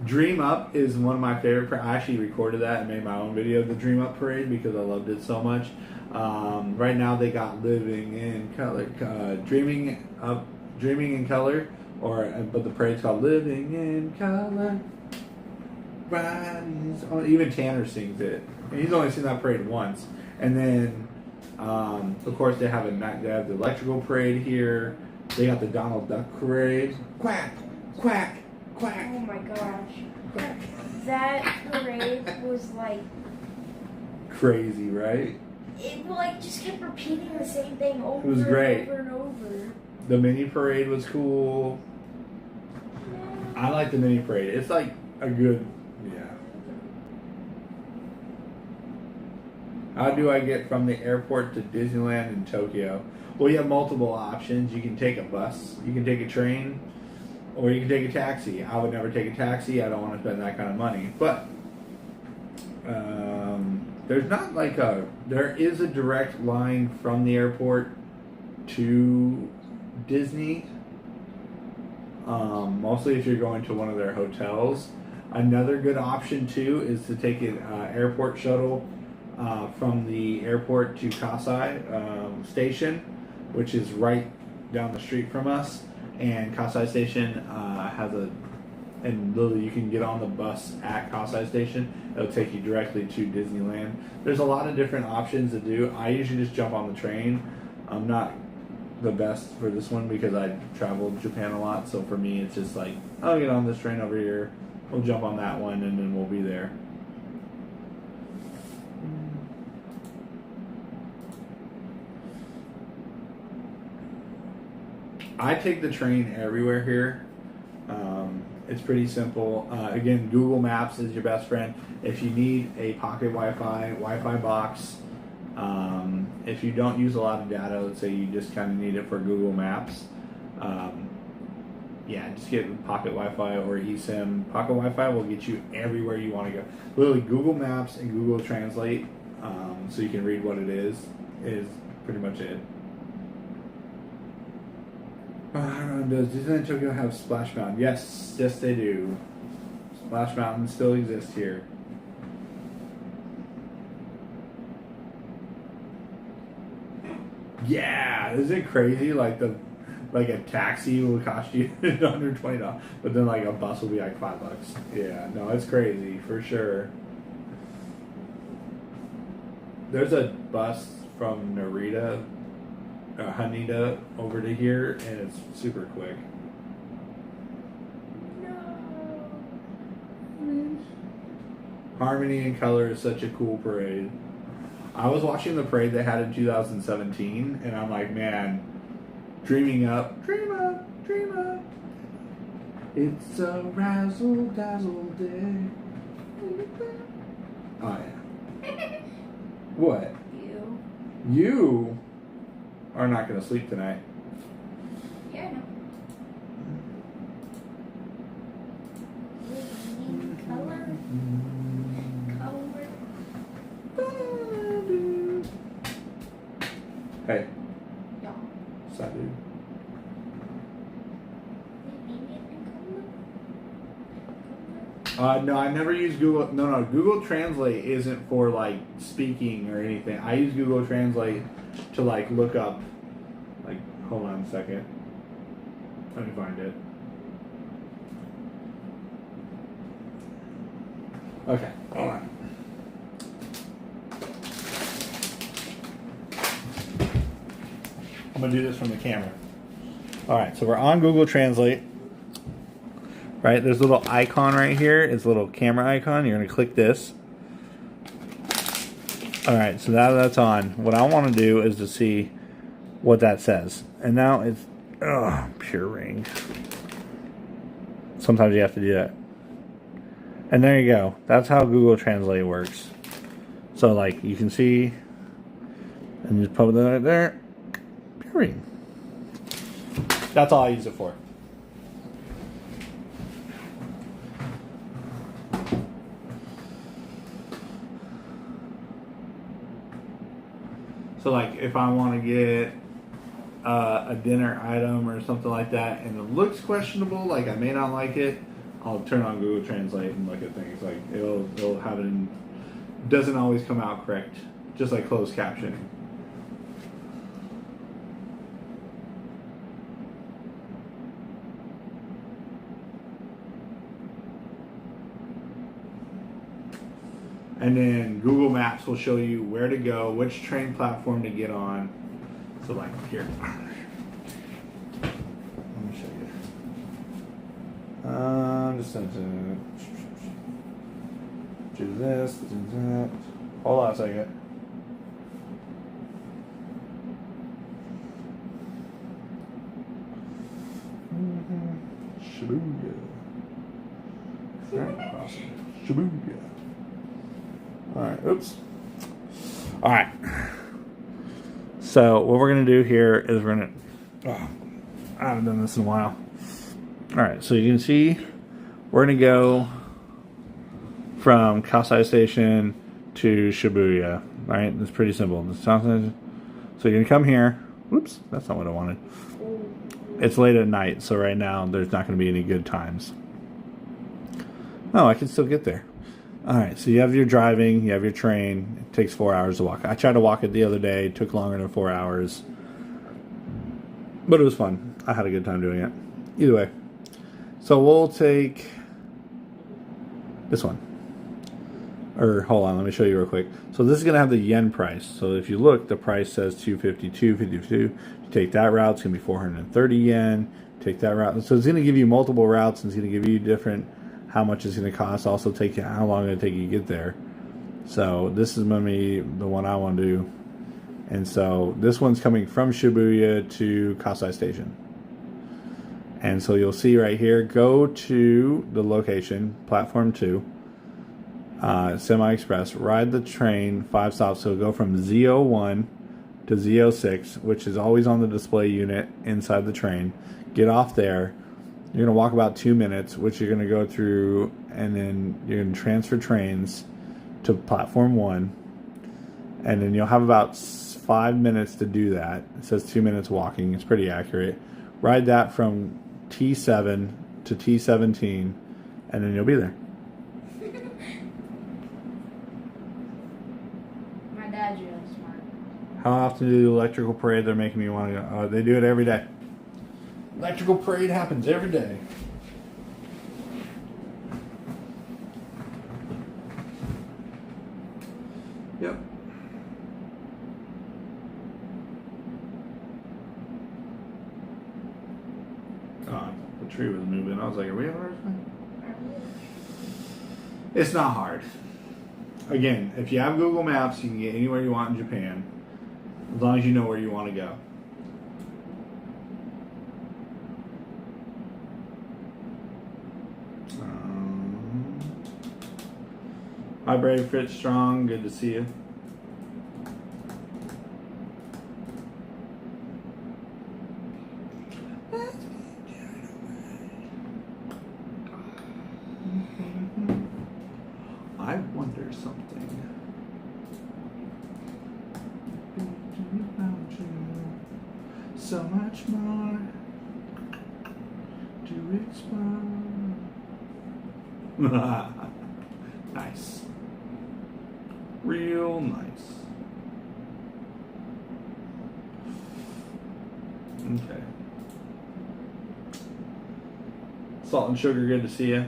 Dream Up, is one of my favorite. I actually recorded that and made my own video of the Dream Up parade because I loved it so much. Right now they got Living in Color, Dreaming in Color, but the parade's called Living in Color. Even Tanner sings it, and he's only seen that parade once. And then, of course, they have the electrical parade here. They got the Donald Duck parade. Quack, quack, quack. Oh my gosh. Quack. That parade was like Crazy, right? it like just kept repeating the same thing over It was great. and over and over. The mini parade was cool. I like the mini parade. It's like a good, yeah. How do I get from the airport to Disneyland in Tokyo? Well, you have multiple options. You can take a bus, you can take a train, or you can take a taxi. I would never take a taxi. I don't want to spend that kind of money. But there's not like there is a direct line from the airport to Disney. Mostly if you're going to one of their hotels. Another good option too is to take an airport shuttle from the airport to Kasai Station, which is right down the street from us. And Kasai Station and literally you can get on the bus at Kasai Station. It'll take you directly to Disneyland. There's a lot of different options to do. I usually just jump on the train. I'm not the best for this one because I traveled Japan a lot, so for me it's just like, I'll get on this train over here, we'll jump on that one, and then we'll be there. I take the train everywhere here. It's pretty simple. Again, Google Maps is your best friend. If you need a pocket Wi-Fi box, if you don't use a lot of data, let's say you just kind of need it for Google Maps, yeah, just get pocket Wi-Fi or eSIM. Pocket Wi-Fi will get you everywhere you want to go. Literally, Google Maps and Google Translate, so you can read what it is pretty much it. Does Disneyland Tokyo have Splash Mountain? Yes, they do. Splash Mountain still exists here. Yeah, isn't it crazy? Like a taxi will cost you $120, but then like a bus will be like $5. Yeah, no, it's crazy for sure. There's a bus from Narita, Haneda over to here, and it's super quick. No. Harmony and Color is such a cool parade. I was watching the parade they had in 2017, and I'm like, man, dreaming up, dream up, dream up. It's a razzle dazzle day. Oh yeah. What? You are not going to sleep tonight. Yeah, I know. Color. Hey. Yeah. What's that, dude? No, I never use Google. No, Google Translate isn't for like speaking or anything. I use Google Translate to like look up. Like, hold on a second. Let me find it. Okay, hold on. I'm gonna do this from the camera. All right, so we're on Google Translate. Right, there's a little icon right here. It's a little camera icon. You're gonna click this. All right, so now that's on. What I want to do is to see what that says. And now it's pure ring. Sometimes you have to do that. And there you go. That's how Google Translate works. So like you can see, and just put it right there. Pure ring. That's all I use it for. So like if I want to get a dinner item or something like that and it looks questionable, like I may not like it, I'll turn on Google Translate and look at things. Like it'll have it in, doesn't always come out correct, just like closed captioning. And then Google Maps will show you where to go, which train platform to get on. So like here. Let me show you. Just do this, do that. Hold on a second. Shibuya. Right, awesome. Shibuya. Alright, oops. Alright. So, what we're going to do here is we're going to... Oh, I haven't done this in a while. Alright, so you can see we're going to go from Kasai Station to Shibuya. Right? It's pretty simple. So, you're going to come here. Oops, that's not what I wanted. It's late at night, so right now there's not going to be any good times. Oh, I can still get there. Alright, so you have your driving, you have your train. It takes 4 hours to walk. I tried to walk it the other day. It took longer than 4 hours. But it was fun. I had a good time doing it. Either way. So we'll take this one. Or, hold on, let me show you real quick. So this is going to have the yen price. So if you look, the price says 252, 52. If you take that route, it's going to be 430 yen. Take that route. So it's going to give you multiple routes, and it's going to give you different... how much it's going to cost, also take you how long it's going to take you to get there. So this is going to be the one I want to do. And so this one's coming from Shibuya to Kasai Station. And so you'll see right here, go to the location, platform 2, Semi-Express, ride the train 5 stops. So go from Z01 to Z06, which is always on the display unit inside the train. Get off there. You're going to walk about 2 minutes, which you're going to go through, and then you're going to transfer trains to platform 1. And then you'll have about 5 minutes to do that. It says 2 minutes walking. It's pretty accurate. Ride that from T7 to T17, and then you'll be there. My dad's really smart. How often do the electrical parade they're making me want to go? They do it every day. Electrical parade happens every day. Yep. Oh, the tree was moving. I was like, are we having a hard time? It's not hard. Again, if you have Google Maps, you can get anywhere you want in Japan, as long as you know where you want to go. Hi, Brave Fritz Strong. Good to see you. I wonder something. So much more to explore. Nice. Real nice. Okay. Salt and Sugar, good to see you.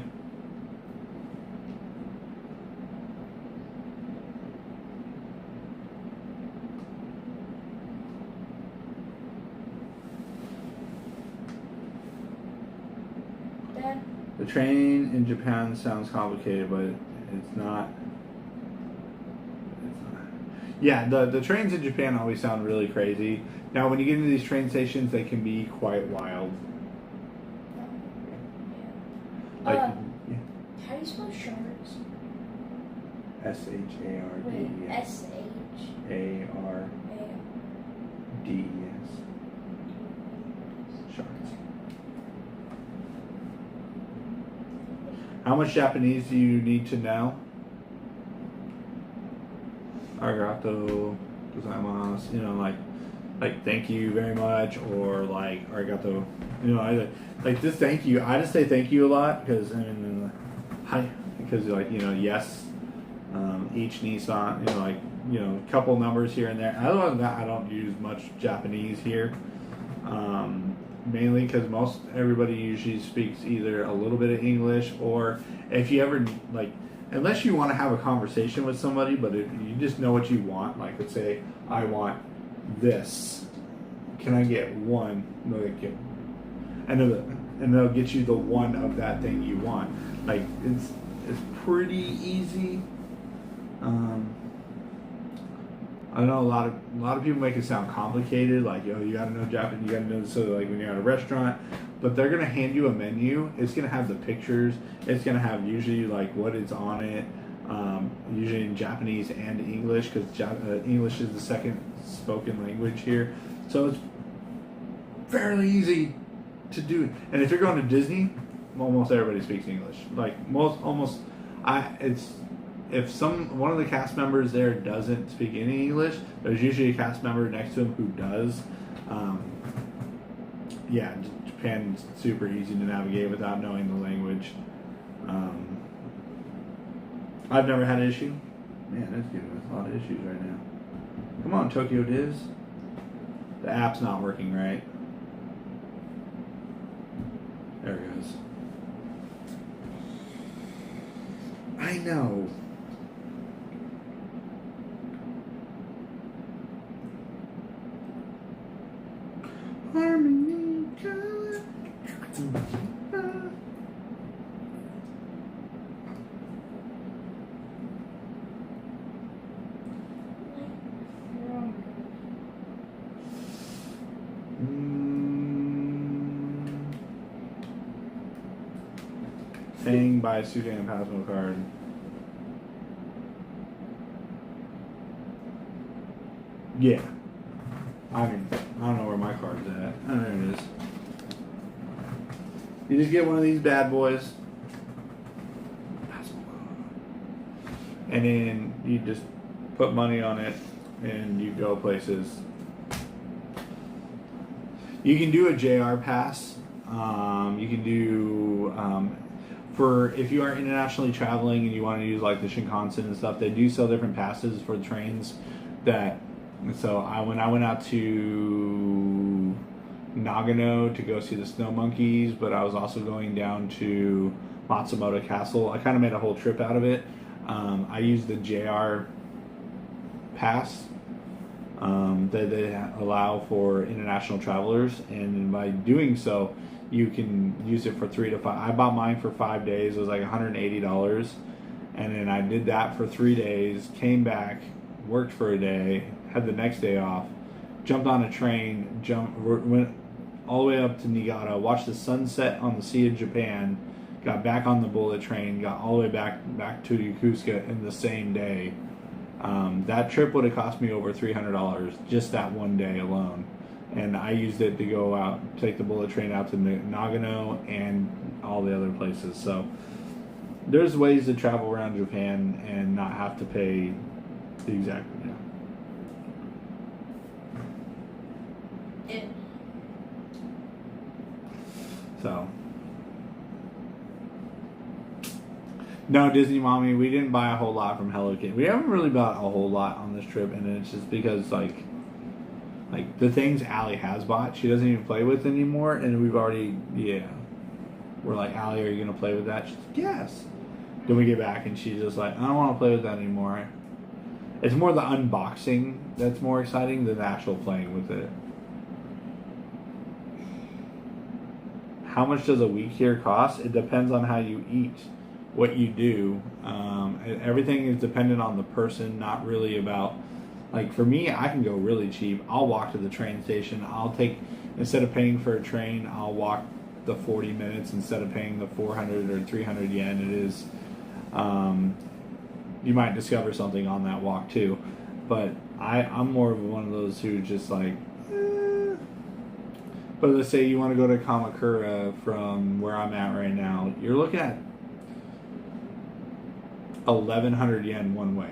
Dad? The train in Japan sounds complicated, but it's not. Yeah, the trains in Japan always sound really crazy. Now, when you get into these train stations, they can be quite wild. Like, How do you spell shards? SHARD. Wait, SHARDES. Shards. How much Japanese do you need to know? Arigato gozaimasu. You know, like thank you very much, or like arigato. You know, I like this thank you. I just say thank you a lot because hi, because like yes, each Nissan. A couple numbers here and there. Other than that, I don't use much Japanese here. Mainly because everybody usually speaks either a little bit of English, or if you ever unless you want to have a conversation with somebody, but if you just know what you want, like let's say I want this, can I get one? And they'll get you the one of that thing you want. Like it's pretty easy. I know a lot of people make it sound complicated, like you gotta know Japanese, you gotta know this, so like when you're at a restaurant, but they're gonna hand you a menu. It's gonna have the pictures. It's gonna have usually like what is on it, usually in Japanese and English, because English is the second spoken language here, so it's fairly easy to do. And if you're going to Disney, almost everybody speaks English. Like if one of the cast members there doesn't speak any English, there's usually a cast member next to him who does. Japan's super easy to navigate without knowing the language. I've never had an issue. Man, that's giving us a lot of issues right now. Come on, Tokyo Diz. The app's not working right. There it goes. I know. Harmonica. Paying by Sudan Pasmo card. Yeah. I don't know where my card's at. Oh, there it is. You just get one of these bad boys. And then you just put money on it and you go places. You can do a JR pass. You can do for if you are internationally traveling and you want to use like the Shinkansen and stuff, they do sell different passes for the trains. So when I went out to Nagano to go see the snow monkeys, but I was also going down to Matsumoto Castle. I kind of made a whole trip out of it. I used the JR pass that they allow for international travelers, and by doing so, you can use it for 3 to 5. I bought mine for 5 days. It was like $180, and then I did that for 3 days. Came back, worked for a day, had the next day off, jumped on a train, went all the way up to Niigata, watched the sunset on the Sea of Japan, got back on the bullet train, got all the way back to Yokosuka in the same day. That trip would have cost me over $300 just that one day alone. And I used it to go out, take the bullet train out to Nagano and all the other places. So there's ways to travel around Japan and not have to pay the exact. Yeah. So. No, Disney Mommy, we didn't buy a whole lot from Hello Kitty. We haven't really bought a whole lot on this trip, and it's just because, like the things Allie has bought, she doesn't even play with anymore, and we've already, we're like, Allie, are you going to play with that? She's like, yes. Then we get back, and she's just like, I don't want to play with that anymore. It's more the unboxing that's more exciting than the actual playing with it. How much does a week here cost? It depends on how you eat. What you do, everything is dependent on the person, not really about, like for me, I can go really cheap. I'll walk to the train station. Instead of paying for a train, I'll walk the 40 minutes instead of paying the 400 or 300 yen it is. You might discover something on that walk too, but I'm more of one of those who just like, But let's say you want to go to Kamakura from where I'm at right now, you're looking at 1,100 yen one way.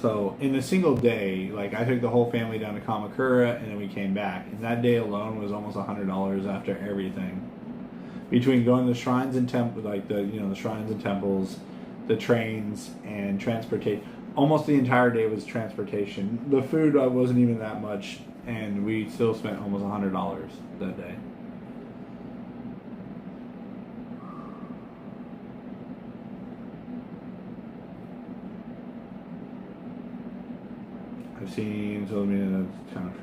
So in a single day, like I took the whole family down to Kamakura and then we came back, and that day alone was almost $100 after everything. Between going to the shrines and the shrines and temples, the trains and transportation, almost the entire day was transportation. The food wasn't even that much, and we still spent almost $100 that day. I've seen social media that's kind of.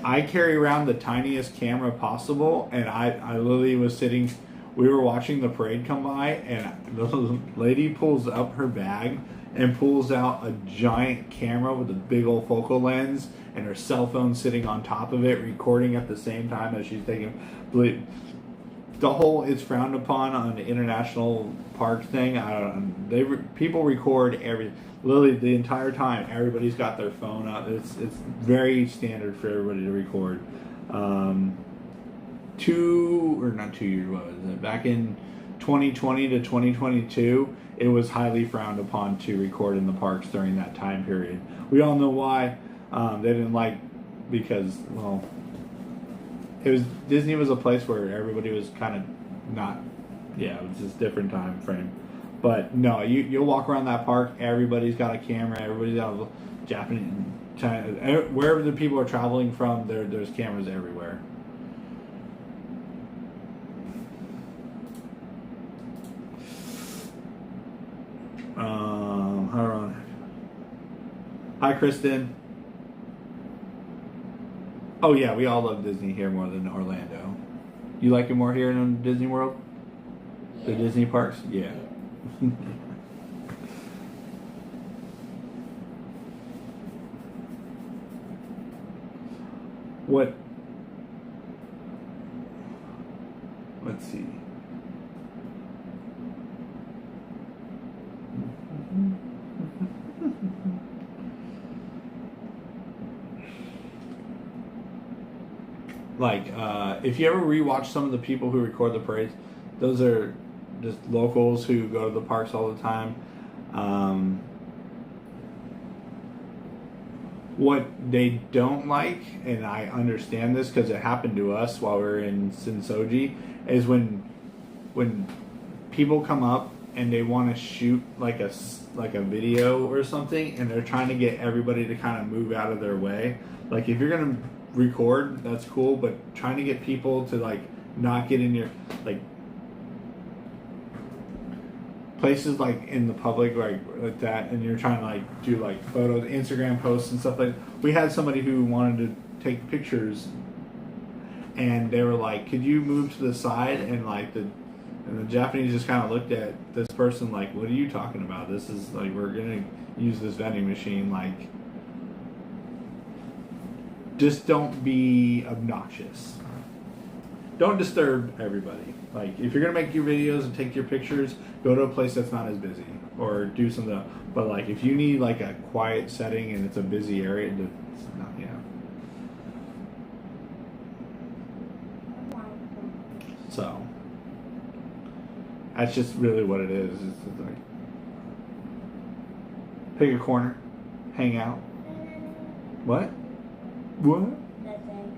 I carry around the tiniest camera possible, and I literally was sitting. We were watching the parade come by, and the lady pulls up her bag and pulls out a giant camera with a big old focal lens, and her cell phone sitting on top of it, recording at the same time as she's taking. The whole is frowned upon on the international park thing. People record literally the entire time. Everybody's got their phone out. It's very standard for everybody to record. 2 years, what was it? Back in 2020 to 2022, it was highly frowned upon to record in the parks during that time period. We all know why. They didn't like, because, well, Disney was a place where everybody was kind of not, it was just different time frame. But no, you'll walk around that park, everybody's got a camera, everybody's got a Japanese, China, wherever the people are traveling from, there's cameras everywhere. Hi, Kristen. Oh yeah, we all love Disney here more than Orlando. You like it more here than Disney World? Yeah. The Disney parks? Yeah. Let's see. If you ever rewatch some of the people who record the parades, those are just locals who go to the parks all the time. What they don't like, and I understand this because it happened to us while we were in Sensoji, is when people come up and they want to shoot like a video or something, and they're trying to get everybody to kind of move out of their way. Like if you're gonna record, that's cool, but trying to get people to like not get in your places like in the public like that, and you're trying to like do like photos, Instagram posts and stuff like that. We had somebody who wanted to take pictures, and they were like, could you move to the side, and like And the Japanese just kind of looked at this person like, what are you talking about? This is like, we're going to use this vending machine. Like, just don't be obnoxious. Don't disturb everybody. Like, if you're going to make your videos and take your pictures, go to a place that's not as busy. Or do something. But, like, if you need, like, a quiet setting and it's a busy area, it's not, you know. So, that's just really what it is. It's like, pick a corner, hang out. What? What? Nothing.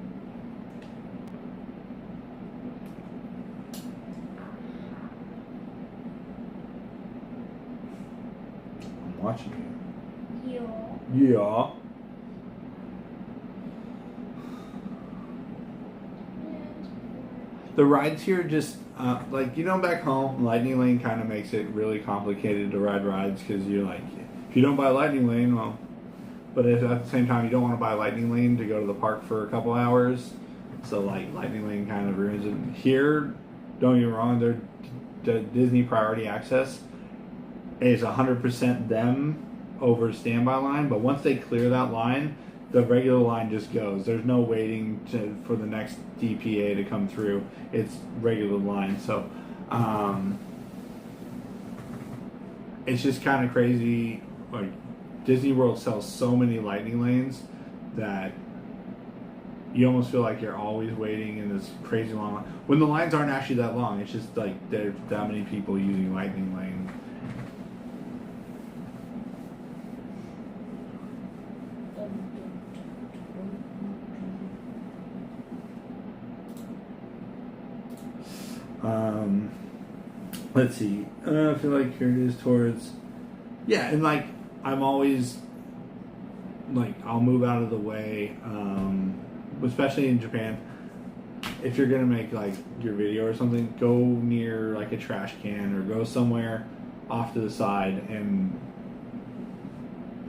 I'm watching you. Yeah. Yeah. The rides here just, like, you know, back home, Lightning Lane kind of makes it really complicated to ride rides because you're like, if you don't buy Lightning Lane, well, but at the same time, you don't want to buy Lightning Lane to go to the park for a couple hours. So, like, Lightning Lane kind of ruins it. Here, don't get me wrong, the Disney Priority Access is 100% them over standby line, but once they clear that line, the regular line just goes. There's no waiting for the next DPA to come through. It's regular line. So it's just kind of crazy. Like, Disney World sells so many Lightning Lanes that you almost feel like you're always waiting in this crazy long line. When the lines aren't actually that long, it's just like there's that many people using Lightning Lane. Let's see. I feel like here it is towards, yeah, and like I'm always like I'll move out of the way, especially in Japan. If you're gonna make like your video or something, go near like a trash can or go somewhere off to the side. And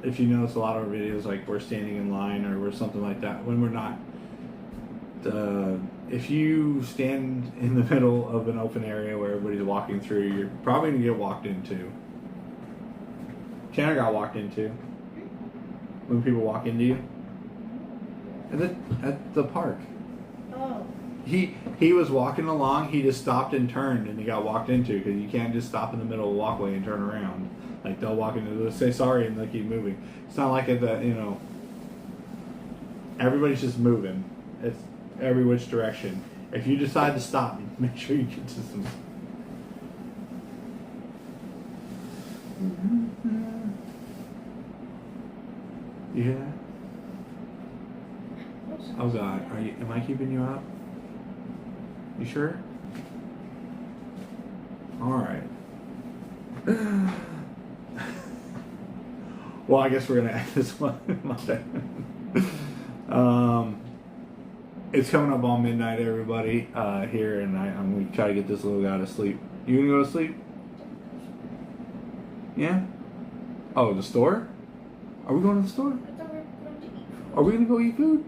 if you notice a lot of our videos, like we're standing in line or we're something like that, when we're not. If you stand in the middle of an open area where everybody's walking through, you're probably going to get walked into. Tanner got walked into. When people walk into you. At the park. Oh. He was walking along, he just stopped and turned and he got walked into because you can't just stop in the middle of the walkway and turn around. Like they'll walk into, they'll say sorry and they'll keep moving. It's not like everybody's just moving. It's every which direction. If you decide to stop, make sure you get to some. Yeah. Oh God, am I keeping you up? You sure? All right. Well, I guess we're gonna end this one. It's coming up on midnight, everybody, here, and I'm going to try to get this little guy to sleep. You going to go to sleep? Yeah? Oh, the store? Are we going to the store? I thought we were going to eat food. Are we going to go eat food?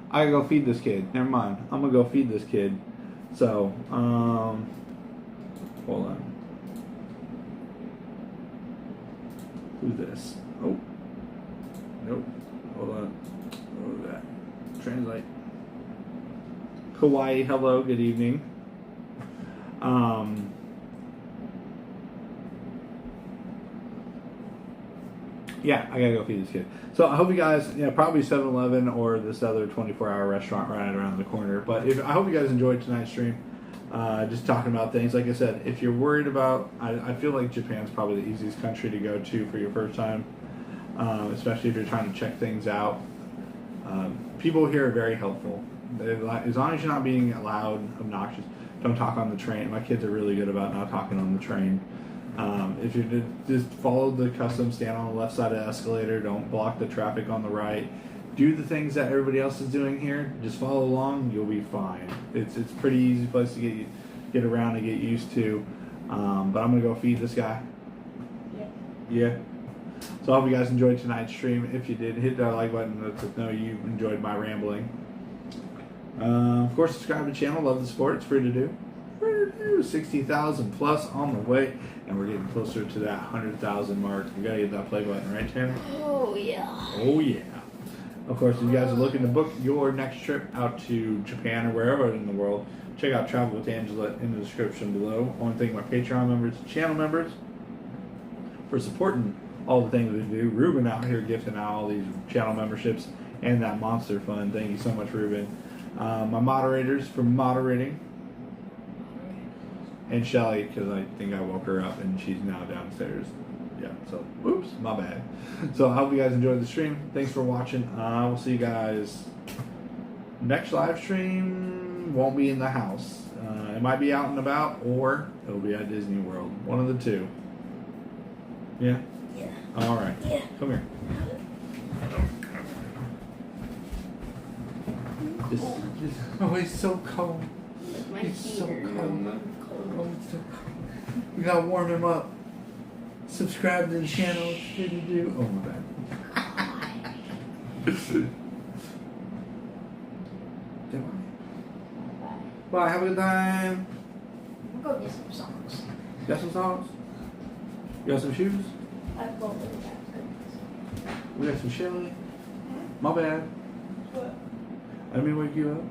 I got to go feed this kid. Never mind. I'm going to go feed this kid. So, hold on. Who's this? Oh. Nope. Hold on. What was that? Translate. Hawaii, hello, good evening. Yeah, I gotta go feed this kid. So I hope you guys, probably 7-Eleven or this other 24-hour restaurant right around the corner. But I hope you guys enjoyed tonight's stream. Just talking about things. Like I said, if you're worried about, I feel like Japan's probably the easiest country to go to for your first time, especially if you're trying to check things out. People here are very helpful. As long as you're not being loud, obnoxious, don't talk on the train. My kids are really good about not talking on the train. If you just follow the custom, stand on the left side of the escalator, don't block the traffic on the right. Do the things that everybody else is doing here. Just follow along, you'll be fine. It's a pretty easy place to get around and get used to. But I'm gonna go feed this guy. Yeah. So I hope you guys enjoyed tonight's stream. If you did, hit that like button. Let us know you enjoyed my rambling. Of course, subscribe to the channel. Love the sport. It's free to do. 60,000 plus on the way, and we're getting closer to that 100,000 mark. We gotta get that play button, right, Tanner? Oh yeah. Oh yeah. Of course, if you guys are looking to book your next trip out to Japan or wherever in the world, check out Travel with Angela in the description below. I want to thank my Patreon members, channel members, for supporting all the things we do. Ruben out here gifting out all these channel memberships and that monster fund. Thank you so much, Ruben. My moderators for moderating. And Shelly, because I think I woke her up and she's now downstairs. Yeah, so, oops, my bad. So I hope you guys enjoyed the stream. Thanks for watching. We'll see you guys next live stream. Won't be in the house. It might be out and about, or it'll be at Disney World. One of the two. Yeah? Yeah. All right. Yeah. Come here. Oh, he's so cold. My He's so feet are cold. cold. Oh, he's so cold. We gotta warm him up. Subscribe to the channel. What you do? Oh my bad. Bye. Have a good time. We'll go get some songs. Got some socks? You got some shoes? I won't really have We got some chili. My bad. What? I didn't mean to wake you up.